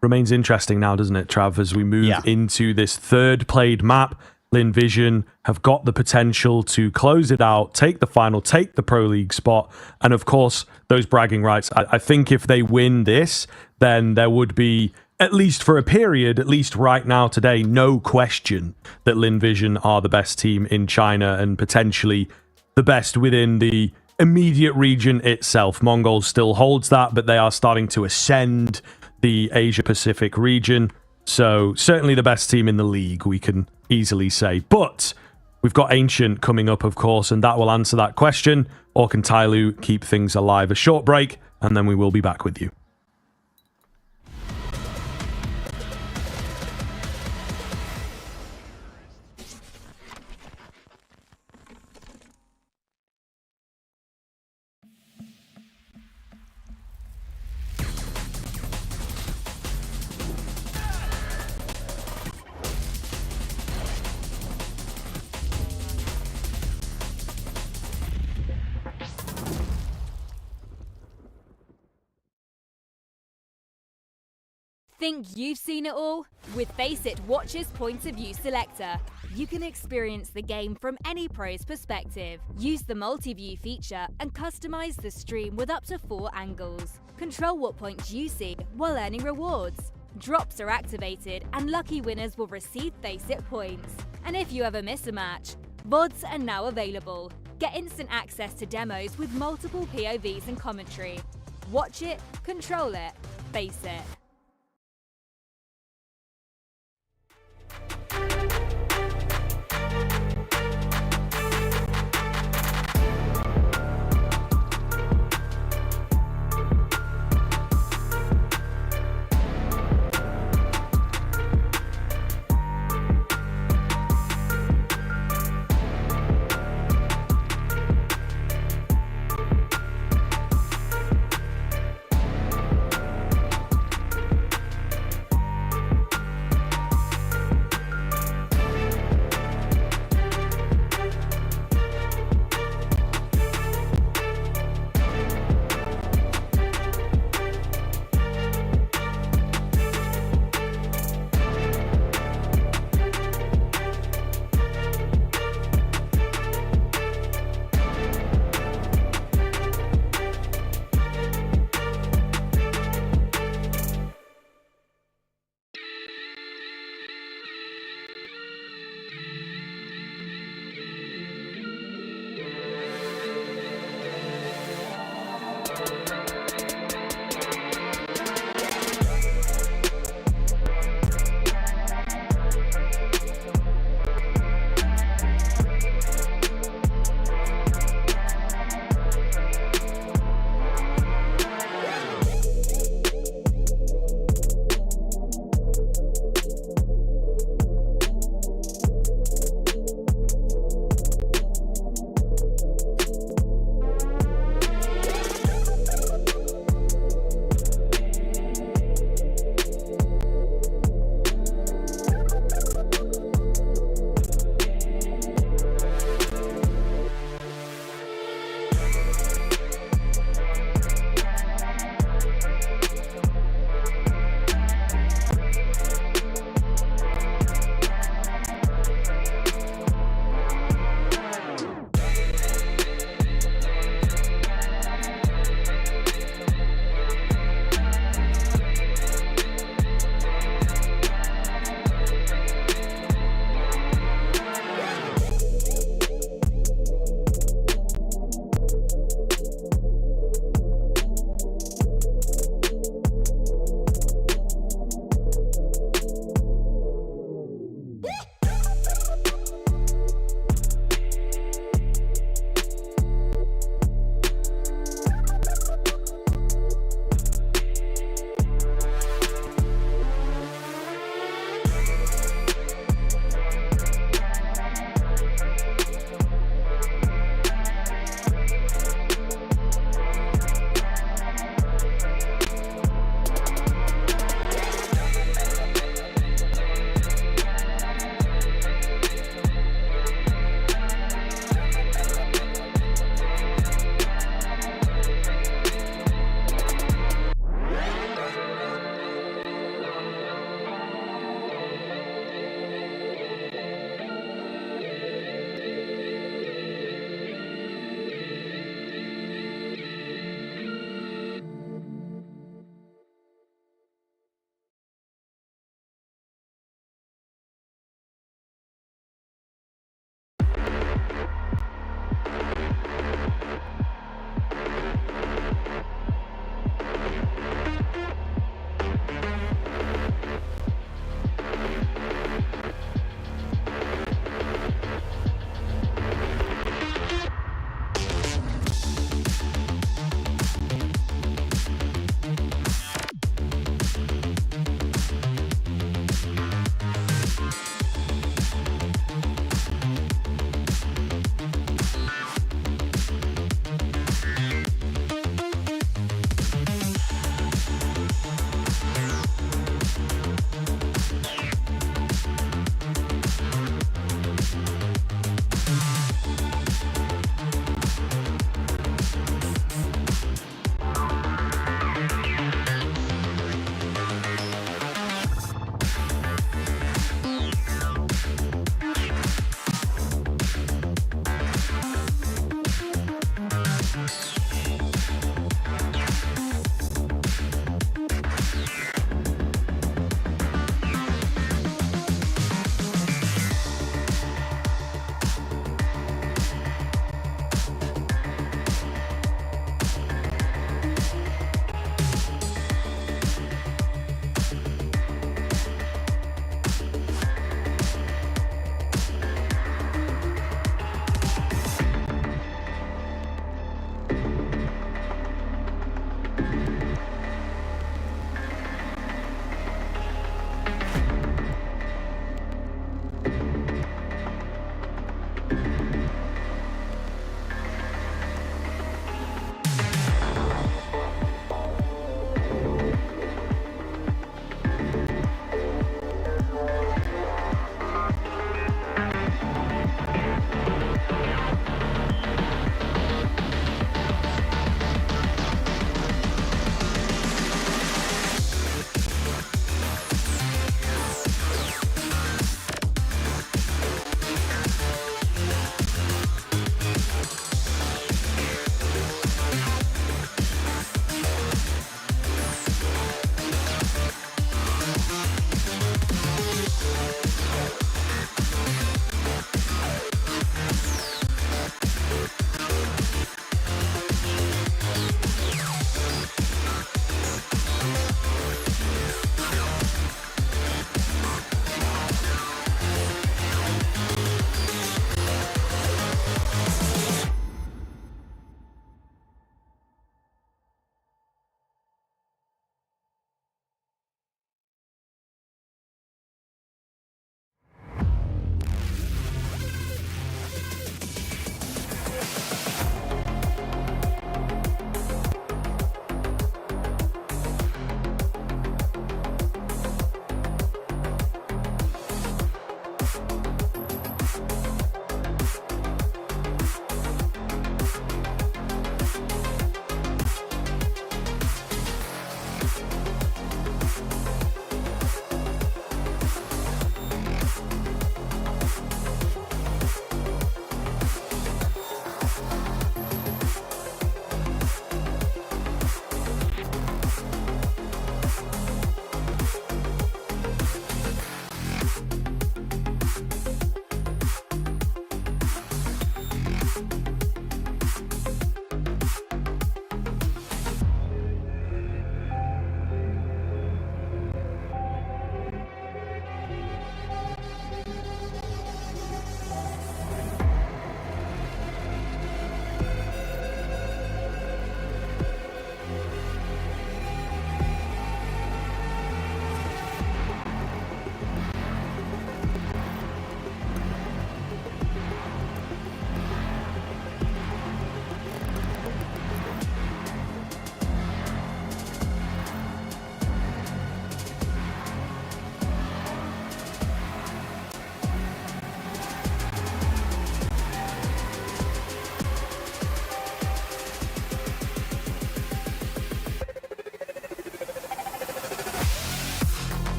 remains interesting now, doesn't it, Trav, as we move into this third played map. Lynn Vision have got the potential to close it out, take the final, take the Pro League spot. And of course, those bragging rights. I think if they win this, then there would be, at least for a period, at least right now today, no question that Lynn Vision are the best team in China and potentially the best within the immediate region itself. Mongol still holds that, but they are starting to ascend the Asia-Pacific region. So certainly the best team in the league, we can easily say. But we've got Ancient coming up, of course, and that will answer that question. Or can TYLOO keep things alive? A short break, and then we will be back with you. Think you've seen it all? With Faceit Watch's Point of View Selector, you can experience the game from any pro's perspective. Use the multi-view feature and customize the stream with up to 4 angles. Control what points you see while earning rewards. Drops are activated and lucky winners will receive Faceit points. And if you ever miss a match, VODs are now available. Get instant access to demos with multiple POVs and commentary. Watch it, control it, Faceit.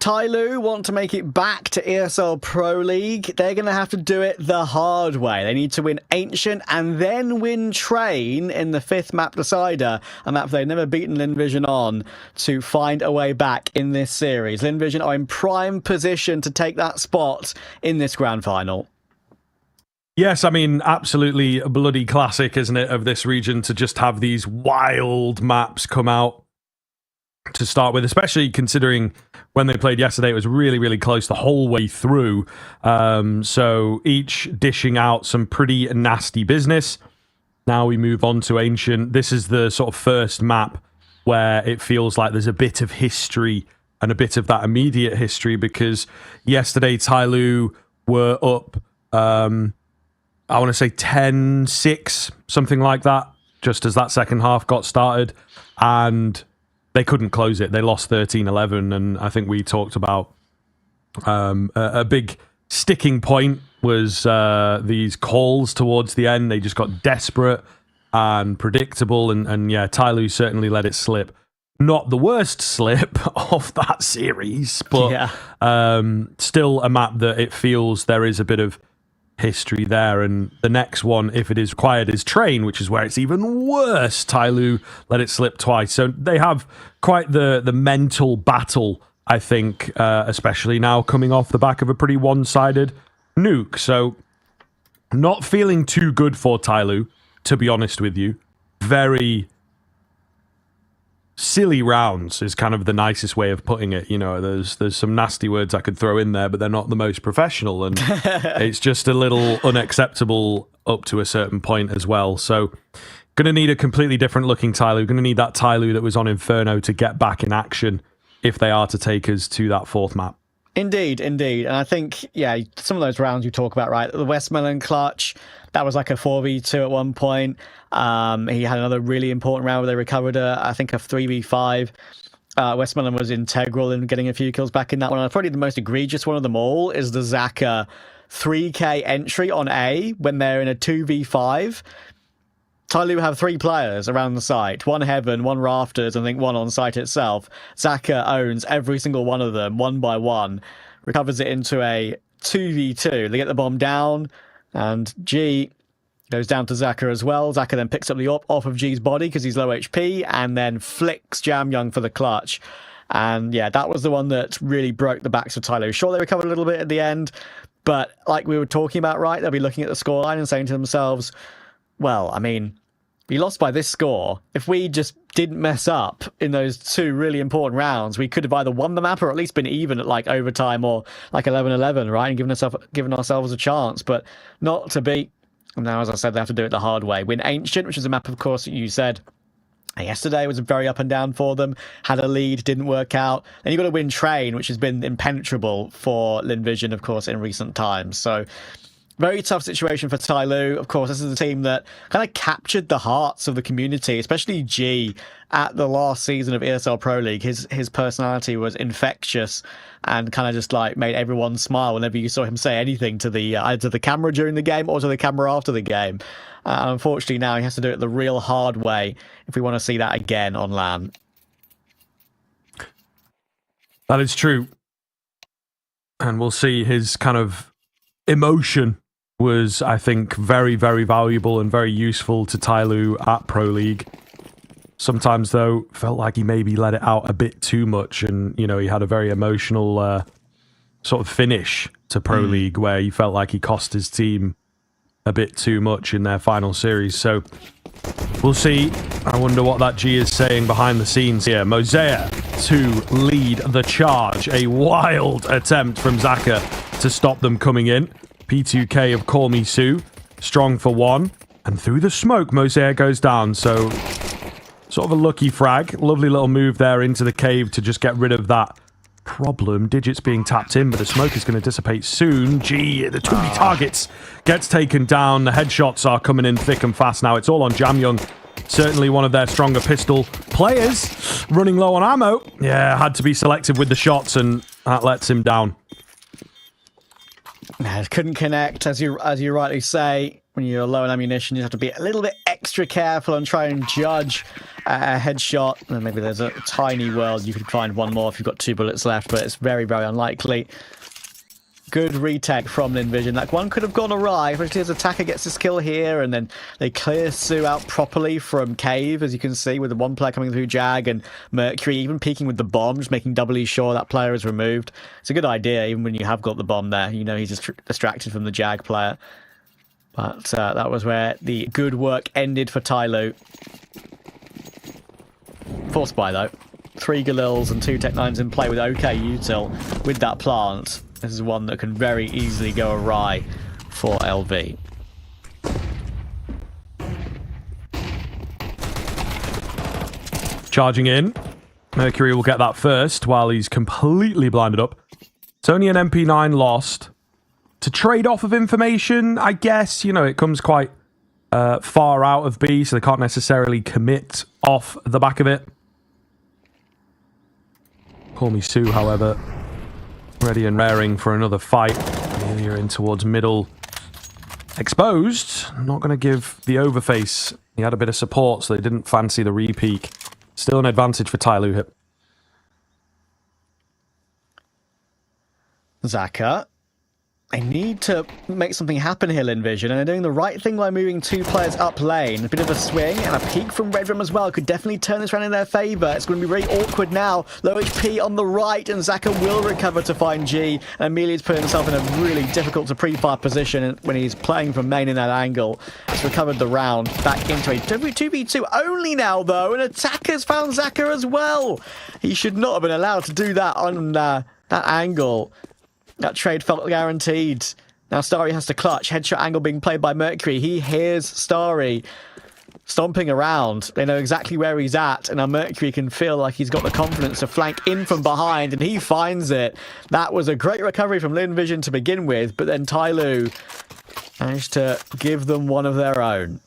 TYLOO want to make it back to ESL Pro League, they're going to have to do it the hard way. They need to win Ancient and then win Train in the 5th map decider, a map they've never beaten Lynn Vision on, to find a way back in this series. Lynn Vision are in prime position to take that spot in this grand final. Yes, I mean, absolutely a bloody classic, isn't it, of this region to just have these wild maps come out to start with, especially considering when they played yesterday, it was really, really close the whole way through. So each dishing out some pretty nasty business. Now we move on to Ancient. This is the sort of first map where it feels like there's a bit of history and a bit of that immediate history, because yesterday TYLOO were up, I want to say 10-6, something like that, just as that second half got started. And they couldn't close it. They lost 13-11, and I think we talked about a big sticking point was these calls towards the end. They just got desperate and predictable, and yeah, TYLOO certainly let it slip. Not the worst slip of that series, but still a map that it feels there is a bit of history there. And the next one, if it is required, is Train, which is where it's even worse. TYLOO let it slip twice, so they have quite the mental battle, I think, especially now coming off the back of a pretty one-sided Nuke. So not feeling too good for TYLOO, to be honest with you. Very silly rounds is kind of the nicest way of putting it. You know, there's some nasty words I could throw in there, but they're not the most professional, and it's just a little unacceptable up to a certain point as well. So going to need a completely different looking TYLOO. Going to need that TYLOO that was on Inferno to get back in action if they are to take us to that 4th map. Indeed, indeed. And I think, yeah, some of those rounds you talk about, right? The Westmelon clutch, that was like a 4v2 at one point. He had another really important round where they recovered, I think, a 3v5. Westmelon was integral in getting a few kills back in that one. And probably the most egregious one of them all is the Zaka 3k entry on A when they're in a 2v5. TYLOO have 3 players around the site, 1 Heaven, 1 Rafters, and I think 1 on site itself. Zaka owns every single one of them, 1 by 1, recovers it into a 2v2. They get the bomb down, and G goes down to Zaka as well. Zaka then picks up the op off of G's body because he's low HP, and then flicks Jam Young for the clutch. And yeah, that was the one that really broke the backs of TYLOO. Sure, they recovered a little bit at the end, but like we were talking about, right, they'll be looking at the scoreline and saying to themselves, well, I mean, we lost by this score. If we just didn't mess up in those 2 really important rounds, we could have either won the map or at least been even at like overtime or like 11-11, right? And given ourselves a chance, but not to be. And now, as I said, they have to do it the hard way. Win Ancient, which is a map, of course, that you said yesterday was very up and down for them. Had a lead, didn't work out. Then you've got to win Train, which has been impenetrable for Lynn Vision, of course, in recent times. So very tough situation for TYLOO. Of course, this is a team that kind of captured the hearts of the community, especially G at the last season of ESL Pro League. His personality was infectious and kind of just like made everyone smile whenever you saw him say anything to the either to the camera during the game or to the camera after the game. Unfortunately, now he has to do it the real hard way if we want to see that again on LAN. That is true. And we'll see his kind of emotion was, I think, very, very valuable and very useful to TYLOO at Pro League. Sometimes, though, felt like he maybe let it out a bit too much, and, you know, he had a very emotional sort of finish to Pro League where he felt like he cost his team a bit too much in their final series. So we'll see. I wonder what that G is saying behind the scenes here. Mosaic to lead the charge. A wild attempt from Zaka to stop them coming in. P2K of Call Me Sue, strong for 1, and through the smoke, Mosaic goes down. So, sort of a lucky frag. Lovely little move there into the cave to just get rid of that problem. Digits being tapped in, but the smoke is going to dissipate soon. Gee, the 2v targets gets taken down. The headshots are coming in thick and fast now. It's all on Jam Young. Certainly one of their stronger pistol players. Running low on ammo. Yeah, had to be selective with the shots, and that lets him down. Couldn't connect, as you rightly say. When you're low on ammunition, you have to be a little bit extra extra careful and try and judge a headshot. And maybe there's a tiny world you could find one more if you've got 2 bullets left, but it's very, very unlikely. Good retake from Lynn Vision. That one could have gone awry, especially as attacker gets his kill here, and then they clear Sue out properly from Cave, as you can see, with the one player coming through Jag, and Mercury even peeking with the bomb, just making doubly sure that player is removed. It's a good idea, even when you have got the bomb there. You know he's just distracted from the Jag player. But that was where the good work ended for TYLOO. Force buy, though. 3 Galils and 2 Tech-9s in play with OK util with that plant. This is one that can very easily go awry for LV. Charging in. Mercury will get that first while he's completely blinded up. It's only an MP9 lost. To trade off of information, I guess, you know, it comes quite far out of B, so they can't necessarily commit off the back of it. Call me Sue, however. Ready and raring for another fight. You're in towards middle. Exposed. Not going to give the overface. He had a bit of support, so they didn't fancy the re-peek. Still an advantage for TYLOO here. Zaka. They need to make something happen here, Lynn Vision, and they're doing the right thing by moving 2 players up lane. A bit of a swing and a peek from Red Room as well could definitely turn this round in their favour. It's going to be very awkward now. Low HP on the right, and Zaka will recover to find G. And Amelia's put himself in a really difficult to pre-fire position when he's playing from main in that angle. He's recovered the round back into a 2v2 only now, though, and attackers found Zaka as well. He should not have been allowed to do that on that angle. That trade felt guaranteed. Now Starry has to clutch. Headshot angle being played by Mercury. He hears Starry stomping around. They know exactly where he's at. And now Mercury can feel like he's got the confidence to flank in from behind. And he finds it. That was a great recovery from Lynn Vision to begin with. But then TYLOO managed to give them one of their own.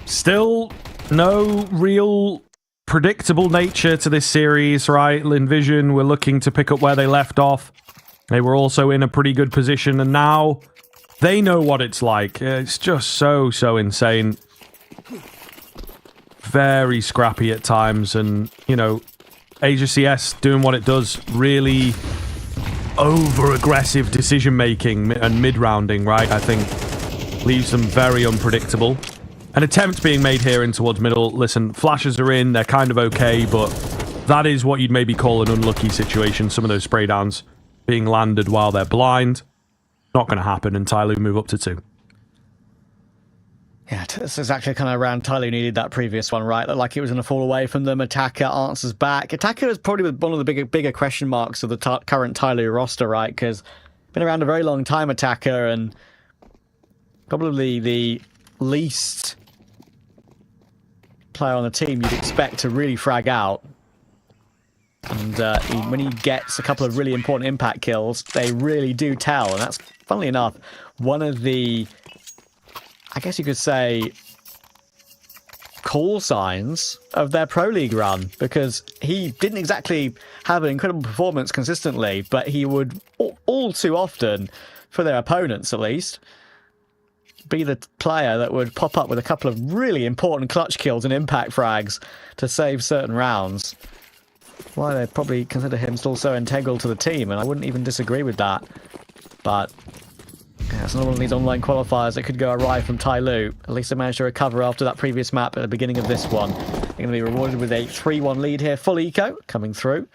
Still no real predictable nature to this series, right? Lynn Vision were looking to pick up where they left off. They were also in a pretty good position, and now they know what it's like. It's just so insane. Very scrappy at times, and, you know, Asia CS doing what it does, really over-aggressive decision-making and mid-rounding, right? I think leaves them very unpredictable. An attempt being made here in towards middle. Listen, flashes are in, they're kind of okay, but that is what you'd maybe call an unlucky situation. Some of those spray downs being landed while they're blind. Not going to happen, and TYLOO move up to 2. Yeah, this is exactly kind of round TYLOO needed that previous one, right? Looked like it was going to fall away from them. Attacker answers back. Attacker is probably one of the bigger question marks of the current TYLOO roster, right? Because been around a very long time, Attacker, and probably the least player on the team you'd expect to really frag out. And when he gets a couple of really important impact kills, they really do tell. And that's, funnily enough, one of the, I guess you could say, call signs of their Pro League run. Because he didn't exactly have an incredible performance consistently, but he would all too often, for their opponents at least, be the player that would pop up with a couple of really important clutch kills and impact frags to save certain rounds. Why they probably consider him still so integral to the team, and I wouldn't even disagree with that. But yeah, it's another one of these online qualifiers that could go awry from TYLOO. At least they managed to recover after that previous map at the beginning of this one. They're going to be rewarded with a 3-1 lead here. Full eco coming through.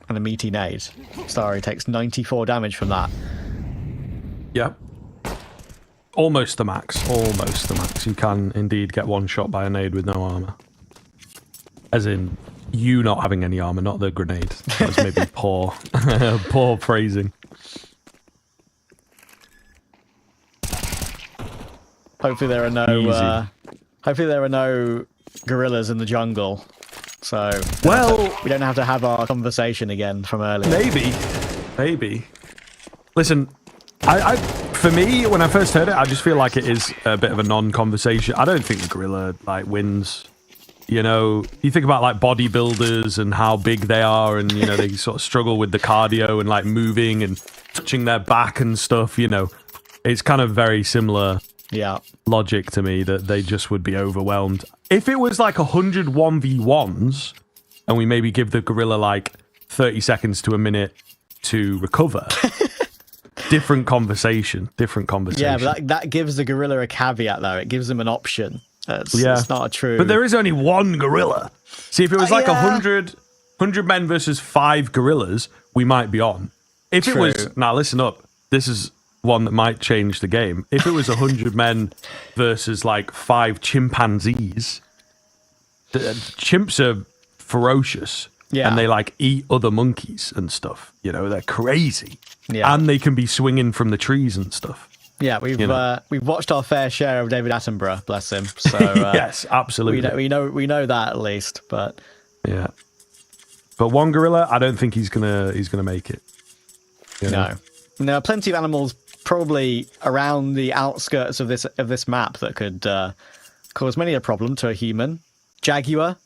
And a meaty nade. Starry takes 94 damage from that. Yep. Almost the max. Almost the max. You can indeed get one shot by a nade with no armor. As in, you not having any armor, not the grenade. That was maybe poor, poor phrasing. Hopefully there are no. Hopefully there are no gorillas in the jungle. So well, we don't have to have our conversation again from earlier. Maybe. Listen, I for me, when I first heard it, I just feel like it is a bit of a non-conversation. I don't think the gorilla like wins You know, you think about like bodybuilders and how big they are, and you know they sort of struggle with the cardio and like moving and touching their back and stuff. You know, it's kind of very similar logic to me that they just would be overwhelmed. If it was like 100 1v1s and we maybe give the gorilla like 30 seconds to a minute to recover, different conversation. Yeah, but that gives the gorilla a caveat though. It gives them an option. It's not a true. But there is only one gorilla. See, if it was like 100 men versus 5 gorillas, we might be on. If it was, now listen up, this is one that might change the game. If it was 100 men versus like 5 chimpanzees, the chimps are ferocious and they like eat other monkeys and stuff. You know, they're crazy. Yeah. And they can be swinging from the trees and stuff. Yeah, we've watched our fair share of David Attenborough, bless him. So yes, absolutely. We know that at least, but yeah. But one gorilla, I don't think he's gonna make it. You know? No, there are plenty of animals probably around the outskirts of this map that could cause many a problem to a human. Jaguar,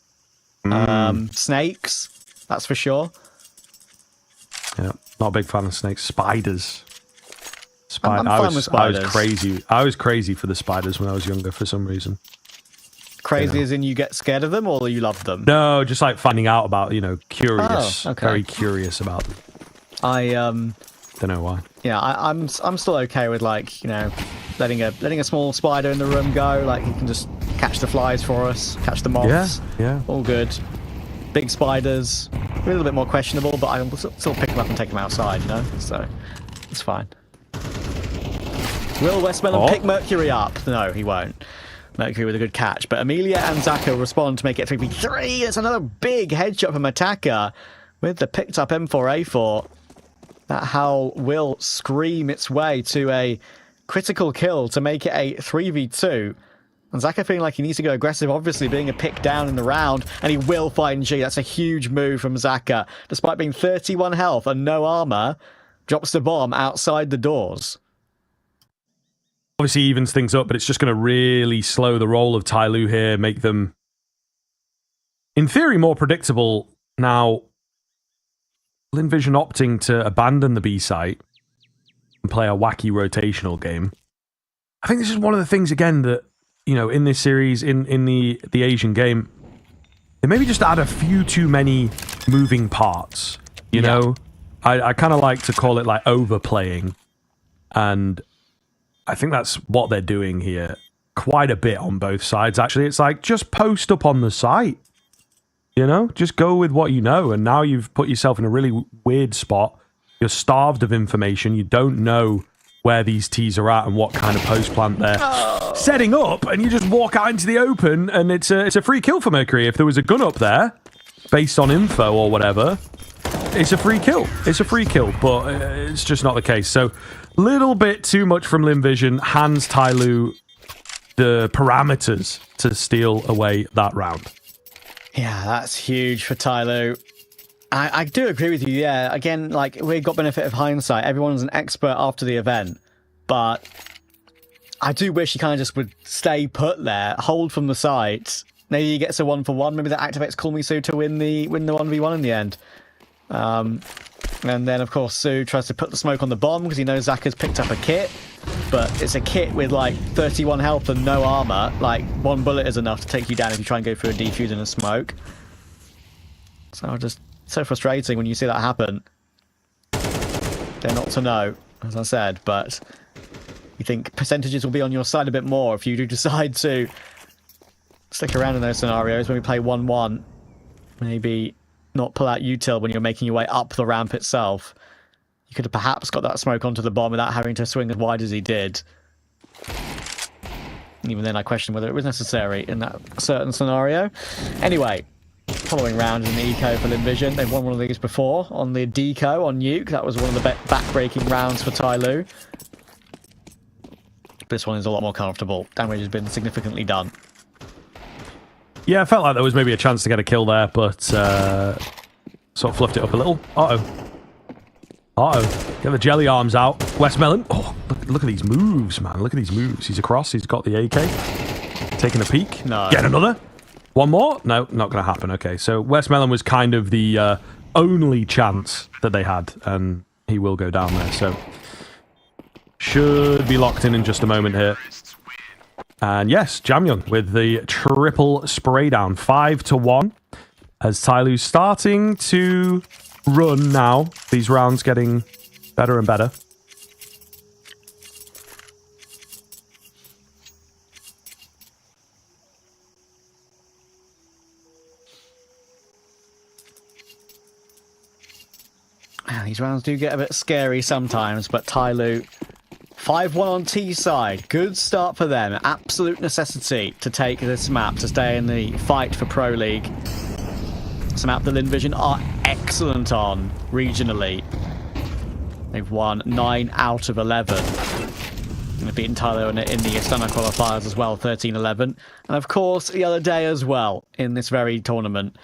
snakes, that's for sure. Yeah, not a big fan of snakes. Spiders. I'm fine with spiders. I was crazy for the spiders when I was younger for some reason. Crazy as in you get scared of them or you love them? No, just like finding out about, curious. Very curious about them. I don't know why. Yeah, I'm still okay with letting a small spider in the room go. Like you can just catch the flies for us, catch the moths. Yeah. All good. Big spiders, a little bit more questionable, but I will still pick them up and take them outside, so it's fine. Will Westmelon pick Mercury up? No, he won't. Mercury with a good catch. But Amelia and Zaka respond to make it 3v3. It's another big headshot from Attacker with the picked up M4A4. That how will scream its way to a critical kill to make it a 3v2. And Zaka feeling like he needs to go aggressive, obviously being a pick down in the round, and he will find G. That's a huge move from Zaka. Despite being 31 health and no armor, drops the bomb outside the doors. Obviously evens things up, but it's just going to really slow the roll of TYLOO here, make them, in theory, more predictable. Now, Lynn Vision opting to abandon the B site and play a wacky rotational game. I think this is one of the things, again, that, in this series, in the Asian game, they maybe just add a few too many moving parts, you know? I kind of like to call it like overplaying, and I think that's what they're doing here quite a bit on both sides, actually. It's like, just post up on the site, just go with what you know, and now you've put yourself in a really weird spot. You're starved of information. You don't know where these tees are at and what kind of post plant they're setting up, and you just walk out into the open, and it's a free kill for Mercury. If there was a gun up there, based on info or whatever, it's a free kill. It's a free kill, but it's just not the case. So, little bit too much from Lynn Vision, hands TYLOO the parameters to steal away that round. Yeah, that's huge for TYLOO. I do agree with you, yeah. Again, we've got benefit of hindsight. Everyone's an expert after the event, but I do wish he kind of just would stay put there, hold from the site. Maybe he gets a 1-for-1. Maybe that activates Call Me Sue to win the 1v1 in the end. And then, of course, Sue tries to put the smoke on the bomb because he knows Zaka's picked up a kit. But it's a kit with, 31 health and no armor. One bullet is enough to take you down if you try and go through a defuse and a smoke. So so frustrating when you see that happen. They're not to know, as I said, but you think percentages will be on your side a bit more if you do decide to stick around in those scenarios when we play 1-1. Maybe not pull out util when you're making your way up the ramp itself. You could have perhaps got that smoke onto the bomb without having to swing as wide as he did. Even then, I question whether it was necessary in that certain scenario. Anyway, following round in the eco for Lynn Vision. They've won one of these before on the deco on Nuke. That was one of the back-breaking rounds for TYLOO. This one is a lot more comfortable. Damage has been significantly done. Yeah, I felt like there was maybe a chance to get a kill there, but sort of fluffed it up a little. Get the jelly arms out. Westmelon. Oh, look at these moves, man. Look at these moves. He's across. He's got the AK. Taking a peek. No. Get another. One more? No, not going to happen. Okay, so Westmelon was kind of the only chance that they had, and he will go down there. So should be locked in just a moment here. And yes, Jamyoung with the triple spray down, 5-1. As TYLOO's starting to run now. These rounds getting better and better. These rounds do get a bit scary sometimes, but TYLOO 5-1 on T side. Good start for them. Absolute necessity to take this map to stay in the fight for Pro League. It's a map that Lynn Vision are excellent on regionally. They've won 9 out of 11. And they've beaten TYLOO in the Stunner qualifiers as well, 13-11. And of course, the other day as well in this very tournament.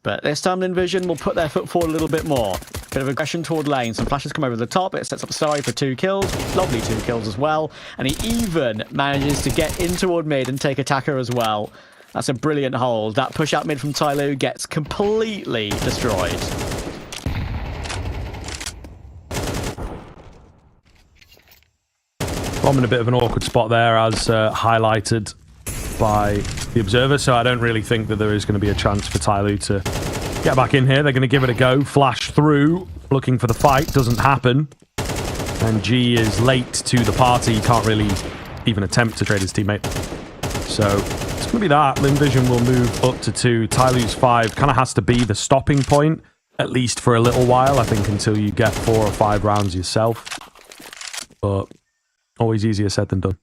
But this time Lynn Vision will put their foot forward a little bit more. Bit of aggression toward lane. Some flashes come over the top. It sets up Starry for 2 kills. Lovely 2 kills as well. And he even manages to get in toward mid and take attacker as well. That's a brilliant hold. That push out mid from TYLOO gets completely destroyed. I'm in a bit of an awkward spot there, as highlighted by the observer, so I don't really think that there is going to be a chance for TYLOO to get back in here. They're going to give it a go. Flash through, looking for the fight. Doesn't happen. And G is late to the party. He can't really even attempt to trade his teammate. So it's going to be that. Lynn Vision will move up to 2. TYLOO's 5 kind of has to be the stopping point, at least for a little while, I think, until you get 4 or 5 rounds yourself. But always easier said than done.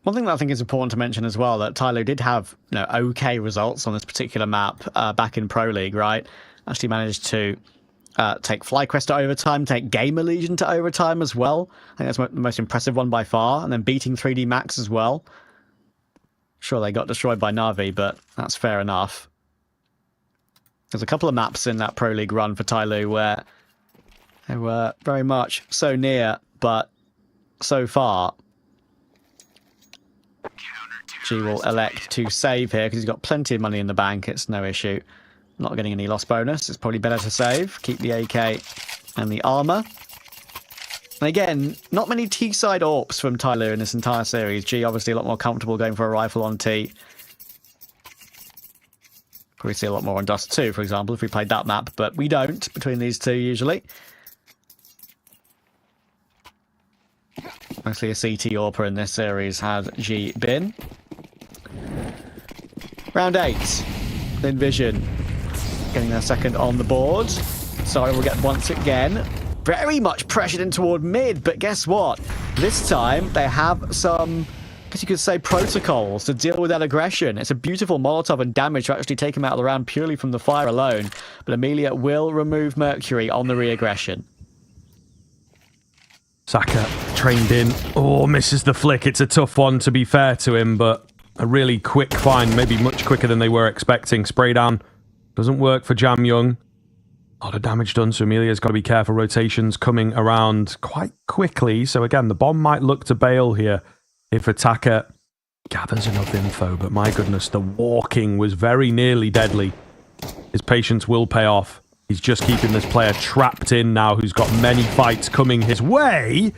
One thing that I think is important to mention as well, that TYLOO did have okay results on this particular map back in Pro League, right? Actually managed to take FlyQuest to overtime, take Gamer Legion to overtime as well. I think that's the most impressive one by far. And then beating 3D Max as well. Sure, they got destroyed by Na'Vi, but that's fair enough. There's a couple of maps in that Pro League run for TYLOO where they were very much so near, but so far. G will elect to save here because he's got plenty of money in the bank. It's no issue. Not getting any loss bonus. It's probably better to save. Keep the AK and the armor. And again, not many T-side AWPs from TYLOO in this entire series. G obviously a lot more comfortable going for a rifle on T. Probably see a lot more on Dust 2, for example, if we played that map, but we don't between these two usually. Mostly a CT AWPer in this series has G been. Round 8. Lynn Vision getting their second on the board. Sorry, we'll get once again. Very much pressured in toward mid, but guess what? This time they have some, I guess you could say, protocols to deal with that aggression. It's a beautiful Molotov and damage to actually take him out of the round purely from the fire alone. But Amelia will remove Mercury on the re-aggression. Saka trained in. Oh, misses the flick. It's a tough one, to be fair to him, but a really quick find, maybe much quicker than they were expecting. Spray down doesn't work for Jamyoung. A lot of damage done, so Amelia's got to be careful. Rotations coming around quite quickly. So again, the bomb might look to bail here if attacker gathers enough info, but my goodness, the walking was very nearly deadly. His patience will pay off. He's just keeping this player trapped in now, who's got many fights coming his way.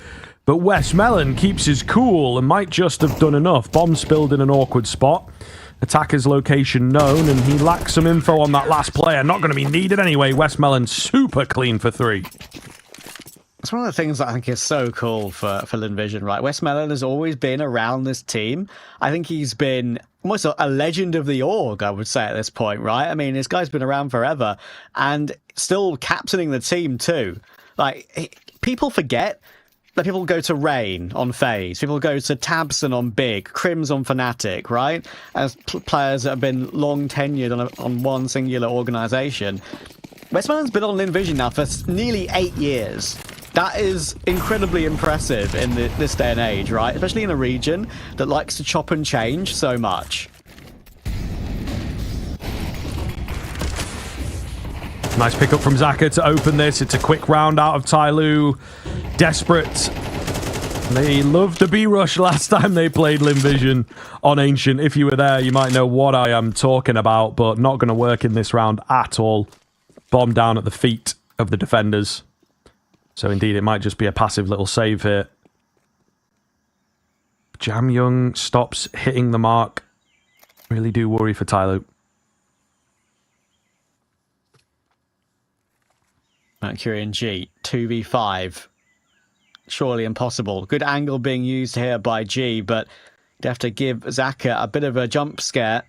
But Westmelon keeps his cool and might just have done enough. Bomb spilled in an awkward spot. Attacker's location known, and he lacks some info on that last player. Not going to be needed anyway. Westmelon super clean for 3. It's one of the things that I think is so cool for Lynn Vision, right? Westmelon has always been around this team. I think he's been almost a legend of the org, I would say, at this point, right? I mean, this guy's been around forever and still captaining the team too. Like, people forget that people go to Rain on FaZe, people go to Tabson on Big, Crims on Fnatic, right? As players that have been long tenured on one singular organisation. Westmelon's been on Lynn Vision now for nearly 8 years. That is incredibly impressive in this day and age, right? Especially in a region that likes to chop and change so much. Nice pickup from Zaka to open this. It's a quick round out of TYLOO. Desperate They loved the B-Rush last time they played Lynn Vision on Ancient. If you were there, you might know what I am talking about, but not going to work in this round at all. Bomb down at the feet of the defenders. So indeed, it might just be a passive little save here. Jam Young stops hitting the mark. Really do worry for TYLOO. Mercury and G, 2v5. Surely impossible. Good angle being used here by G, but you'd have to give Zaka a bit of a jump scare.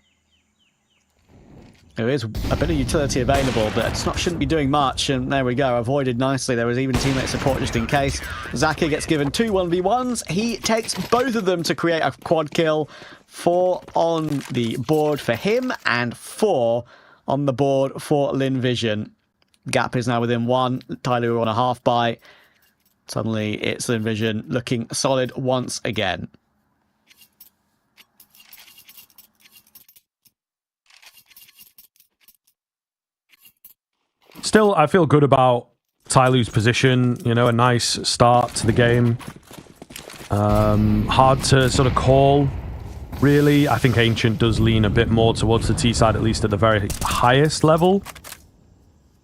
There is a bit of utility available, but shouldn't be doing much, and there we go, avoided nicely. There was even teammate support just in case. Zaka gets given 2 1v1s. He takes both of them to create a quad kill. 4 on the board for him, and 4 on the board for Lynn Vision. Gap is now within 1. TYLOO on a half buy. Suddenly, it's Lynn Vision looking solid once again. Still, I feel good about TYLOO's position. You know, a nice start to the game. Hard to sort of call, really. I think Ancient does lean a bit more towards the T side, at least at the very highest level.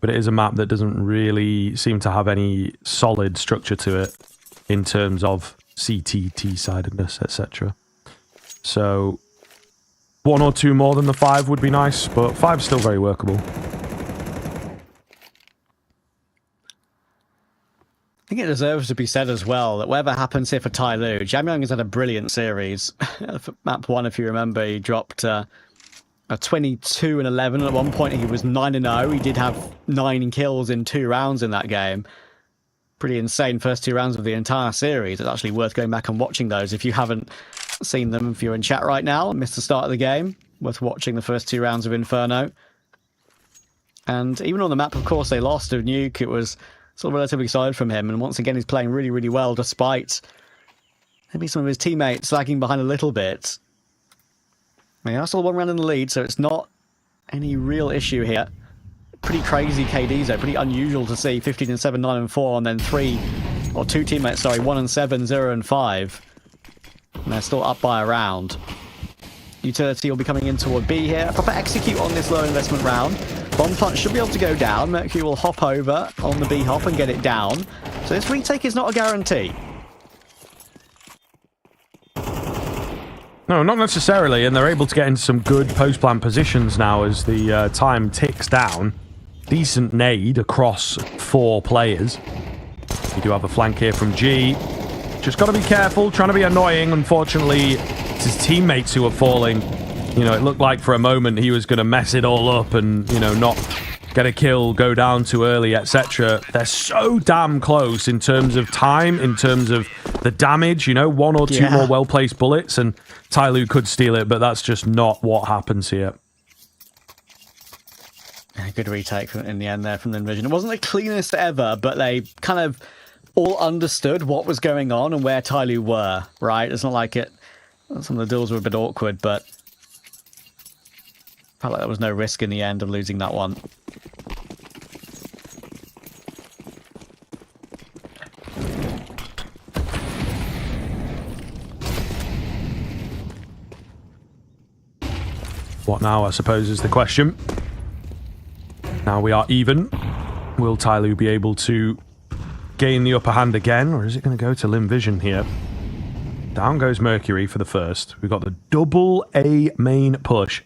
But it is a map that doesn't really seem to have any solid structure to it in terms of CT, T-sidedness, etc. So 1 or 2 more than the 5 would be nice, but 5's still very workable. I think it deserves to be said as well that whatever happens here for TYLOO, Jam Young has had a brilliant series. For map 1, if you remember, he dropped a 22 and 11. At one point, he was 9 and 0. He did have 9 kills in 2 rounds in that game. Pretty insane first 2 rounds of the entire series. It's actually worth going back and watching those if you haven't seen them. If you're in chat right now and missed the start of the game, worth watching the first 2 rounds of Inferno. And even on the map, of course, they lost to Nuke. It was sort of relatively solid from him. And once again, he's playing really, really well, despite maybe some of his teammates lagging behind a little bit. I mean, that's still 1 round in the lead, so it's not any real issue here. Pretty crazy KDs, though. Pretty unusual to see 15 and 7, 9 and 4, and then 2 teammates, sorry, 1 and 7, 0 and 5. And they're still up by a round. Utility will be coming in toward B here. Proper execute on this low investment round. Bomb plant should be able to go down. Mercury will hop over on the B hop and get it down. So this retake is not a guarantee. No, not necessarily, and they're able to get into some good post-plant positions now as the time ticks down. Decent nade across 4 players. We do have a flank here from G. Just got to be careful, trying to be annoying. Unfortunately, it's his teammates who are falling. You know, it looked like for a moment he was going to mess it all up and, you know, not get a kill, go down too early, etc. They're so damn close in terms of time, in terms of the damage, you know, 1 or 2 more well-placed bullets, and TYLOO could steal it, but that's just not what happens here. Good retake in the end there from the Vision. It wasn't the cleanest ever, but they kind of all understood what was going on and where TYLOO were, right? It's not like it... Some of the duels were a bit awkward, but... felt like there was no risk in the end of losing that one. What now, I suppose, is the question. Now we are even. Will TYLOO be able to gain the upper hand again, or is it going to go to Lynn Vision here? Down goes Mercury for the first. We've got the double A main push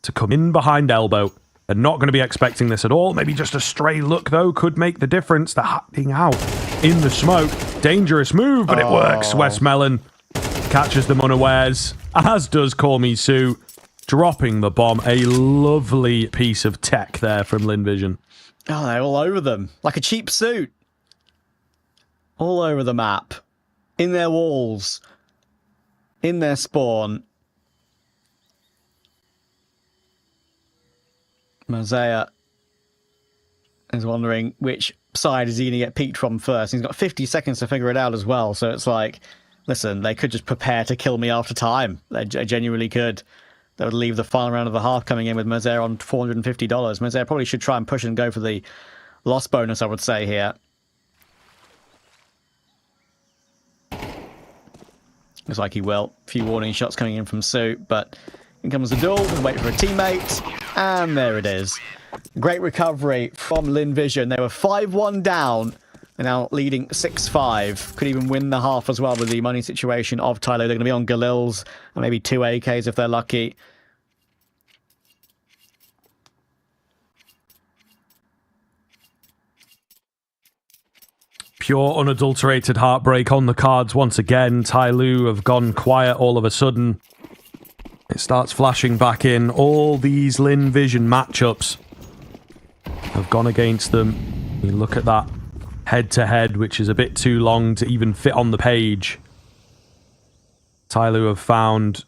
to come in behind elbow. They're not going to be expecting this at all. Maybe just a stray look, though, could make the difference. They're hiding out in the smoke. Dangerous move, but it works. Westmelon catches them unawares, as does Call Me Sue, dropping the bomb. A lovely piece of tech there from Lynn Vision. Oh, they're all over them. Like a cheap suit. All over the map. In their walls. In their spawn. Mosaic is wondering which side is he going to get peeked from first. He's got 50 seconds to figure it out as well. So it's like, listen, they could just prepare to kill me after time. They genuinely could. They would leave the final round of the half coming in with Mosaic on $450. Mosaic probably should try and push and go for the loss bonus, I would say, here. Looks like he will. A few warning shots coming in from Suit, but in comes the duel. We'll wait for a teammate, and there it is. Great recovery from Lynn Vision. They were 5-1 down. They're now leading 6-5. Could even win the half as well with the money situation of TYLOO. They're going to be on Galil's and maybe 2 AKs if they're lucky. Pure unadulterated heartbreak on the cards once again. TYLOO have gone quiet all of a sudden. It starts flashing back in. All these Lynn Vision matchups have gone against them. You look at that head-to-head, which is a bit too long to even fit on the page. TYLOO have found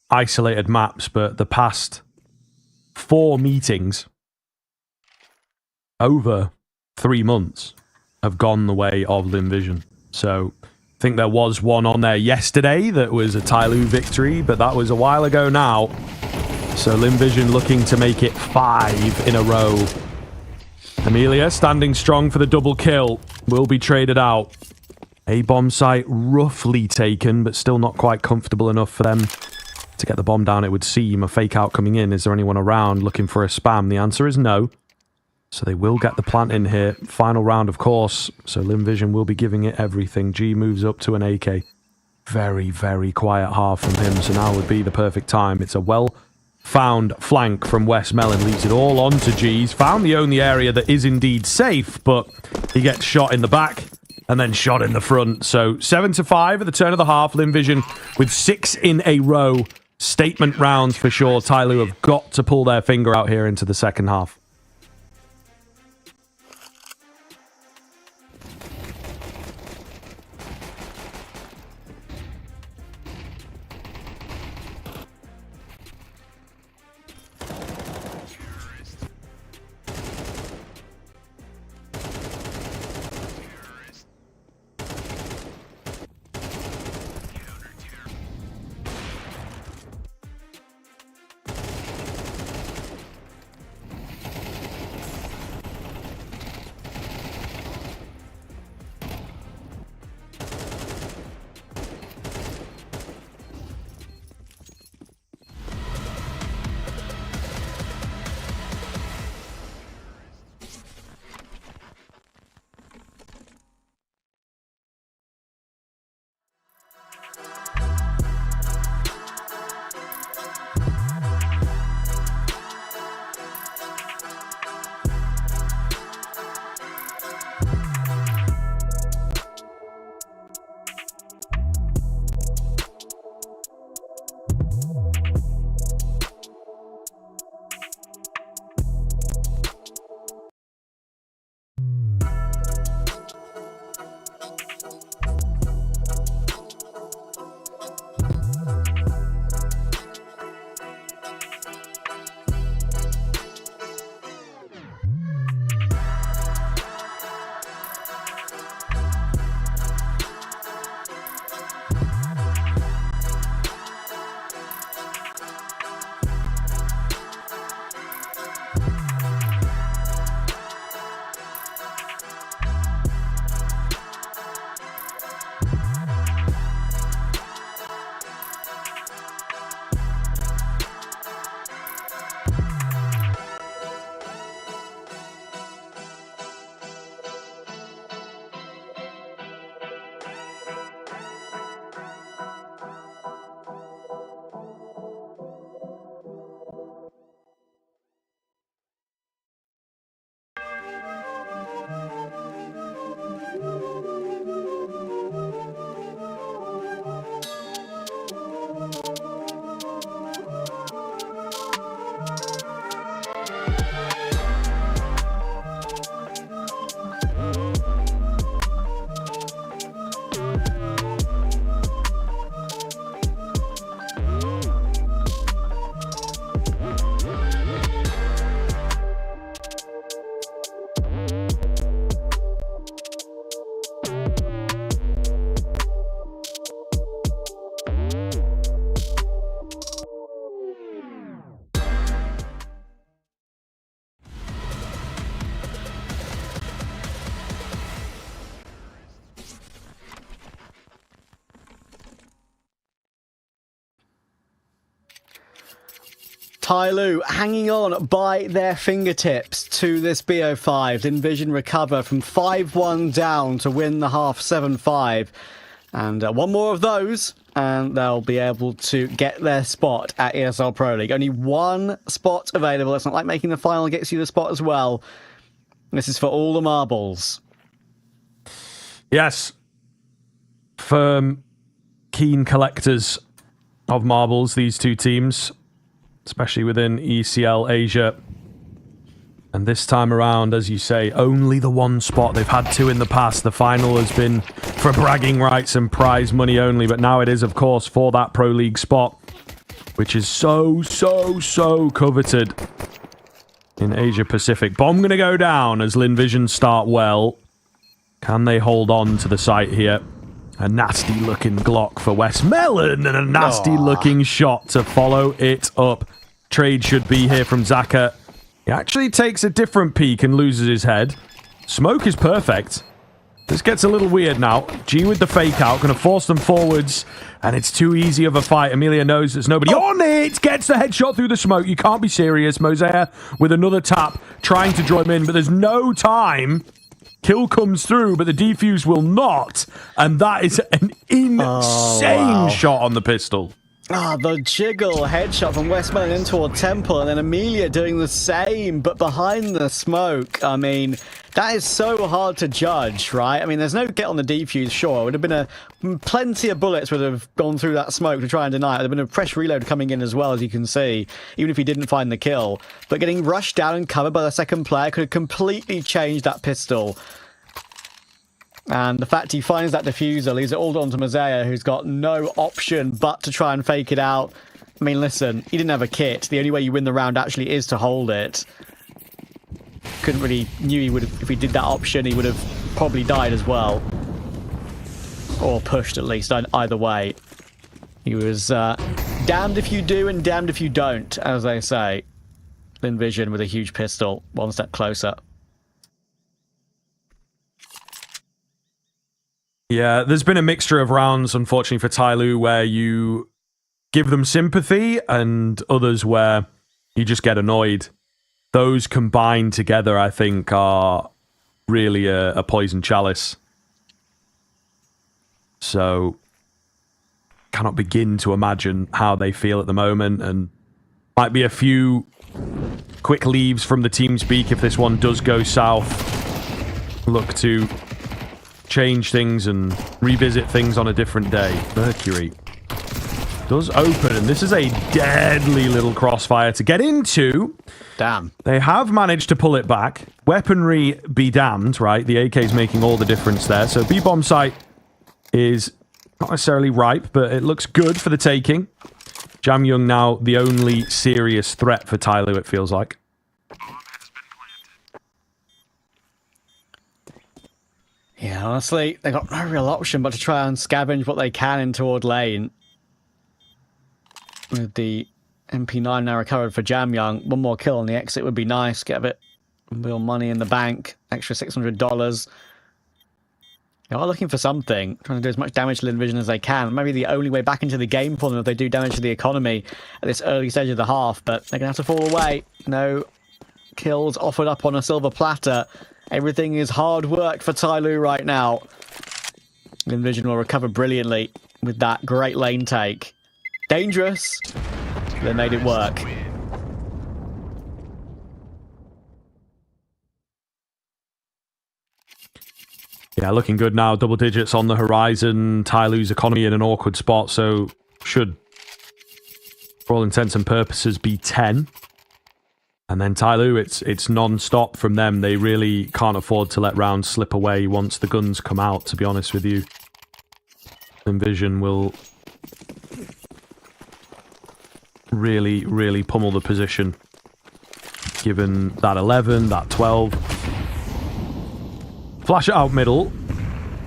isolated maps, but the past 4 meetings over 3 months have gone the way of Lynn Vision. So I think there was one on there yesterday that was a TYLOO victory, but that was a while ago now. So Lynn Vision looking to make it 5 in a row. Amelia standing strong for the double kill. Will be traded out. A bomb site roughly taken, but still not quite comfortable enough for them to get the bomb down, it would seem. A fake out coming in. Is there anyone around looking for a spam? The answer is no. So they will get the plant in here. Final round, of course. So Lynn Vision will be giving it everything. G moves up to an AK. Very, very quiet half from him. So now would be the perfect time. It's a well-found flank from West Melon. Leads it all on to G. He's found the only area that is indeed safe, but he gets shot in the back and then shot in the front. So 7-5 at the turn of the half. Lynn Vision with 6 in a row. Statement rounds for sure. TYLOO have got to pull their finger out here into the second half. TYLOO hanging on by their fingertips to this BO5. Envision recover from 5-1 down to win the half 7-5. And one more of those, and they'll be able to get their spot at ESL Pro League. Only one spot available. It's not like making the final gets you the spot as well. This is for all the marbles. Yes. Firm, keen collectors of marbles, these two teams, especially within ECL Asia. And this time around, as you say, only the one spot. They've had two in the past. The final has been for bragging rights and prize money only, but now it is, of course, for that Pro League spot, which is so coveted in Asia Pacific. Bomb going to go down as Lynn Vision start well. Can they hold on to the site here? A nasty-looking Glock for Westmelon and a nasty-looking shot to follow it up. Trade should be here from Zaka. He actually takes a different peek and loses his head. Smoke is perfect. This gets a little weird now. G with the fake out, going to force them forwards, and it's too easy of a fight. Amelia knows there's nobody on it. Gets the headshot through the smoke. You can't be serious. Mosea with another tap, trying to draw him in, but there's no time. Kill comes through, but the defuse will not. And that is an insane shot on the pistol. The jiggle headshot from Westmelon in toward Temple, and then Amelia doing the same, but behind the smoke. I mean, that is so hard to judge, right? I mean, there's no get on the defuse, sure. It would have been plenty of bullets would have gone through that smoke to try and deny it. There would have been a fresh reload coming in as well, as you can see, even if he didn't find the kill. But getting rushed down and covered by the second player could have completely changed that pistol. And the fact he finds that diffuser leaves it all on to Mosea, who's got no option but to try and fake it out. I mean, listen, he didn't have a kit. The only way you win the round actually is to hold it. Couldn't really... Knew he would have... If he did that option, he would have probably died as well. Or pushed, at least, either way. He was damned if you do and damned if you don't, as they say. Lynn Vision with a huge pistol, one step closer. Yeah, there's been a mixture of rounds, unfortunately, for TYLOO, where you give them sympathy and others where you just get annoyed. Those combined together, I think, are really a poison chalice. So, cannot begin to imagine how they feel at the moment, and might be a few quick leaves from the TeamSpeak if this one does go south. Look to change things and revisit things on a different day. Mercury does open, and this is a deadly little crossfire to get into. Damn. They have managed to pull it back. Weaponry be damned, right? The AK is making all the difference there. So B-bomb site is not necessarily ripe, but it looks good for the taking. Jam Young now the only serious threat for TYLOO, it feels like. Yeah, honestly, they've got no real option but to try and scavenge what they can in toward lane. With the MP9 now recovered for Jam Young. One more kill on the exit would be nice. Get a bit real money in the bank. Extra $600. They are looking for something. Trying to do as much damage to Lynn Vision as they can. Maybe the only way back into the game for them if they do damage to the economy at this early stage of the half. But they're going to have to fall away. No kills offered up on a silver platter. Everything is hard work for TYLOO right now. Lynn Vision will recover brilliantly with that great lane take. Dangerous. They made it work. Yeah, looking good now. Double digits on the horizon. TYLOO's economy in an awkward spot, so should, for all intents and purposes, be 10. And then TYLOO, it's non-stop from them. They really can't afford to let rounds slip away once the guns come out, to be honest with you. Envision will really pummel the position. Given that 11, that 12. Flash it out middle.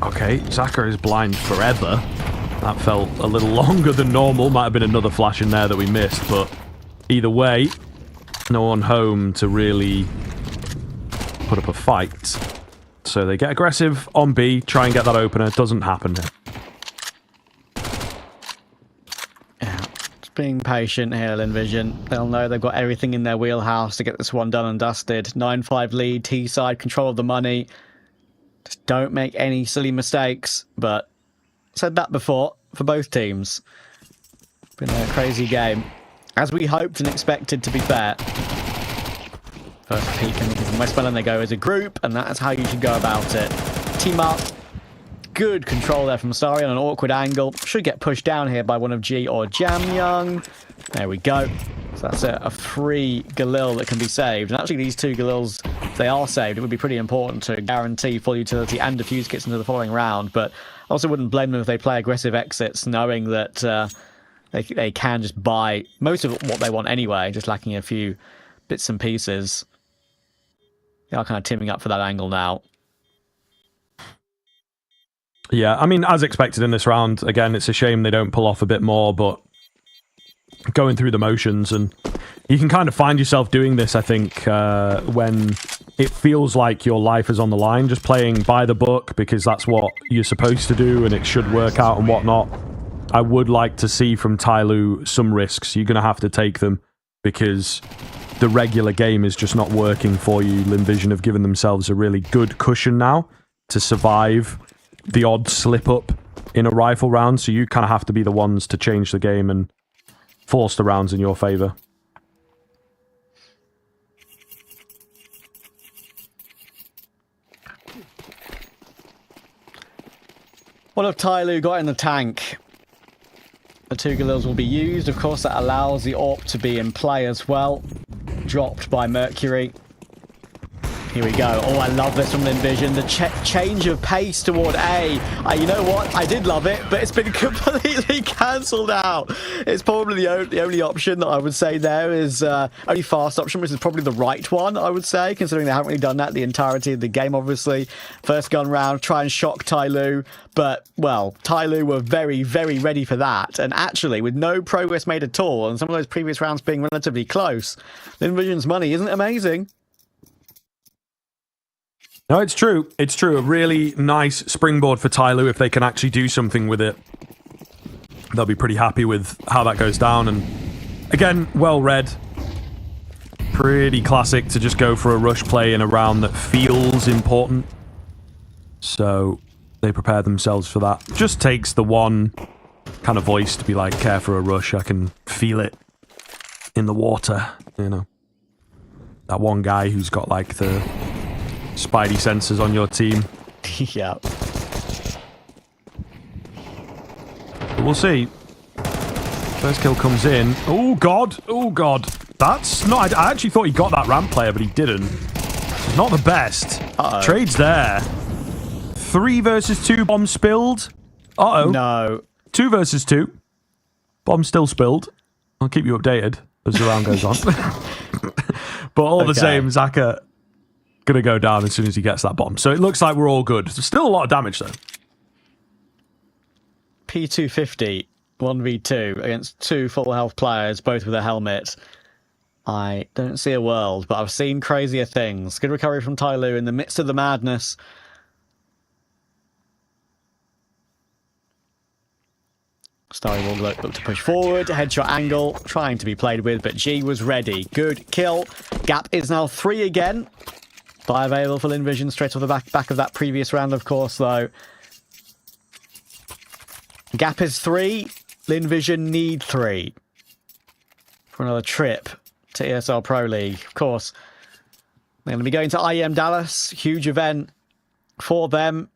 Okay, Zaka is blind forever. That felt a little longer than normal. Might have been another flash in there that we missed, but either way, no one home to really put up a fight. So they get aggressive on B, try and get that opener. Doesn't happen here. Being patient here, Lynn Vision. They'll know they've got everything in their wheelhouse to get this one done and dusted. 9-5 lead, T-side, control of the money. Just don't make any silly mistakes. But said that before for both teams. Been a crazy game. As we hoped and expected, to be fair. First peek from Westmoreland, they go as a group, and that's how you should go about it. Team up. Good control there from Starry on an awkward angle. Should get pushed down here by one of G or Jamyoung. There we go. So that's a free Galil that can be saved. And actually these two Galils, if they are saved, it would be pretty important to guarantee full utility and defuse kits into the following round. But I also wouldn't blame them if they play aggressive exits, knowing that they can just buy most of what they want anyway, just lacking a few bits and pieces. They are kind of teaming up for that angle now. Yeah, I mean, as expected in this round, again, it's a shame they don't pull off a bit more, but going through the motions, and you can kind of find yourself doing this, I think, when it feels like your life is on the line, just playing by the book, because that's what you're supposed to do, and it should work out and whatnot. I would like to see from TYLOO some risks. You're going to have to take them, because the regular game is just not working for you. Lynn Vision have given themselves a really good cushion now to survive the odd slip up in a rifle round, so you kind of have to be the ones to change the game and force the rounds in your favor. What have TYLOO got in the tank? The two Galils will be used. Of course, that allows the AWP to be in play as well. Dropped by Mercury. Here we go. Oh, I love this from Lynn Vision. The change of pace toward A. You know what? I did love it, but it's been completely cancelled out. It's probably the only option that I would say there is only fast option, which is probably the right one, I would say, considering they haven't really done that the entirety of the game, obviously. First gun round, try and shock TYLOO. But, well, TYLOO were very, very ready for that. And actually, with no progress made at all, and some of those previous rounds being relatively close, Lynn Vision's money isn't amazing. No, it's true. It's true. A really nice springboard for TYLOO if they can actually do something with it. They'll be pretty happy with how that goes down. And again, well read. Pretty classic to just go for a rush play in a round that feels important. So they prepare themselves for that. Just takes the one kind of voice to be like, care for a rush. I can feel it in the water, you know. That one guy who's got like the spidey sensors on your team. Yeah. But we'll see. First kill comes in. Oh, God. Oh, God. That's not... I actually thought he got that ramp player, but he didn't. Not the best. Uh-oh. Trades there. 3 versus 2. Bomb spilled. Uh-oh. No. 2 versus 2. Bomb still spilled. I'll keep you updated as the round goes on. But all the same, Zaka gonna go down as soon as he gets that bomb. So it looks like we're all good. There's still a lot of damage though. P250 1v2 against 2 full health players, both with a helmet. I don't see a world, but I've seen crazier things. Good recovery from TYLOO in the midst of the madness. Starry will look to push forward, headshot angle, trying to be played with, but G was ready. Good kill. Gap is now 3 again. Buy available for Lynn Vision straight off the back of that previous round, of course, though. Gap is 3. Lynn Vision need 3 for another trip to ESL Pro League. Of course, they're going to be going to IEM Dallas. Huge event for them.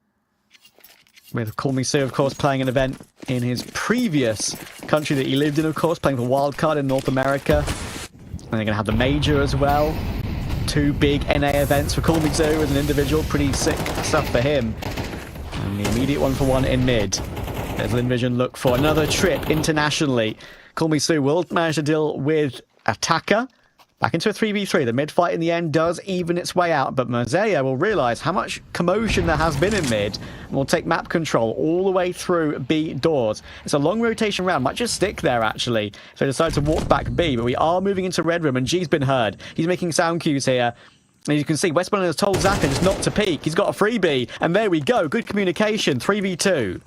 With Call Me Sue, of course, playing an event in his previous country that he lived in, of course, playing for Wildcard in North America. And they're going to have the Major as well. 2 big NA events for Call Me Sue as an individual. Pretty sick stuff for him. And the immediate 1-for-1 in mid. As Lynn Vision look for another trip internationally. Call Me Sue will manage to deal with Attacker. Back into a 3v3. The mid fight in the end does even its way out, but Mosea will realise how much commotion there has been in mid and will take map control all the way through B doors. It's a long rotation round, might just stick there actually. So decide to walk back B, but we are moving into red room and G's been heard. He's making sound cues here. And you can see Westmoreland has told Zaka just not to peek. He's got a freebie, and there we go. Good communication, 3v2.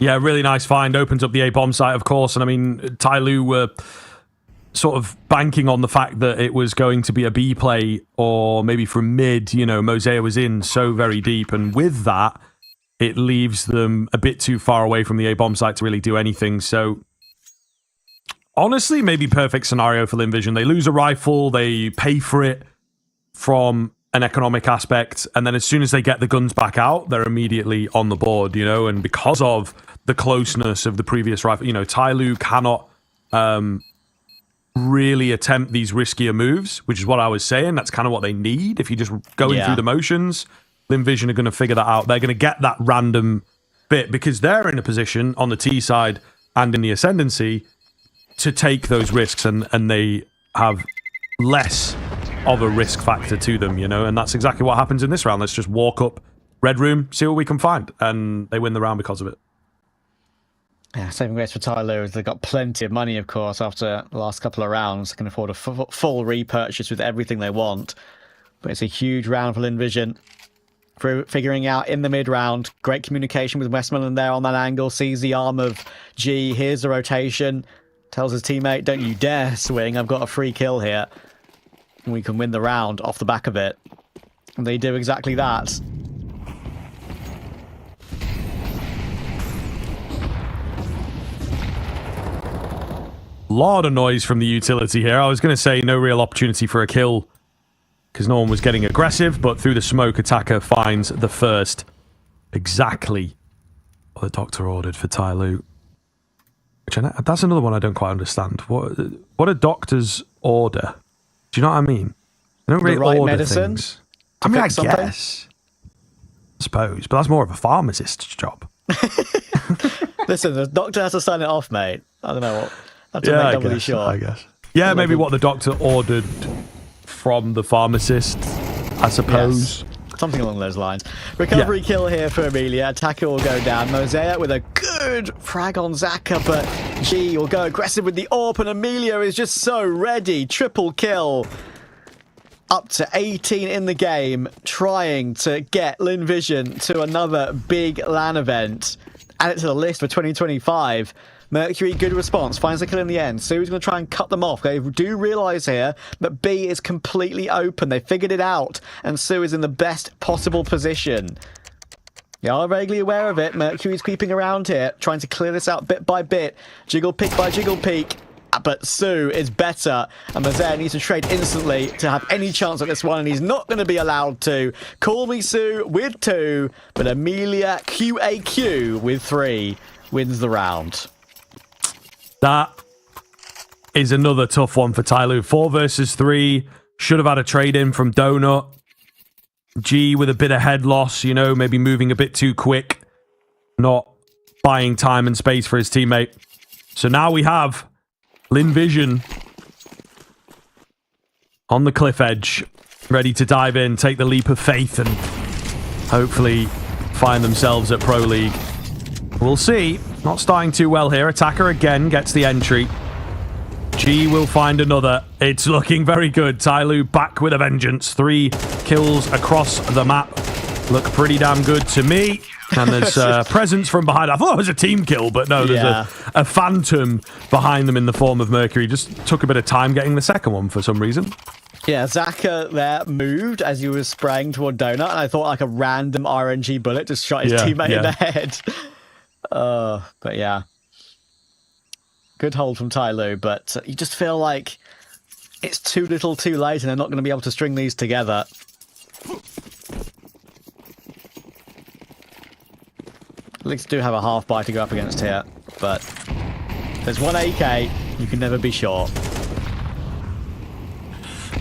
Yeah, really nice find. Opens up the A bomb site, of course. And I mean, TYLOO were sort of banking on the fact that it was going to be a B play or maybe from mid. You know, Mosaic was in so very deep. And with that, it leaves them a bit too far away from the A bomb site to really do anything. So honestly, maybe perfect scenario for Lynn Vision. They lose a rifle, they pay for it from an economic aspect, and then as soon as they get the guns back out, they're immediately on the board, you know, and because of the closeness of the previous rifle, you know, TYLOO cannot really attempt these riskier moves, which is what I was saying. That's kind of what they need. If you're just going through the motions, Lynn Vision are going to figure that out. They're going to get that random bit because they're in a position on the T side and in the ascendancy to take those risks, and they have less of a risk factor to them, you know, and that's exactly what happens in this round. Let's just walk up red room, see what we can find, and they win the round because of it. Yeah, saving grace for TYLOO is they've got plenty of money, of course, after the last couple of rounds. They can afford a full repurchase with everything they want. But it's a huge round for Lynn Vision. For figuring out in the mid-round, great communication with Westmoreland there on that angle, sees the arm of G, here's the rotation, tells his teammate, don't you dare swing, I've got a free kill here. And we can win the round off the back of it. And they do exactly that. Lot of noise from the utility here. I was going to say no real opportunity for a kill because no one was getting aggressive, but through the smoke, Attacker finds the first. Exactly what the doctor ordered for TYLOO. That's another one I don't quite understand. What do doctors order? Do you know what I mean? They don't really order medicine things. I mean, I guess. I suppose, but that's more of a pharmacist's job. Listen, the doctor has to sign it off, mate. I don't know what. I have to make doubly sure. I guess. Yeah, maybe what the doctor ordered from the pharmacist, I suppose. Yes. Something along those lines. Recovery kill here for Amelia. Attacker will go down. Mosaic with a good frag on Zaka, but G will go aggressive with the AWP, and Amelia is just so ready. Triple kill. Up to 18 in the game, trying to get Lynn Vision to another big LAN event. Add it to the list for 2025. Mercury, good response, finds the kill in the end. Sue's going to try and cut them off. They do realise here that B is completely open. They figured it out, and Sue is in the best possible position. You are vaguely aware of it. Mercury's creeping around here, trying to clear this out bit by bit. Jiggle peek by jiggle peek. But Sue is better, and Mosaic needs to trade instantly to have any chance at this one, and he's not going to be allowed to. Call me Sue with 2, but Amelia QAQ with 3 wins the round. That is another tough one for TYLOO. 4 versus 3. Should have had a trade-in from Donut. G with a bit of head loss, you know, maybe moving a bit too quick. Not buying time and space for his teammate. So now we have Lynn Vision on the cliff edge, ready to dive in, take the leap of faith, and hopefully find themselves at Pro League. We'll see. Not starting too well here. Attacker again gets the entry. G will find another. It's looking very good. TYLOO back with a vengeance. 3 kills across the map. Look pretty damn good to me. And there's presence from behind. I thought it was a team kill, but no, there's a phantom behind them in the form of Mercury. Just took a bit of time getting the second one for some reason. Yeah, Zaka there moved as he was spraying toward Donut, and I thought like a random RNG bullet just shot his teammate in the head. But yeah. Good hold from TYLOO, but you just feel like it's too little too late and they're not going to be able to string these together. At least do have a half buy to go up against here, but there's one AK, you can never be sure.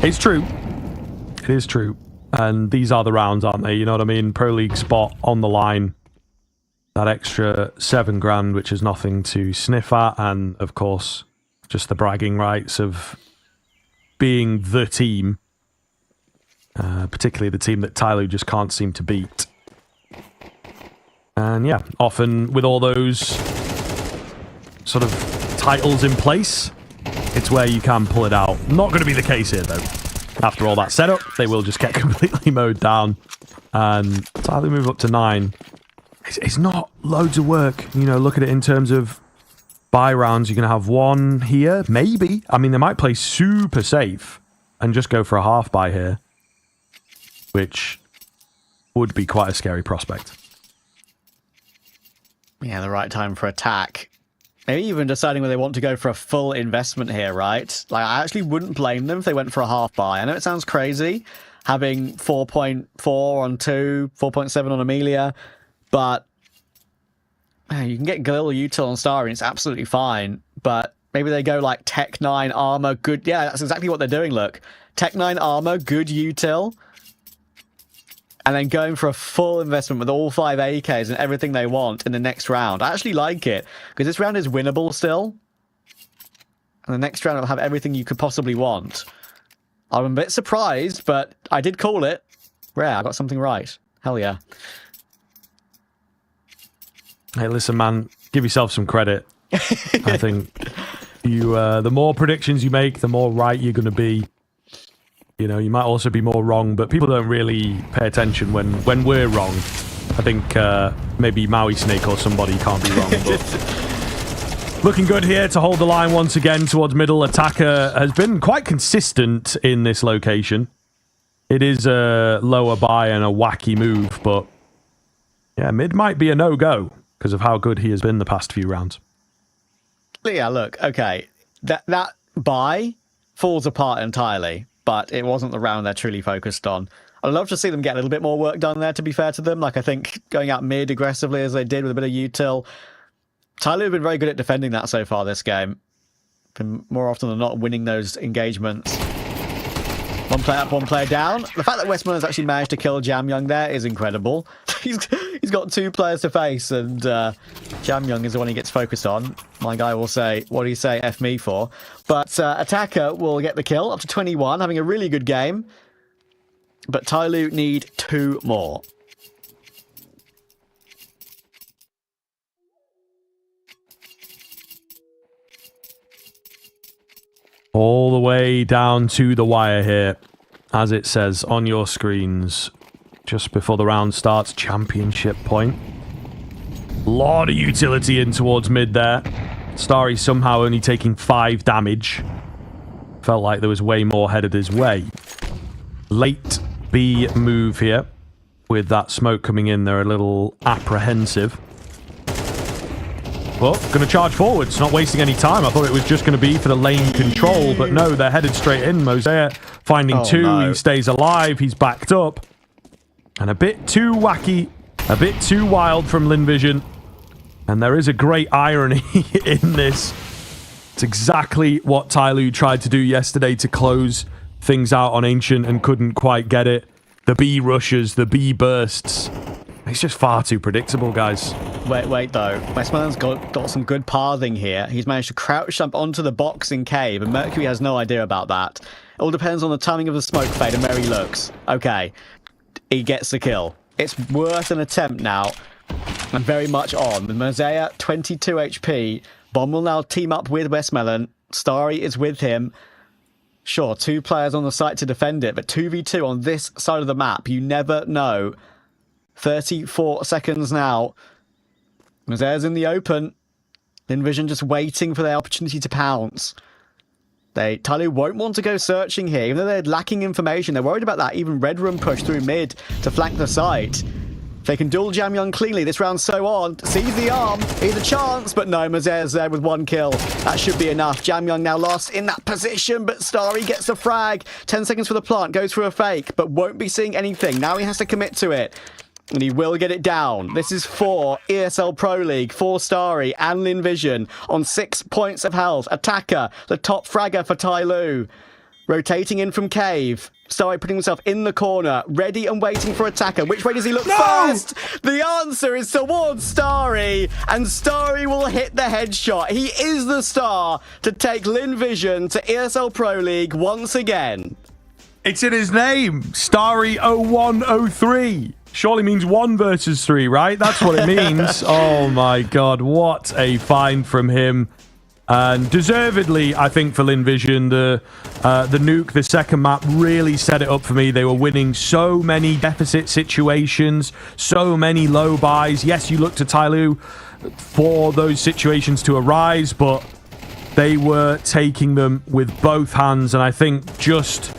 It's true. It is true. And these are the rounds, aren't they? You know what I mean? Pro League spot on the line. That extra 7 grand, which is nothing to sniff at. And, of course, just the bragging rights of being the team. Particularly the team that TYLOO just can't seem to beat. And, yeah, often with all those sort of titles in place, it's where you can pull it out. Not going to be the case here, though. After all that setup, they will just get completely mowed down. And TYLOO move up to 9. it's not loads of work. You know, look at it in terms of buy rounds. You're going to have one here, maybe. I mean, they might play super safe and just go for a half buy here, which would be quite a scary prospect. Yeah, the right time for attack. Maybe even deciding whether they want to go for a full investment here, right? Like, I actually wouldn't blame them if they went for a half buy. I know it sounds crazy, having 4.4 on 2, 4.7 on Amelia, but man, you can get Galil Util on Starry, and it's absolutely fine. But maybe they go like Tech 9 armor, good. Yeah, that's exactly what they're doing, look. Tech 9 armor, good Util. And then going for a full investment with all 5 AKs and everything they want in the next round. I actually like it, because this round is winnable still. And the next round will have everything you could possibly want. I'm a bit surprised, but I did call it. Rare, I got something right. Hell yeah. Hey, listen, man, give yourself some credit. I think you, the more predictions you make, the more right you're going to be. You know, you might also be more wrong, but people don't really pay attention when we're wrong. I think maybe Maui Snake or somebody can't be wrong. But looking good here to hold the line once again towards middle. Attacker has been quite consistent in this location. It is a lower buy and a wacky move, but yeah, mid might be a no-go because of how good he has been the past few rounds. Yeah, look, okay. That buy falls apart entirely, but it wasn't the round they're truly focused on. I'd love to see them get a little bit more work done there, to be fair to them. Like, I think going out mid aggressively as they did with a bit of util. TYLOO have been very good at defending that so far this game. Been more often than not winning those engagements. One player up, one player down. The fact that Westmoreland's actually managed to kill Jam Young there is incredible. He's got 2 players to face, and Jam Young is the one he gets focused on. My guy will say, what do you say, F me for? But Attacker will get the kill, up to 21, having a really good game. But TYLOO need 2 more. All the way down to the wire here, as it says on your screens, just before the round starts, championship point. Lot of utility in towards mid there. Starry somehow only taking 5 damage. Felt like there was way more headed his way. Late B move here. With that smoke coming in, they're a little apprehensive. Well, going to charge forwards, not wasting any time. I thought it was just going to be for the lane control, but no, they're headed straight in. Mosaic finding 2, no. He stays alive, he's backed up. And a bit too wacky, a bit too wild from Lynn Vision. And there is a great irony in this. It's exactly what TYLOO tried to do yesterday to close things out on Ancient and couldn't quite get it. The B rushes, the B bursts. It's just far too predictable, guys. Wait, though. Westmoreland's got some good pathing here. He's managed to crouch jump onto the box in cave, and Mercury has no idea about that. It all depends on the timing of the smoke fade and where he looks. Okay, he gets the kill. It's worth an attempt now, and very much on. The Mosaic, 22 HP. Bomb will now team up with Westmoreland. Starry is with him. Sure, 2 players on the site to defend it, but 2v2 on this side of the map. You never know. 34 seconds now. Mosaic's in the open. Lynn Vision just waiting for their opportunity to pounce. TYLOO won't want to go searching here, even though they're lacking information. They're worried about that even red room push through mid to flank the site. If they can duel Jam Young cleanly, this round's so on. Sees the arm, he's a chance, but no, Mosaic's there with 1 kill. That should be enough. Jam Young now lost in that position, but Starry gets a frag. 10 seconds for the plant, goes for a fake, but won't be seeing anything. Now he has to commit to it. And he will get it down. This is for ESL Pro League, for Starry and Lynn Vision on 6 points of health. Attacker, the top fragger for TYLOO. Rotating in from cave. Starry putting himself in the corner, ready and waiting for Attacker. Which way does he look first? The answer is towards Starry, and Starry will hit the headshot. He is the star to take Lynn Vision to ESL Pro League once again. It's in his name, Starry 0103. Surely means 1 versus 3, right? That's what it means. Oh my god, what a find from him. And deservedly, I think, for Lynn Vision, the Nuke, the second map, really set it up for me. They were winning so many deficit situations, so many low buys. Yes, you look to TYLOO for those situations to arise, but they were taking them with both hands. And I think just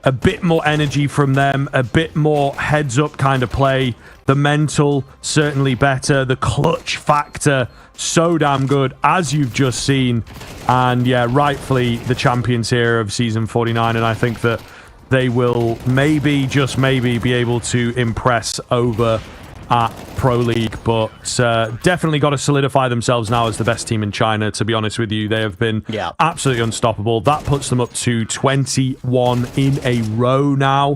a bit more energy from them, a bit more heads-up kind of play. The mental, certainly better. The clutch factor, so damn good, as you've just seen. And yeah, rightfully the champions here of Season 49. And I think that they will maybe, just maybe, be able to impress over at Pro League, but definitely got to solidify themselves now as the best team in China. To be honest with you, they have been absolutely unstoppable. That puts them up to 21 in a row now,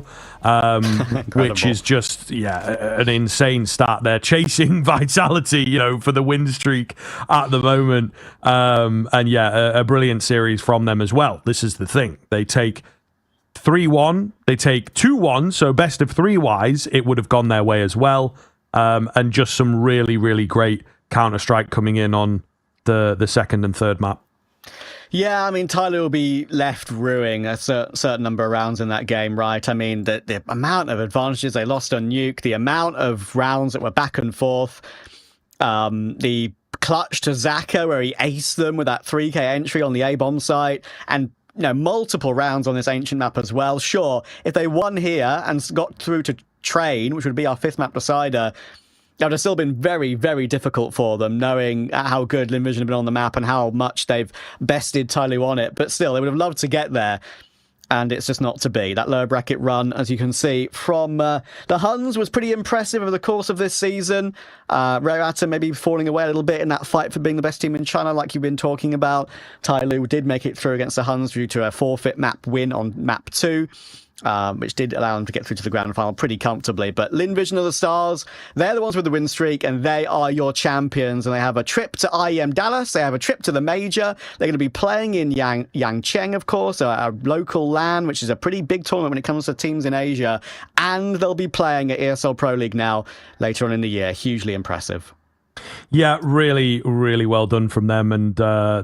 which is just an insane stat. They're chasing Vitality, you know, for the win streak at the moment, and a brilliant series from them as well. This is the thing, they take 3-1, they take 2-1, so best of 3 wise, it would have gone their way as well. And just some really, really great Counter-Strike coming in on the second and third map. Yeah, I mean, TYLOO will be left ruining a certain number of rounds in that game, right? I mean, the amount of advantages they lost on Nuke, the amount of rounds that were back and forth, the clutch to Zaka where he aced them with that 3k entry on the A-bomb site, and multiple rounds on this ancient map as well. Sure, if they won here and got through to Train, which would be our 5th map decider, that would have still been very, very difficult for them, knowing how good Lynn Vision have been on the map and how much they've bested TYLOO on it. But still, they would have loved to get there, and it's just not to be. That lower bracket run, as you can see from the Huns, was pretty impressive over the course of this season. Rare Atom maybe falling away a little bit in that fight for being the best team in China, like you've been talking about. TYLOO did make it through against the Huns due to a forfeit map win on map 2. Which did allow them to get through to the grand final pretty comfortably. But Lynn Vision are the stars. They're the ones with the win streak, and they are your champions. And they have a trip to IEM Dallas. They have a trip to the major. They're going to be playing in Yangcheng, of course, a local LAN, which is a pretty big tournament when it comes to teams in Asia. And they'll be playing at ESL Pro League now later on in the year. Hugely impressive. Yeah, really, really well done from them. And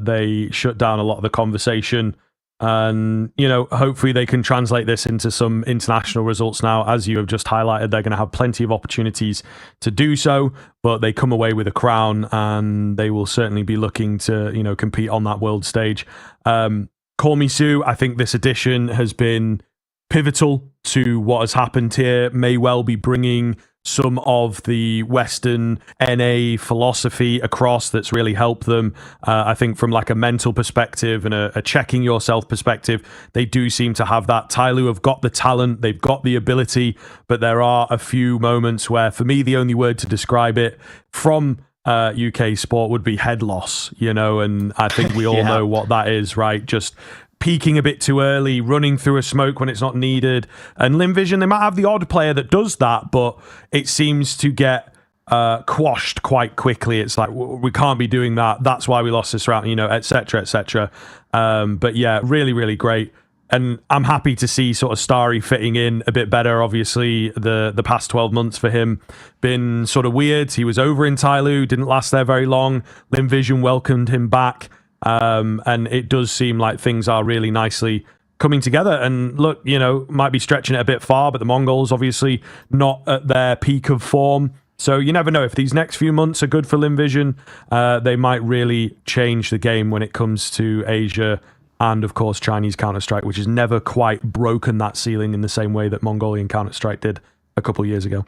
they shut down a lot of the conversation. And, hopefully they can translate this into some international results now. As you have just highlighted, they're going to have plenty of opportunities to do so, but they come away with a crown, and they will certainly be looking to, compete on that world stage. Call Me Sue, I think this edition has been pivotal to what has happened here, may well be bringing some of the Western NA philosophy across that's really helped them. I think from like a mental perspective and a checking yourself perspective, they do seem to have that. TYLOO have got the talent, they've got the ability, but there are a few moments where, for me, the only word to describe it from UK sport would be head loss, and I think we all know what that is, right? Just peaking a bit too early, running through a smoke when it's not needed. And Lynn Vision, they might have the odd player that does that, but it seems to get quashed quite quickly. It's like, we can't be doing that. That's why we lost this round, et cetera, et cetera. But yeah, really, really great. And I'm happy to see sort of Starry fitting in a bit better. Obviously, the past 12 months for him been sort of weird. He was over in TYLOO, didn't last there very long. Lynn Vision welcomed him back. And it does seem like things are really nicely coming together. And look, might be stretching it a bit far, but the Mongols obviously not at their peak of form. So you never know. If these next few months are good for Lynn Vision, they might really change the game when it comes to Asia and, of course, Chinese Counter-Strike, which has never quite broken that ceiling in the same way that Mongolian Counter-Strike did a couple of years ago.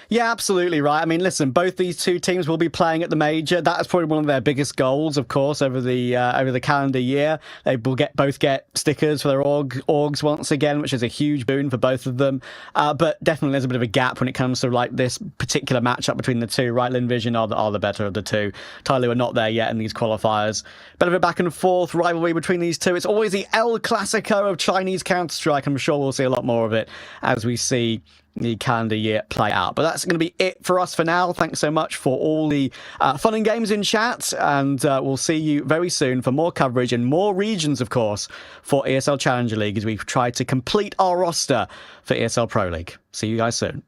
Yeah, absolutely right. I mean, listen, both these two teams will be playing at the major. That is probably one of their biggest goals, of course, over the calendar year. They will both get stickers for their orgs once again, which is a huge boon for both of them. But definitely there's a bit of a gap when it comes to like this particular matchup between the two, right? Lynn Vision are the better of the two. TYLOO are not there yet in these qualifiers. Bit of a back and forth rivalry between these two. It's always the El Clasico of Chinese Counter-Strike. I'm sure we'll see a lot more of it as we see the calendar year play out. But that's going to be it for us for now. Thanks so much for all the fun and games in chat, and we'll see you very soon for more coverage in more regions, of course, for ESL Challenger League as we try to complete our roster for ESL Pro League. See you guys soon.